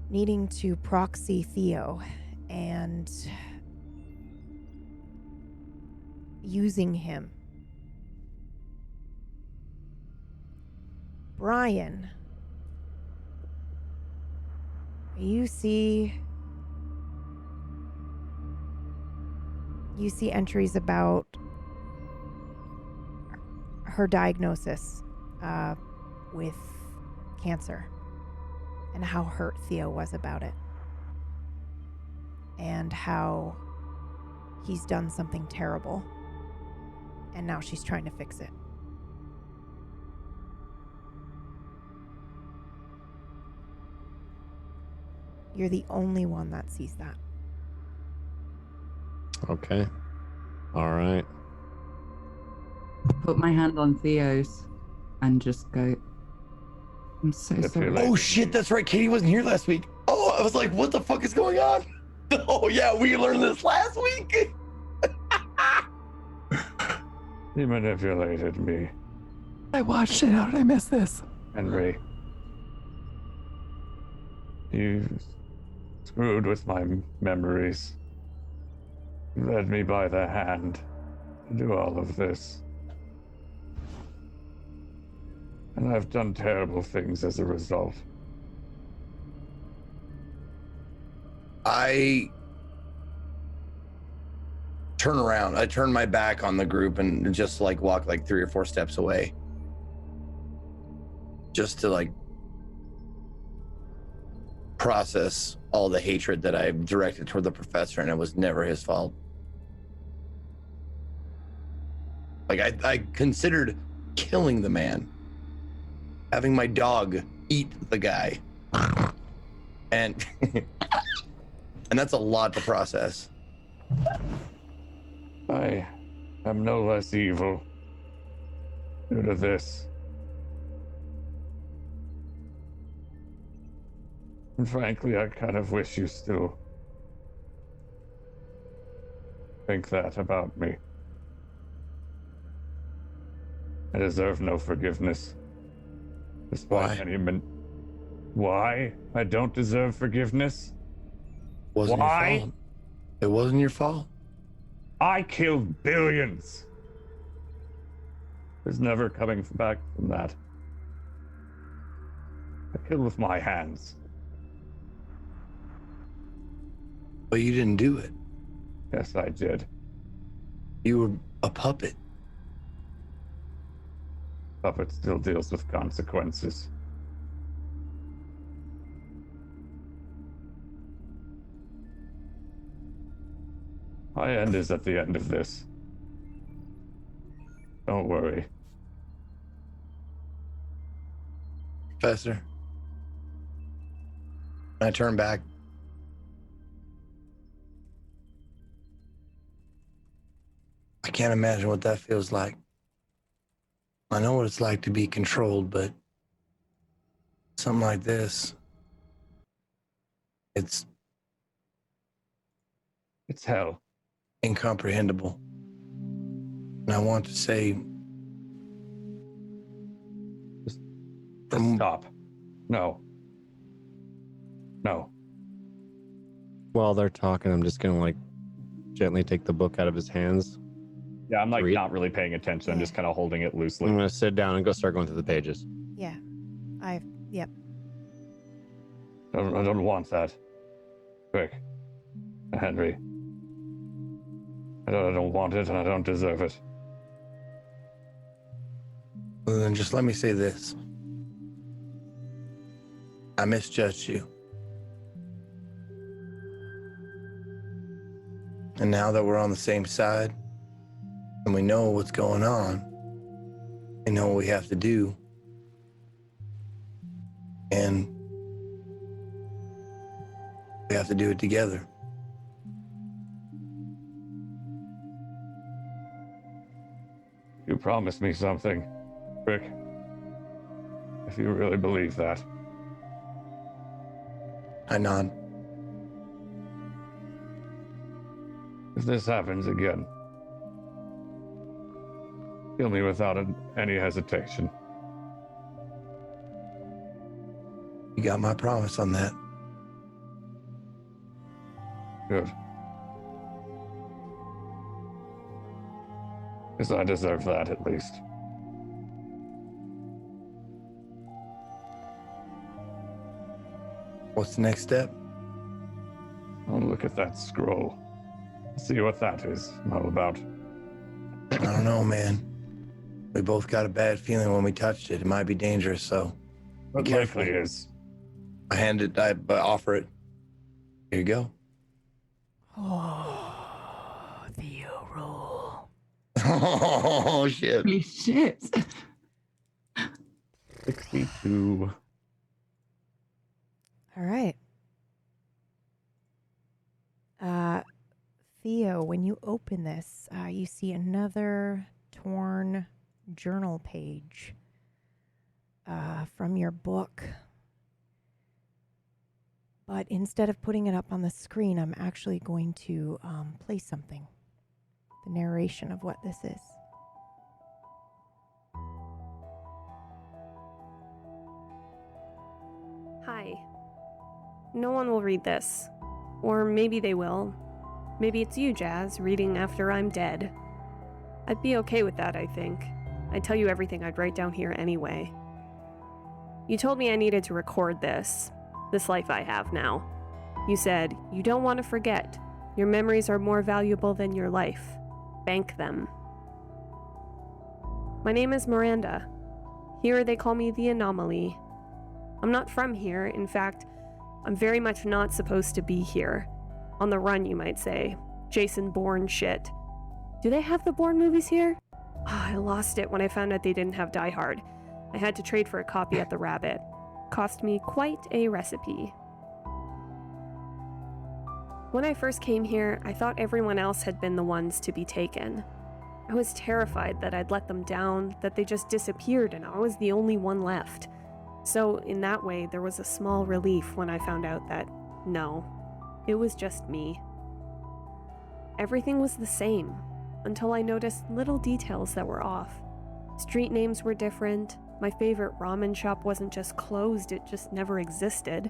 needing to proxy Theo and using him. Brian, you see you see entries about her diagnosis with cancer and how hurt Theo was about it, and how he's done something terrible, and now she's trying to fix it. You're the only one that sees that. Okay. All right. Put my hand on Theo's and just go, I'm so If sorry. you're like- Oh shit, that's right. Katie wasn't here last week. Oh, I was like, what the fuck is going on? Oh yeah, we learned this last week. He manipulated me, I watched it. How did I miss this? Henry. You screwed with my memories. You led me by the hand to do all of this. And I've done terrible things as a result. I turn around. I turn my back on the group and just like walk like 3 or 4 steps away. Just to like process all the hatred that I've directed toward the professor, and it was never his fault. Like I considered killing the man, having my dog eat the guy, and and that's a lot to process. I am no less evil due to this. And frankly, I kind of wish you still think that about me. I deserve no forgiveness. Despite Why? any Why? I don't deserve forgiveness? Wasn't Why? your fault. It wasn't your fault. I killed billions. There's never coming back from that. I killed with my hands. But you didn't do it. Yes, I did. You were a puppet. Puppet still deals with consequences. My end is at the end of this. Don't worry. Professor. I turn back. I can't imagine what that feels like. I know what it's like to be controlled, but something like this, it's hell. Incomprehensible. And I want to say, Just stop. No. No. While they're talking, I'm just gonna like gently take the book out of his hands. Yeah, I'm like Read. not really paying attention. I'm just kind of holding it loosely. I'm gonna sit down and go start going through the pages. Yeah. Yep. I don't want that. Quick. Henry. I don't want it and I don't deserve it. well, then just let me say this. I misjudged you. And now that we're on the same side and we know what's going on, we know what we have to do, and we have to do it together. You promised me something, Rick. If you really believe that. I nod. If this happens again, kill me without any hesitation. You got my promise on that. Good. Because I deserve that at least. What's the next step? I'll look at that scroll. See what that is all about. I don't know, man. We both got a bad feeling when we touched it. It might be dangerous, so be What careful. likely is. I offer it. Here you go. Oh, Theo roll. Oh, shit. Holy shit. 62. All right. Theo, when you open this, you see another torn journal page from your book. But instead of putting it up on the screen, I'm actually going to play something. The narration of what this is. Hi. No one will read this. Or maybe they will. Maybe it's you, Jazz, reading after I'm dead. I'd be okay with that, I think. I'd tell you everything I'd write down here anyway. You told me I needed to record this life I have now. You said, you don't want to forget. Your memories are more valuable than your life. Bank them. My name is Miranda. Here they call me the Anomaly. I'm not from here. In fact, I'm very much not supposed to be here. On the run, you might say. Jason Bourne shit. Do they have the Bourne movies here? Oh, I lost it when I found out they didn't have Die Hard. I had to trade for a copy at the Rabbit. Cost me quite a recipe. When I first came here, I thought everyone else had been the ones to be taken. I was terrified that I'd let them down, that they just disappeared and I was the only one left. So in that way, there was a small relief when I found out that, no, it was just me. Everything was the same, until I noticed little details that were off. Street names were different. My favorite ramen shop wasn't just closed, it just never existed.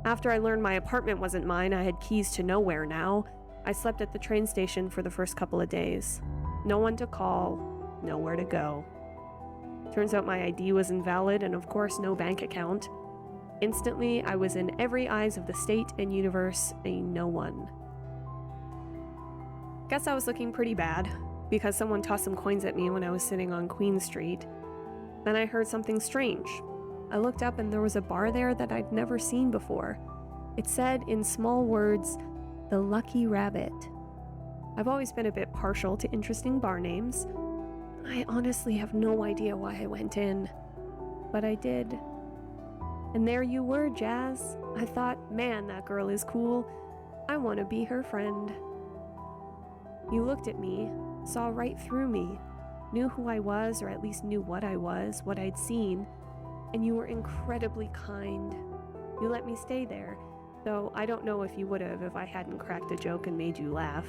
After I learned my apartment wasn't mine, I had keys to nowhere now. I slept at the train station for the first couple of days. No one to call, nowhere to go. Turns out my ID was invalid and of course no bank account. Instantly, I was in every eyes of the state and universe, a no one. Guess I was looking pretty bad, because someone tossed some coins at me when I was sitting on Queen Street. Then I heard something strange. I looked up and there was a bar there that I'd never seen before. It said in small words, "The Lucky Rabbit." I've always been a bit partial to interesting bar names. I honestly have no idea why I went in, but I did. And there you were, Jazz. I thought, man, that girl is cool. I want to be her friend. You looked at me, saw right through me, knew who I was, or at least knew what I was, what I'd seen, and you were incredibly kind. You let me stay there, though I don't know if you would have if I hadn't cracked a joke and made you laugh.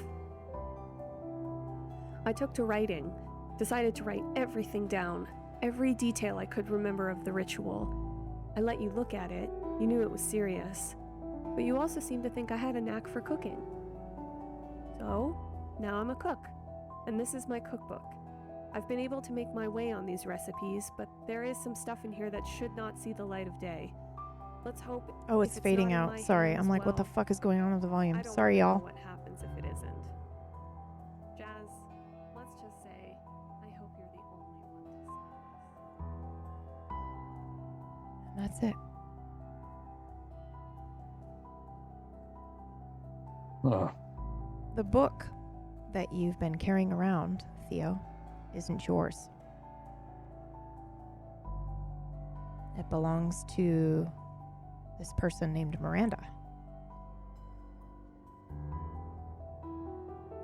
I took to writing, decided to write everything down, every detail I could remember of the ritual. I let you look at it, you knew it was serious, but you also seemed to think I had a knack for cooking. So, now I'm a cook, and this is my cookbook. I've been able to make my way on these recipes, but there is some stuff in here that should not see the light of day. Let's hope. Oh, it's fading out. Sorry. I'm like, what the fuck is going on with the volume? Sorry, y'all. What happens if it isn't? Jazz, let's just say, I hope you're the only one to see this. And that's it. The book that you've been carrying around, Theo, isn't yours. It belongs to this person named Miranda.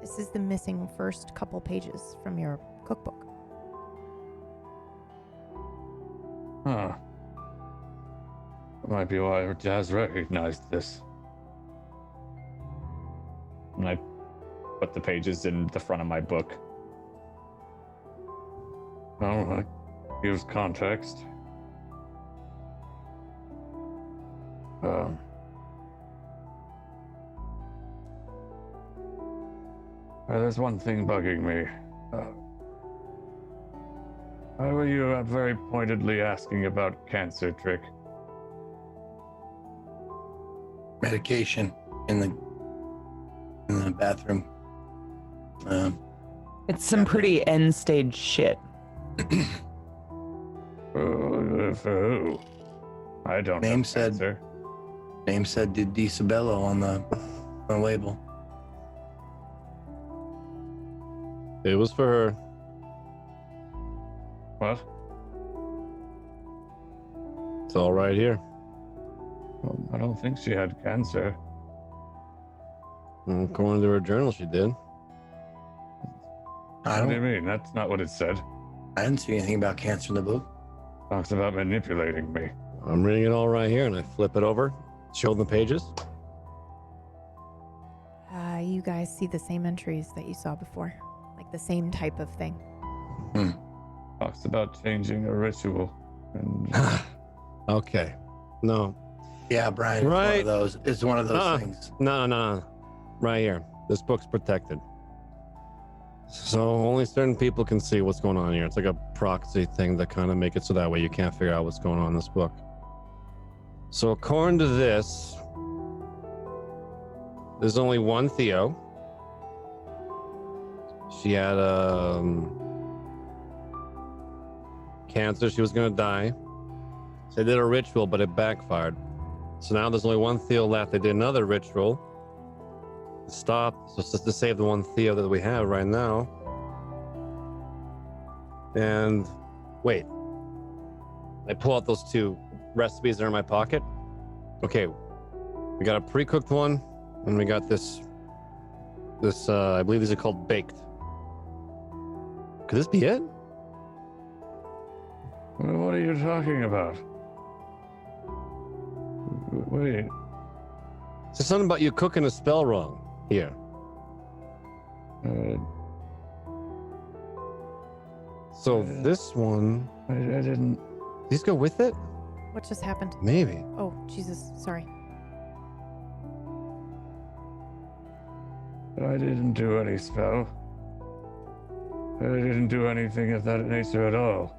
This is the missing first couple pages from your cookbook. Huh. That might be why Jazz recognized this. And I put the pages in the front of my book. Oh, that gives context. There's one thing bugging me. Why were you very pointedly asking about cancer, Trick? Medication in the bathroom. It's some pretty end stage shit. For who? I don't know. Name said Di Sabello on the label. It was for her. What? It's all right here. Well, I don't think she had cancer. According to her journal, she did. What do you mean? That's not what it said. I didn't see anything about cancer in the book. Talks about manipulating me. I'm reading it all right here, and I flip it over, show the pages. You guys see the same entries that you saw before, like the same type of thing. Talks about changing a ritual. And Okay. No. Yeah, Brian. Right. It's one of those things. No. Right here. This book's protected. So only certain people can see what's going on here. It's like a proxy thing to kind of make it so that way you can't figure out what's going on in this book. So according to this, there's only one Theo. She had cancer. She was going to die. So they did a ritual, but it backfired. So now there's only one Theo left. They did another ritual. Stop. So it's just to save the one Theo that we have right now. And wait. I pull out those 2 recipes that are in my pocket. Okay. We got a pre-cooked one, and we got this I believe these are called baked. Could this be it? what are you talking about? Wait. So something about you cooking a spell wrong here. So this one, I didn't. These go with it? What just happened? Maybe. Oh, Jesus. Sorry. I didn't do any spell. I didn't do anything of that nature at all.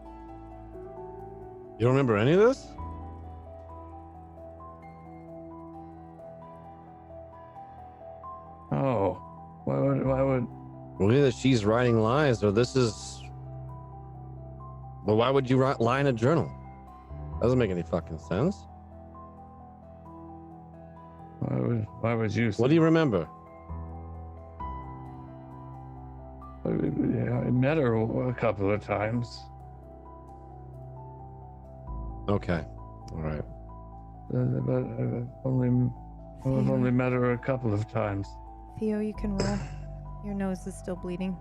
You don't remember any of this? Oh, why would? Well, either she's writing lies or this is. But why would you lie in a journal? Doesn't make any fucking sense. Why would you? What do you remember? I met her a couple of times. Okay, all right. But I've only met her a couple of times. Theo, you can roll. Your nose is still bleeding.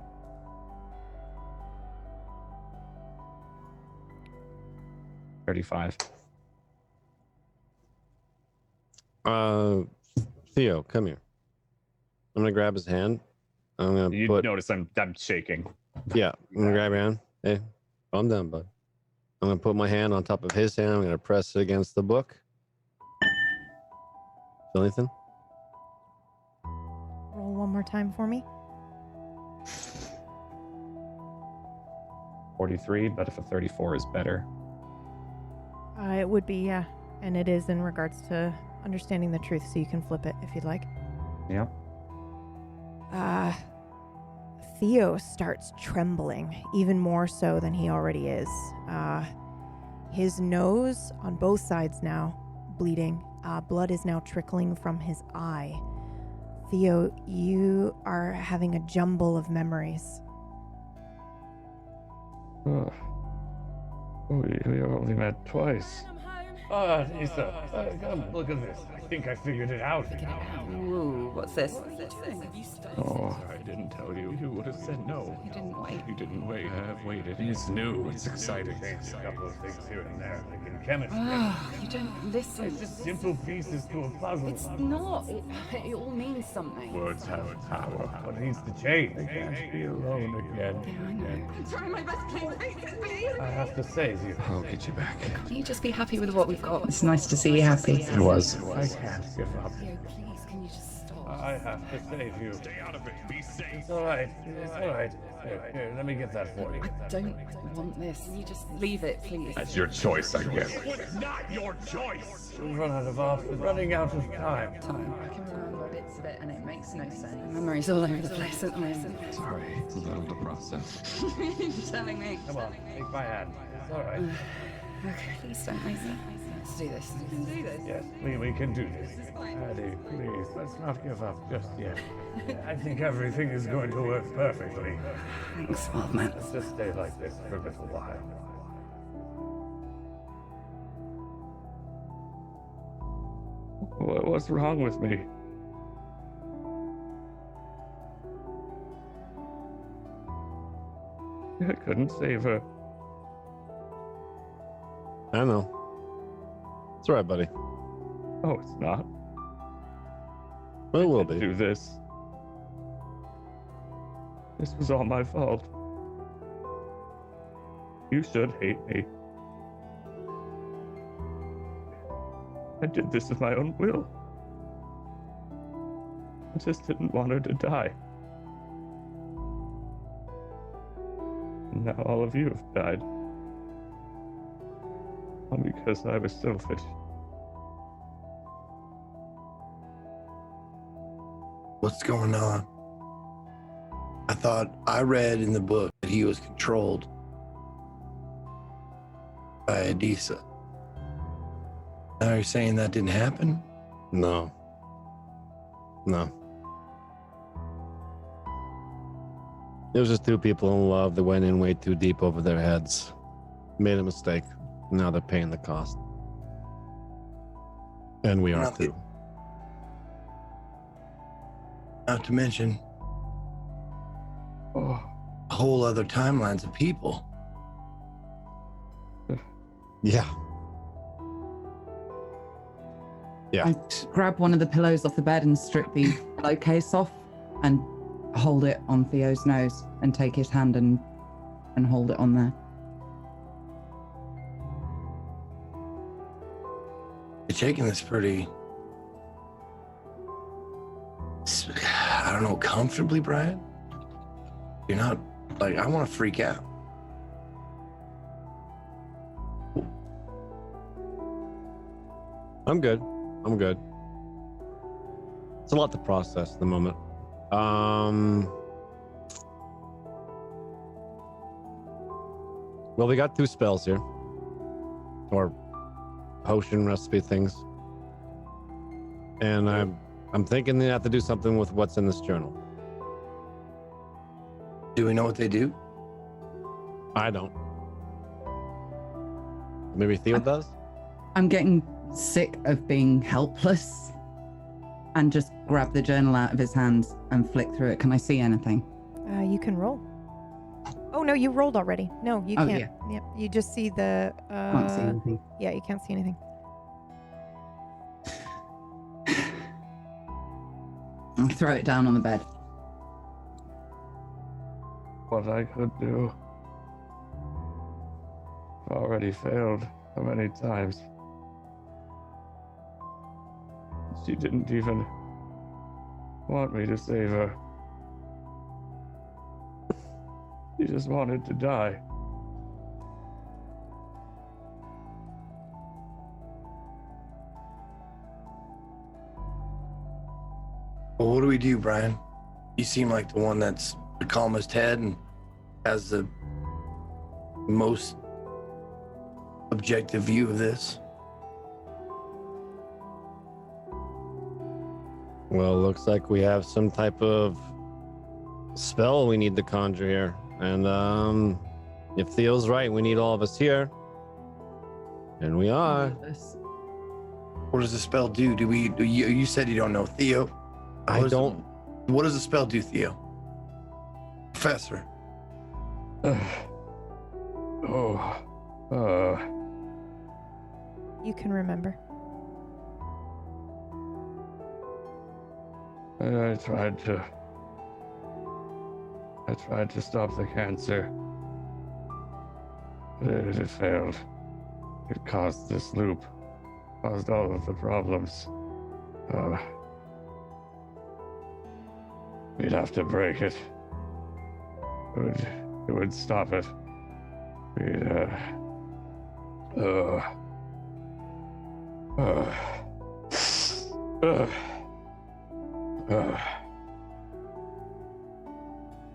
$35. Theo, come here. I'm gonna grab his hand. I'm gonna You put. notice I'm shaking. Yeah, I'm gonna grab your hand. Hey, calm down, bud. I'm gonna put my hand on top of his hand. I'm gonna press it against the book. Feel anything? Roll one more time for me. 43, but if a 34 is better. It would be, yeah. And it is in regards to understanding the truth, so you can flip it if you'd like. Yeah. Theo starts trembling, even more so than he already is. His nose on both sides now bleeding. Blood is now trickling from his eye. Theo, you are having a jumble of memories. We only met twice. Isa, come look at this. I think I figured it out. Ooh, what's this? Oh, I didn't tell you. You would have said no. You didn't wait. You didn't wait. I have waited. It's new. It's exciting. Change a couple of things here and there, like in chemistry. You don't listen. It's just simple pieces to a puzzle. It's not. It all means something. Words have power. What needs to change? I can't be alone again. Yeah, I know. I'm trying my best, please. I have to save you. I'll get you back. Can you just be happy with what we've got? It's nice to see you happy. It was. I can't give up. Theo, please, can you just stop? I have to save you. Stay out of it. Be safe. It's all right. It's all right. Here, let me get that for you. I don't want this. You just leave it, please. That's your choice, I guess. It was not your choice. We're running out of time. I can remember bits of it and it makes no sense. My memory's all over the place at the moment. Sorry, it's a little to process. You're telling me. Come on, take my hand. It's all right. Okay, please don't make me. Let's do this. We can do this. Yes, we can do this. Addie, please, let's not give up just yet. I think everything is going to work perfectly. Thanks, Wildman. Let's just stay like this for a little while. What's wrong with me? I couldn't save her. I know. It's all right, buddy. Oh, it's not. Well, it will be. Do this. This was all my fault. You should hate me. I did this of my own will. I just didn't want her to die. And now all of you have died. All because I was selfish. What's going on? I thought I read in the book that he was controlled by Adisa. Now you're saying that didn't happen? No. It was just two people in love that went in way too deep over their heads. Made a mistake. Now they're paying the cost. And we are too. Not to mention whole other timelines of people. Yeah. I grab one of the pillows off the bed and strip the pillowcase off and hold it on Theo's nose and take his hand and hold it on there. You're taking this pretty, I don't know, comfortably, Brian? You're not, like, I want to freak out. I'm good. It's a lot to process at the moment. Well, we got 2 spells here. Or potion recipe things. And I'm thinking they have to do something with what's in this journal. Do we know what they do? I don't. Maybe Theo does? I'm getting sick of being helpless and just grab the journal out of his hands and flick through it. Can I see anything? You can roll. Oh, no, you rolled already. No, you Oh, can't. yeah. Yep, you just see the... Can't see anything. Yeah, you can't see anything. I'll throw it down on the bed. What I could do. I've already failed so many times. She didn't even want me to save her. She just wanted to die. Well, what do we do, Brian? You seem like the one that's the calmest head and has the most objective view of this. Well, looks like we have some type of spell we need to conjure here. And if Theo's right, we need all of us here. And we are. What does the spell do? You said you don't know Theo. I don't. What does the spell do, Theo? Professor. You can remember. I tried to stop the cancer. But it failed. It caused this loop. Caused all of the problems. we'd have to break it. It would stop it. We'd,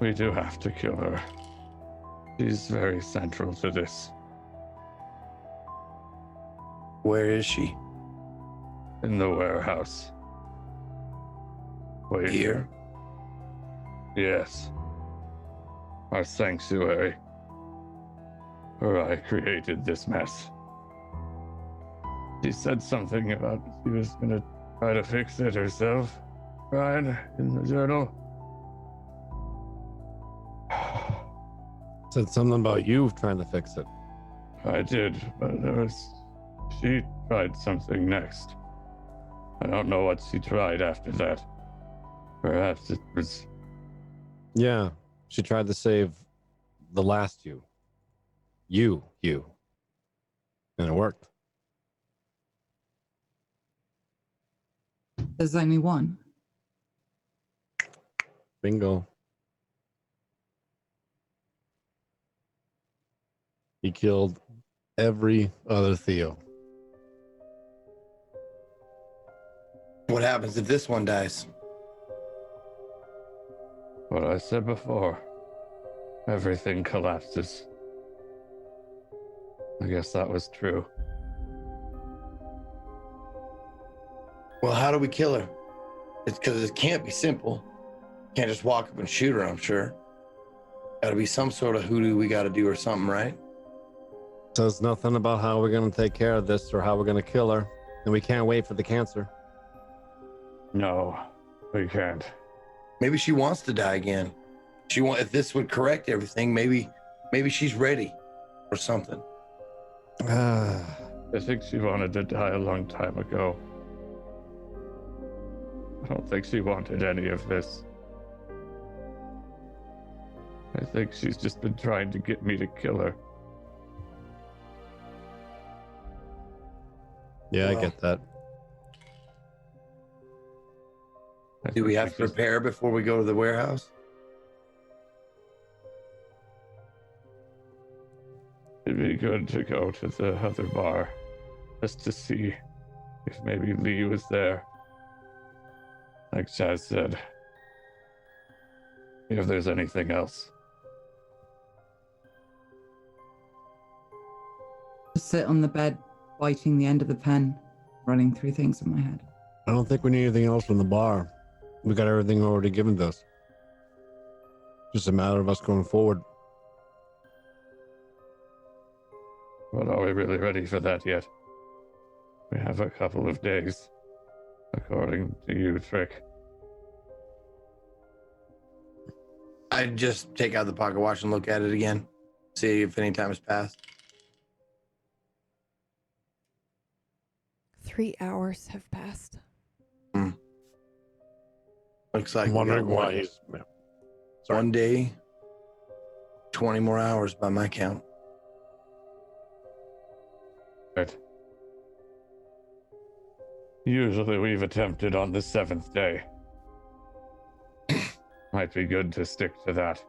we do have to kill her. She's very central to this. Where is she? In the warehouse. Wait. Here? Yes. Our sanctuary. Where I created this mess. She said something about she was gonna try to fix it herself, Brian, in the journal. Said something about you trying to fix it. I did, but she tried something next. I don't know what she tried after that. Perhaps it was... Yeah, she tried to save the last you. You. And it worked. There's only one. Bingo. He killed every other Theo. What happens if this one dies? What I said before. Everything collapses. I guess that was true. Well, how do we kill her? It's because it can't be simple. Can't just walk up and shoot her, I'm sure. Gotta be some sort of hoodoo we gotta do or something, right? Says nothing about how we're going to take care of this or how we're going to kill her. And we can't wait for the cancer. No, we can't. Maybe she wants to die again. If this would correct everything, maybe she's ready or something. I think she wanted to die a long time ago. I don't think she wanted any of this. I think she's just been trying to get me to kill her. Yeah, I get that. Do we have to prepare before we go to the warehouse? It'd be good to go to the other bar, just to see if maybe Lee was there. Like Chaz said, if there's anything else. Just sit on the bed, biting the end of the pen, running through things in my head. I don't think we need anything else from the bar. We got everything already given to us. Just a matter of us going forward. But are we really ready for that yet? We have a couple of days, according to you, Trick. I'd just take out the pocket watch and look at it again. See if any time has passed. 3 hours have passed. Looks like I'm wondering why he's... Yeah. One day, 20 more hours by my count. Right. Usually we've attempted on the 7th day. Might be good to stick to that.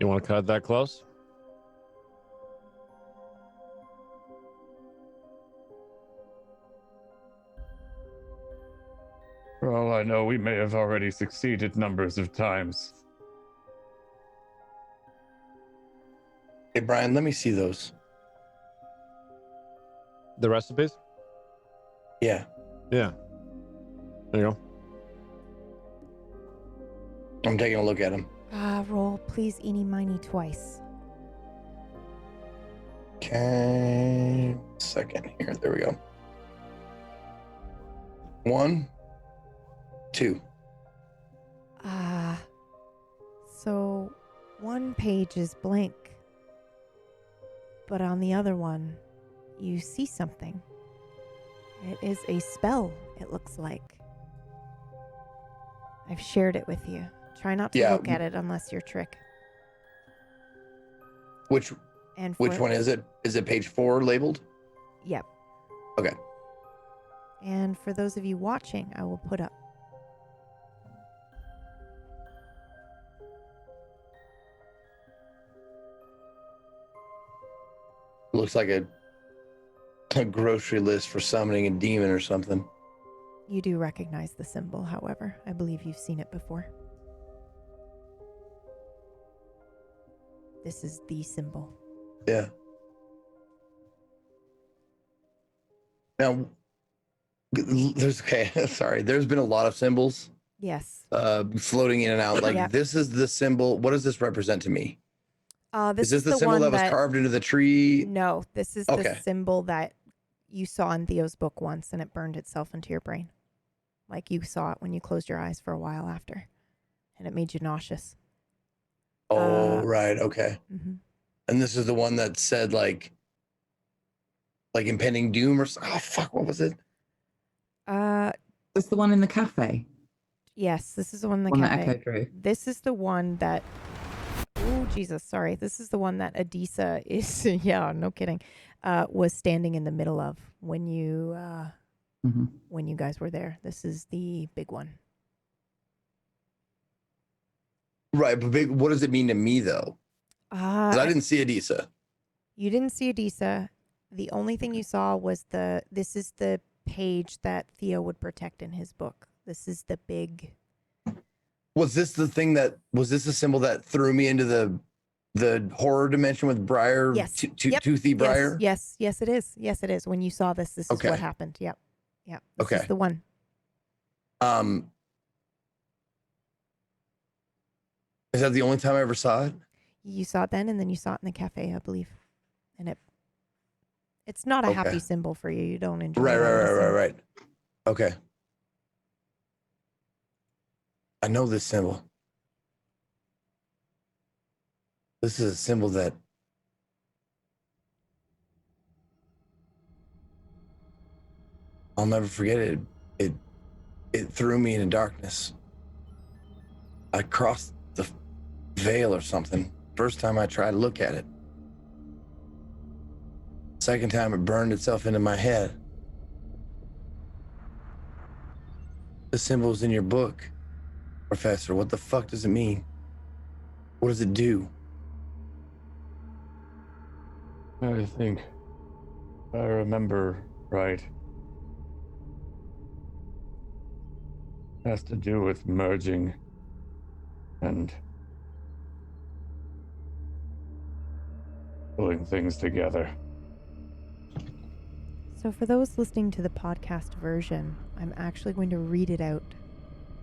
You want to cut that close? For all I know, we may have already succeeded numbers of times. Hey, Brian, let me see those. The recipes? Yeah. Yeah. There you go. I'm taking a look at them. Roll, please, eeny, miny, twice. Okay. Second here. There we go. 1, 2. So one page is blank, but on the other one, you see something. It is a spell, it looks like. I've shared it with you. Try not to look at it unless you're Trick. Which one is it? Is it page 4 labeled? Yep. Okay. And for those of you watching, I will put up. Looks like a grocery list for summoning a demon or something. You do recognize the symbol, however. I believe you've seen it before. This is the symbol. Yeah. Now, there's sorry. There's been a lot of symbols. Yes. Floating in and out. Like Yep. This is the symbol. What does this represent to me? This is this the symbol one that was carved into the tree? No, this is the symbol that you saw in Theo's book once, and it burned itself into your brain. Like you saw it when you closed your eyes for a while after, and it made you nauseous. Oh, right. Okay. Mm-hmm. And this is the one that said like impending doom or oh fuck, what was it? This the one in the cafe. Yes, this is the one in the One that cafe. Echo drew. This is the one that. Oh Jesus, sorry. This is the one that Adisa is. Yeah, no kidding. Was standing in the middle of when you when you guys were there. This is the big one. Right, but big, what does it mean to me though? 'Cause I didn't see Adisa. You didn't see Adisa. The only thing you saw was this is the page that Theo would protect in his book. This is the big. Was this the symbol that threw me into the horror dimension with Briar? Yes. Toothy Briar? Yes, it is. Yes, it is. When you saw this is Okay. what happened. Yep. This Okay. is the one. Is that the only time I ever saw it? You saw it then, and then you saw it in the cafe, I believe. And it's not a happy symbol for you. You don't enjoy it. Right. Okay. I know this symbol. This is a symbol that I'll never forget it. It threw me into darkness. I crossed the veil or something. First time I tried to look at it. Second time it burned itself into my head. The symbol's in your book, Professor. What the fuck does it mean? What does it do? I think I remember right. It has to do with merging and pulling things together. So for those listening to the podcast version, I'm actually going to read it out.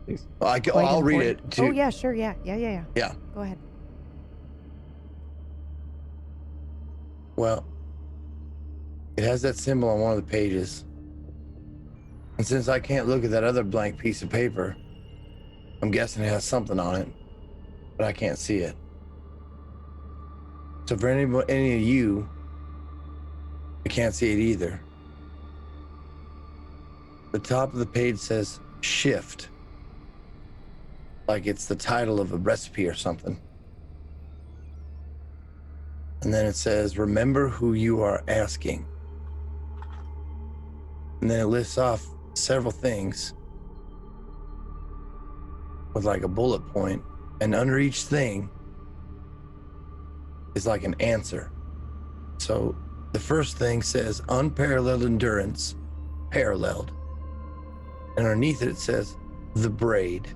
Please. I'll read it too. Oh yeah, sure, yeah. Yeah. Go ahead. Well, it has that symbol on one of the pages. And since I can't look at that other blank piece of paper, I'm guessing it has something on it, but I can't see it. So for any of you, I can't see it either. The top of the page says shift, like it's the title of a recipe or something. And then it says, remember who you are asking. And then it lists off several things with like a bullet point, and under each thing is like an answer. So the first thing says unparalleled endurance, paralleled. And underneath it says the braid.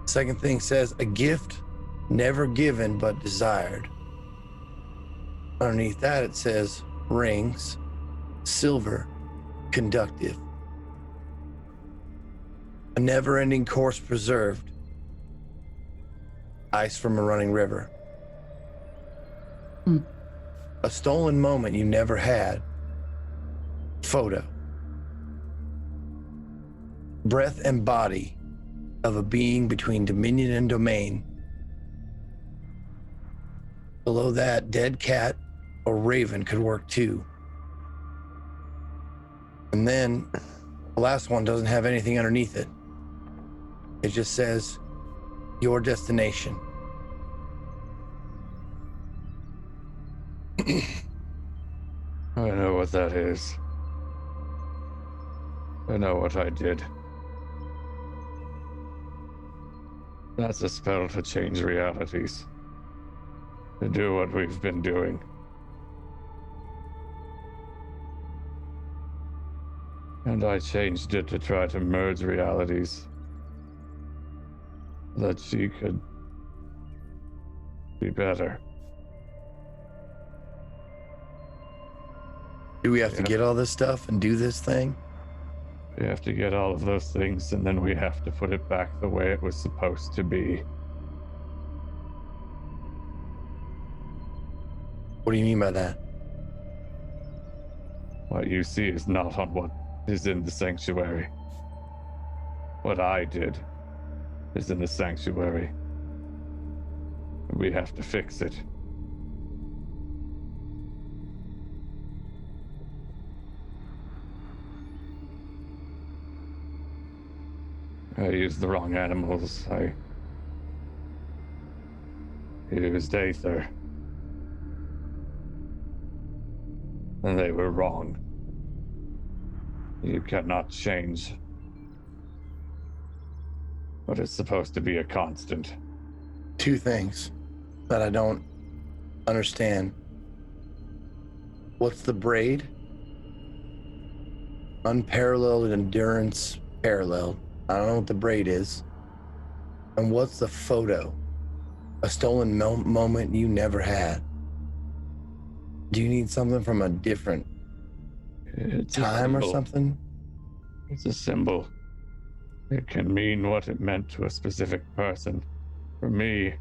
Second thing says a gift never given but desired. Underneath that it says rings, silver, conductive. A never-ending course preserved, ice from a running river. A stolen moment you never had, photo. Breath and body of a being between dominion and domain. Below that, dead cat or raven could work too. And then the last one doesn't have anything underneath it. It just says your destination. I know what that is. I know what I did. That's a spell to change realities. To do what we've been doing. And I changed it to try to merge realities. That she could be better. Do we have to get all this stuff and do this thing? We have to get all of those things, and then we have to put it back the way it was supposed to be. What do you mean by that? What you see is not on what is in the sanctuary. What I did is in the sanctuary. We have to fix it. I used the wrong animals. I used Aether. And they were wrong. You cannot change what is supposed to be a constant. Two things that I don't understand. What's the braid? Unparalleled endurance paralleled. I don't know what the braid is. And what's the photo? A stolen moment you never had. Do you need something from a different time or something? It's a symbol. It can mean what it meant to a specific person. For me,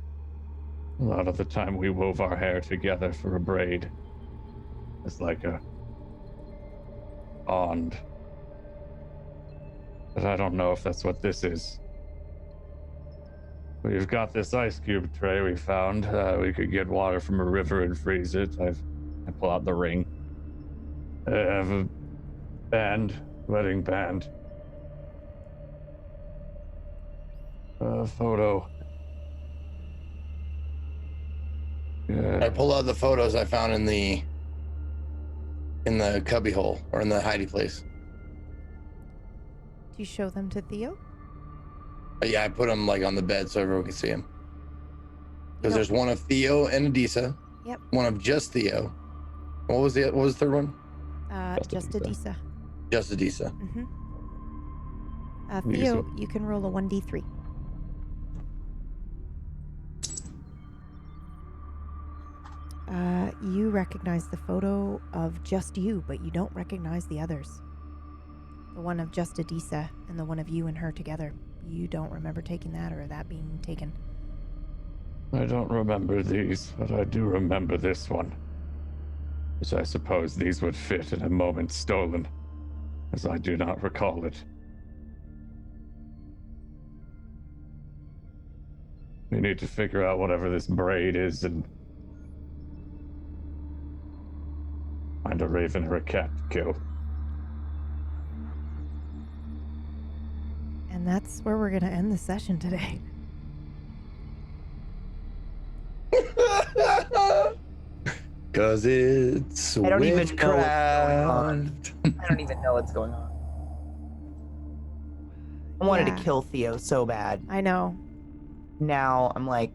a lot of the time we wove our hair together for a braid. It's like a bond. But I don't know if that's what this is. We've got this ice cube tray we found. We could get water from a river and freeze it. I pull out the ring. I have a band, wedding band. A photo. Yeah. I pull out the photos I found in the cubby hole or in the hidey place. Do you show them to Theo? Yeah, I put them like on the bed so everyone can see them. Because there's one of Theo and Adisa. Yep. One of just Theo. What was the third one? Just Adisa. Just Adisa. Mm-hmm. Theo, you can roll a 1d3. You recognize the photo of just you, but you don't recognize the others. The one of just Adisa and the one of you and her together. You don't remember taking that or that being taken. I don't remember these, but I do remember this one. Which I suppose these would fit in a moment stolen, as I do not recall it. We need to figure out whatever this braid is and find a raven or a cat to kill. And that's where we're going to end the session today. Cause it's I don't even know what's going on. witchcraft. I don't even know what's going on. I wanted to kill Theo so bad. I know. Now I'm like,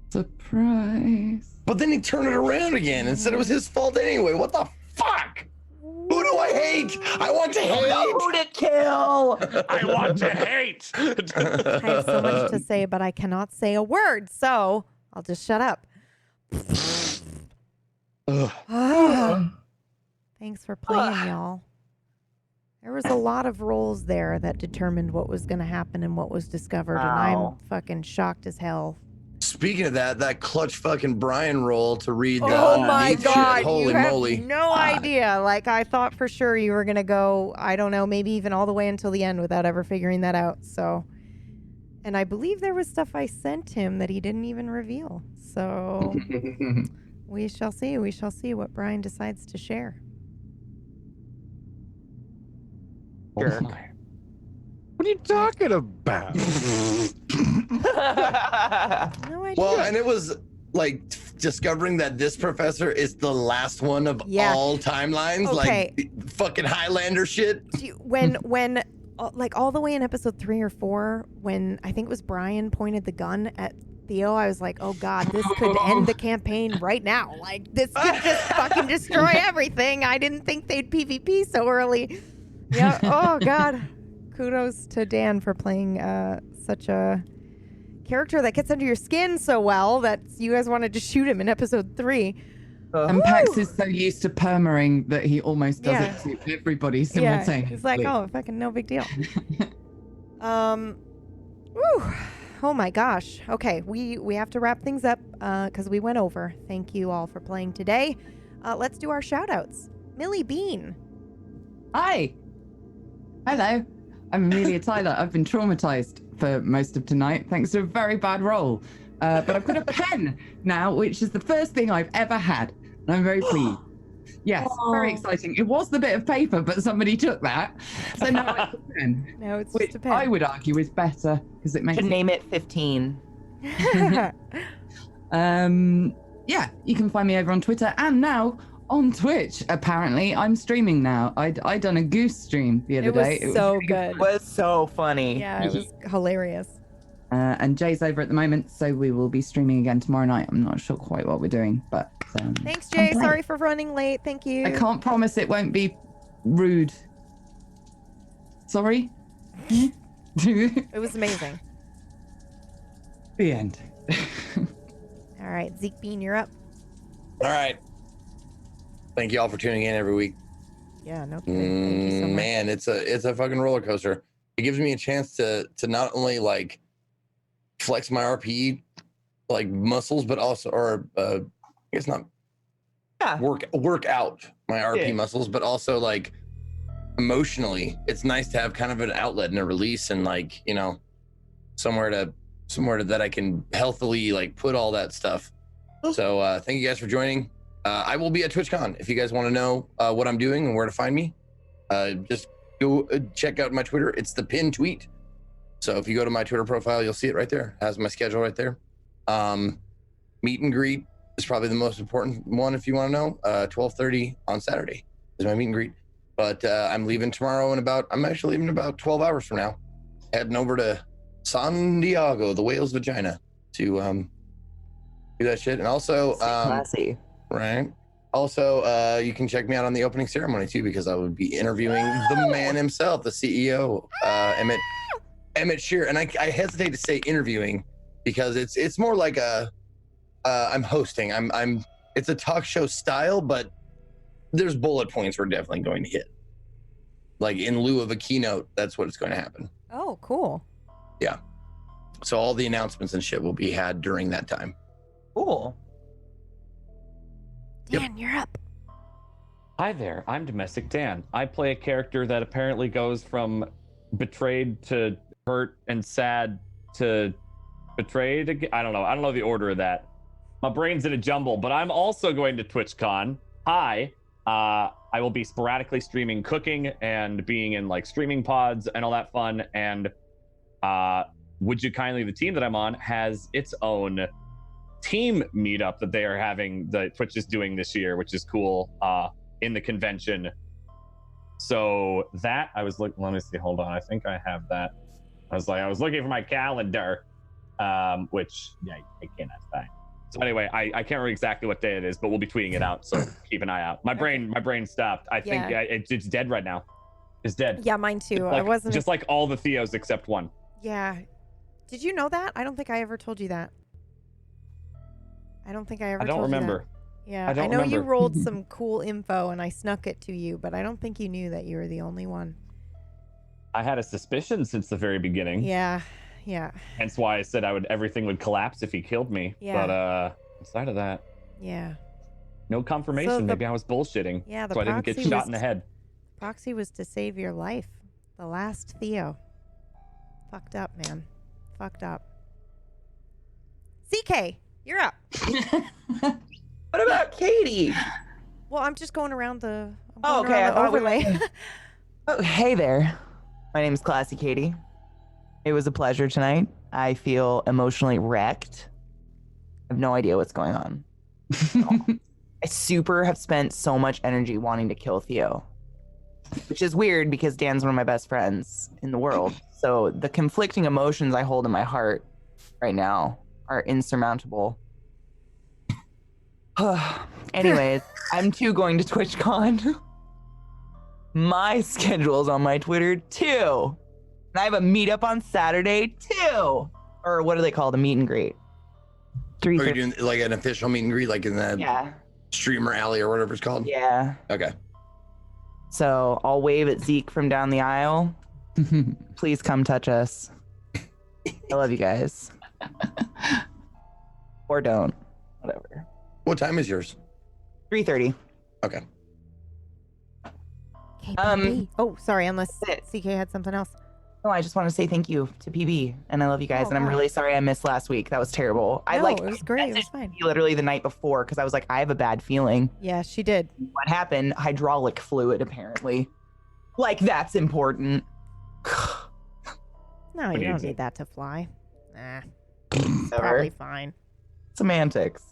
surprise. But then he turned it around again and said it was his fault anyway. What the fuck? Who do I hate? I want to hate. Who to kill? I want to hate. I have so much to say, but I cannot say a word, so I'll just shut up. Thanks for playing, y'all. There was a lot of roles there that determined what was going to happen and what was discovered, and I'm fucking shocked as hell. Speaking of that clutch fucking Brian roll to read the Oh my underneath god, shit. Holy you have moly. no idea. Like, I thought for sure you were going to go, I don't know, maybe even all the way until the end without ever figuring that out. So, and I believe there was stuff I sent him that he didn't even reveal. So we shall see. We shall see what Brian decides to share. Jerk. What are you talking about? No idea. Well, and it was like discovering that this professor is the last one of all timelines, Okay. like fucking Highlander shit. When like all the way in episode 3 or 4, when I think it was Brian pointed the gun at Theo, I was like, oh God, this could end the campaign right now. Like, this could just fucking destroy everything. I didn't think they'd PvP so early. Yeah. Oh God. Kudos to Dan for playing such a character that gets under your skin so well that you guys wanted to shoot him in episode 3. And Pax is so used to permering that he almost does it to everybody simultaneously. Yeah, it's like, oh, fucking no big deal. Whew. Oh my gosh. Okay, we have to wrap things up because we went over. Thank you all for playing today. Let's do our shout outs. Millie Bean. Hi. Hello. I'm Amelia Tyler. I've been traumatized for most of tonight thanks to a very bad roll. But I've got a pen now, which is the first thing I've ever had. And I'm very pleased. Yes, very exciting. It was the bit of paper, but somebody took that. So now it's a pen. No, it's which just a pen. I would argue is better because it makes Should name it 15. Yeah, you can find me over on Twitter and now on Twitch. Apparently, I'm streaming now. I done a goose stream the other day. It was so good. It was so funny. Yeah, it was hilarious. And Jay's over at the moment, so we will be streaming again tomorrow night. I'm not sure quite what we're doing, but thanks, Jay. Sorry for running late. Thank you. I can't promise it won't be rude. Sorry. It was amazing. The end. All right, Zeke Bean, you're up. All right. Thank you all for tuning in every week. Yeah, no kidding. Thank you so much. Man, it's a fucking roller coaster. It gives me a chance to not only like flex my RP like muscles, but also, or I guess not work out my RP muscles, but also like emotionally, it's nice to have kind of an outlet and a release and like, you know, somewhere that I can healthily like put all that stuff. So thank you guys for joining. I will be at TwitchCon. If you guys want to know what I'm doing and where to find me, just go check out my Twitter. It's the pinned tweet. So if you go to my Twitter profile, you'll see it right there. It has my schedule right there. Meet and greet is probably the most important one if you want to know. 12:30 on Saturday is my meet and greet. But I'm leaving tomorrow I'm actually leaving about 12 hours from now. Heading over to San Diego, the whale's vagina, to do that shit. And also classy. Right. Also, you can check me out on the opening ceremony too, because I would be interviewing the man himself, the CEO, Emmett Shear. And I hesitate to say interviewing because it's more like I'm hosting. It's a talk show style, but there's bullet points we're definitely going to hit. Like in lieu of a keynote, that's what it's going to happen. Oh, cool. Yeah. So all the announcements and shit will be had during that time. Cool. Dan, you're up. Hi there, I'm Domestic Dan. I play a character that apparently goes from betrayed to hurt and sad to betrayed again. I don't know the order of that. My brain's in a jumble, but I'm also going to TwitchCon. Hi. I will be sporadically streaming cooking and being in like streaming pods and all that fun. And Would You Kindly, the team that I'm on, has its own team meetup that they are having, that Twitch is doing this year, which is cool, in the convention. So that I was looking, let me see, hold on, I think I have that. I was looking for my calendar, which I cannot find. So anyway, I can't remember exactly what day it is, but we'll be tweeting it out, so keep an eye out. My brain stopped. I think it's dead right now. It's dead. Yeah, mine too. Like, I wasn't just like all the Theos except one. Yeah. Did you know that? I don't think I ever told you that. I don't think I ever. I don't remember. Yeah, I know you rolled some cool info and I snuck it to you, but I don't think you knew that you were the only one. I had a suspicion since the very beginning. Yeah. Hence why I said everything would collapse if he killed me. Yeah. But aside of that, yeah, no confirmation. Maybe I was bullshitting. Yeah, so I didn't get shot in the head. Proxy was to save your life. The last Theo. Fucked up, man. Fucked up. CK, you're up. What about Katie? Well, I'm just going around the. Okay. I overlay. Oh, hey there. My name is Classy Katie. It was a pleasure tonight. I feel emotionally wrecked. I have no idea what's going on. I have spent so much energy wanting to kill Theo, which is weird because Dan's one of my best friends in the world. So the conflicting emotions I hold in my heart right now are insurmountable. Anyways, I'm too going to TwitchCon. My schedule's on my Twitter too. And I have a meetup on Saturday too. Or what do they call the meet and greet? Are you doing like an official meet and greet, like in the streamer alley or whatever it's called? Yeah. Okay. So I'll wave at Zeke from down the aisle. Please come touch us. I love you guys. Or don't. Whatever. What time is yours? 3:30. Okay. Oh, sorry. Unless CK had something else. No, I just want to say thank you to PB, and I love you guys. And I'm really sorry I missed last week. That was terrible. No, it was great. It was fine. Literally the night before, because I was like, I have a bad feeling. Yeah, she did. What happened? Hydraulic fluid, apparently. Like, that's important. No, Who you don't needs need it? that to fly. Nah. Never. Probably fine. Semantics.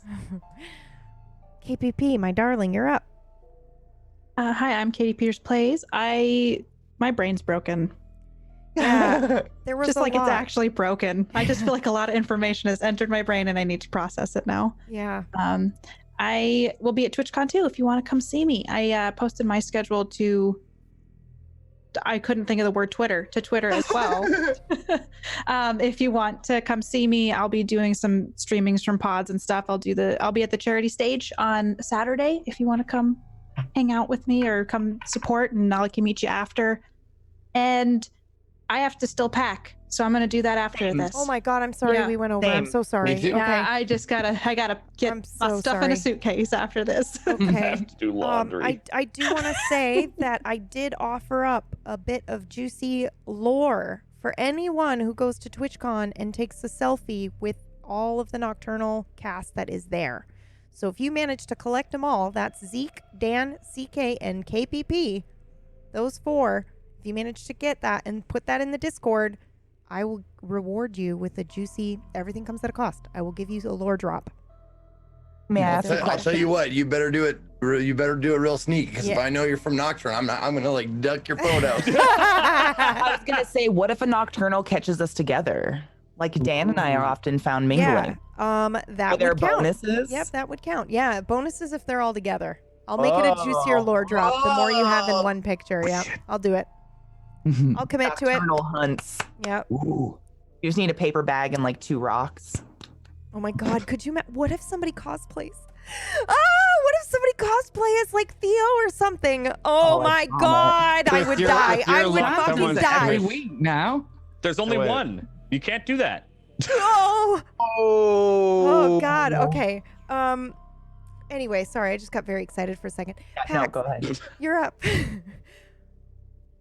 KPP, my darling, you're up. Hi, I'm Katie Peters Plays. My brain's broken. Yeah, there was just a like lot. it's actually broken. I just feel like a lot of information has entered my brain and I need to process it now. Yeah. I will be at TwitchCon too if you want to come see me. I posted my schedule to. I couldn't think of the word Twitter to Twitter as well. If you want to come see me, I'll be doing some streamings from pods and stuff. I'll be at the charity stage on Saturday if you want to come hang out with me or come support, and I can meet you after. And I have to still pack, so I'm gonna do that after this. Oh my god, I'm sorry we went over. I'm so sorry. Okay. Yeah, I gotta get my stuff in a suitcase after this. Okay. Do laundry. I do want to say that I did offer up a bit of juicy lore for anyone who goes to TwitchCon and takes a selfie with all of the Nocturnal cast that is there. So if you manage to collect them all, that's Zeke, Dan, CK, and KPP, those 4. If you manage to get that and put that in the Discord, I will reward you with a juicy, everything comes at a cost. I will give you a lore drop. May I I'll tell you what, you better do it. You better do it real sneak, because if I know you're from Nocturne, I'm gonna like duck your photo. I was gonna say, what if a Nocturnal catches us together? Like Dan and I are often found mingling. Yeah, that Are there would count. bonuses? Yep, that would count. Yeah, bonuses if they're all together. I'll make it a juicier lore drop. The more you have in one picture. Yeah, I'll do it. I'll commit to it. Nocturnal hunts. Yep. Ooh. You just need a paper bag and like 2 rocks. Oh my god, could you what if somebody cosplays? Oh, what if somebody cosplay as like Theo or something? Oh my god, I would die. I would fucking die. Every week now. There's only one. You can't do that. Oh. Oh god. Okay. Anyway, sorry, I just got very excited for a second. No, Pax, go ahead. You're up.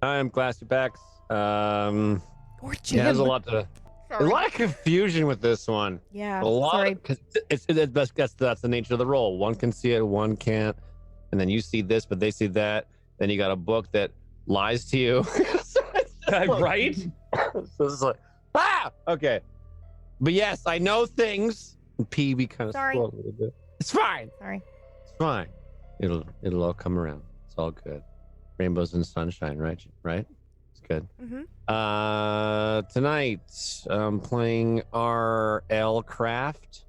I'm Glassy Pax. Or Jim. Yeah, there's a lot of confusion with this one. Yeah, a lot. sorry. Because it's that's the nature of the role. One can see it, one can't, and then you see this, but they see that. Then you got a book that lies to you. Right? So it's like, okay. But yes, I know things. And PB kind of Sorry. slow a little bit. It's fine. Sorry. It's fine. It'll all come around. It's all good. Rainbows and sunshine, right? Right? It's good. Tonight I'm playing RL Craft.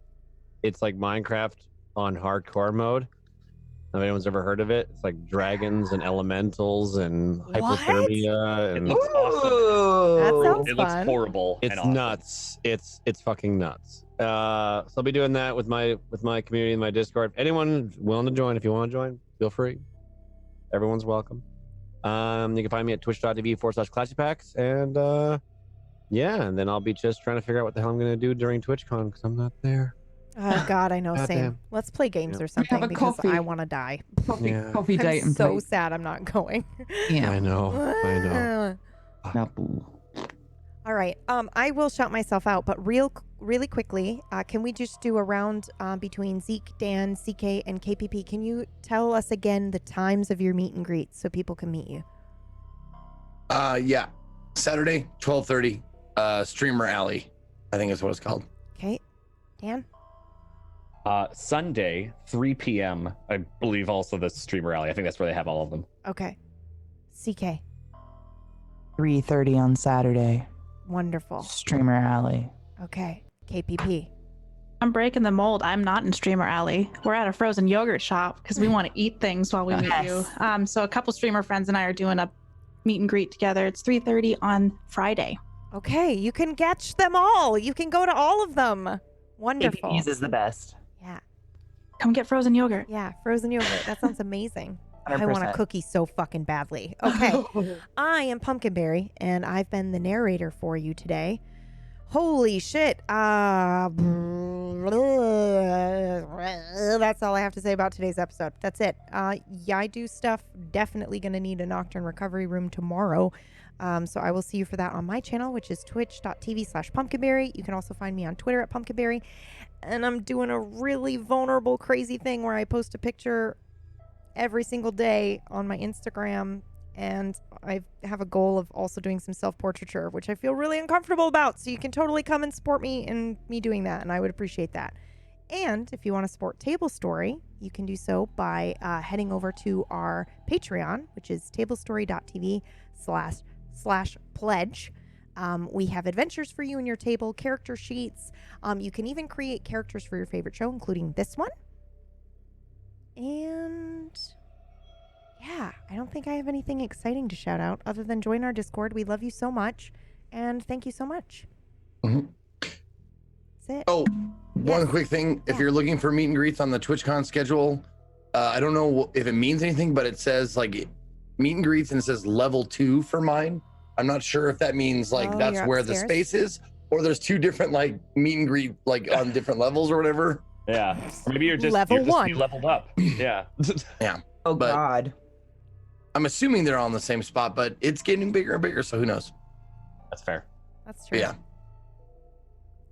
It's like Minecraft on hardcore mode. If anyone's ever heard of it, it's like dragons and elementals and hypothermia. And It looks awesome. That sounds It looks fun. horrible. it's and awesome. nuts. It's fucking nuts. So I'll be doing that with my community in my Discord. If anyone's willing to join, if you want to join, feel free. Everyone's welcome. You can find me at twitch.tv/ClassyPax, and yeah, and then I'll be just trying to figure out what the hell I'm gonna do during TwitchCon because I'm not there. Oh god, I know. God Same. damn. Let's play games Yeah. or something have a because coffee. I want to die. Coffee date I'm and so play. sad I'm not going. Yeah. I know. All right. I will shout myself out, but really quickly, can we just do a round between Zeke, Dan, CK, and KPP? Can you tell us again the times of your meet and greets so people can meet you? Yeah, Saturday, 12:30, Streamer Alley, I think is what it's called. Okay. Dan? Sunday, 3 p.m. I believe also the Streamer Alley. I think that's where they have all of them. Okay. CK. 3:30 on Saturday. Wonderful. Streamer Alley. Okay. KPP. I'm breaking the mold. I'm not in Streamer Alley. We're at a frozen yogurt shop because we want to eat things while we meet you. So a couple streamer friends and I are doing a meet and greet together. It's 3:30 on Friday. Okay, you can catch them all. You can go to all of them. Wonderful. APPs is the best. Yeah. Come get frozen yogurt. Yeah, frozen yogurt. That sounds amazing. I want a 100%. cookie so fucking badly. Okay. I am Pumpkinberry, and I've been the narrator for you today. Holy shit. That's all I have to say about today's episode. That's it. Yeah, I do stuff. Definitely going to need a Nocturne recovery room tomorrow. So I will see you for that on my channel, which is twitch.tv/pumpkinberry. You can also find me on Twitter at pumpkinberry. And I'm doing a really vulnerable, crazy thing where I post a picture every single day on my Instagram. And I have a goal of also doing some self-portraiture, which I feel really uncomfortable about. So you can totally come and support me in me doing that. And I would appreciate that. And if you want to support Tablestory, you can do so by heading over to our Patreon, which is tablestory.tv/pledge. We have adventures for you in your table, character sheets. You can even create characters for your favorite show, including this one. And yeah, I don't think I have anything exciting to shout out other than join our Discord. We love you so much. And thank you so much. Mm-hmm. That's it. Oh, one quick thing. If you're looking for meet and greets on the TwitchCon schedule, I don't know if it means anything, but it says like meet and greets and it says level 2 for mine. I'm not sure if that means like that's where the space is, or there's 2 different like meet and greet like on different levels or whatevel. Yeah. Or maybe you're just leveled up. Yeah. Yeah. Oh But God. I'm assuming they're all in the same spot, but it's getting bigger and bigger, so who knows? That's fair. That's true. Yeah.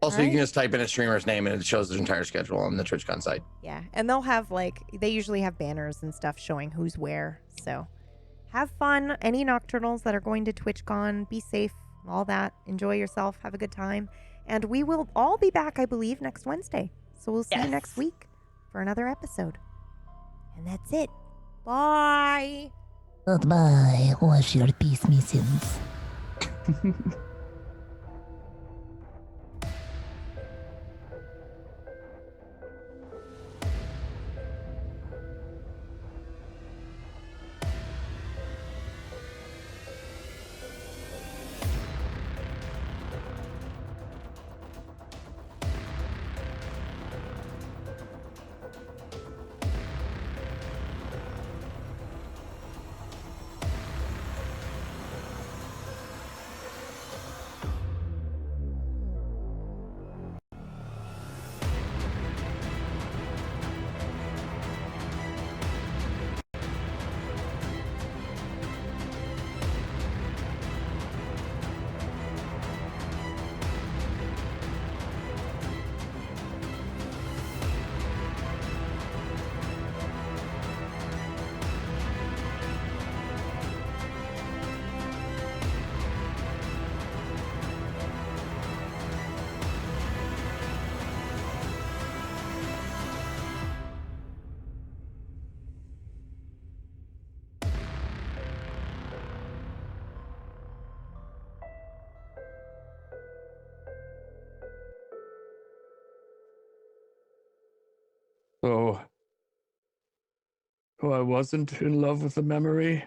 Also, you can just type in a streamer's name and it shows their entire schedule on the TwitchCon site. Yeah, and they'll have they usually have banners and stuff showing who's where. So have fun. Any Nocturnals that are going to TwitchCon, be safe, all that. Enjoy yourself. Have a good time. And we will all be back, I believe, next Wednesday. So we'll see you next week for another episode. And that's it. Bye. Goodbye. Wash your peace missions. Oh, I wasn't in love with the memory.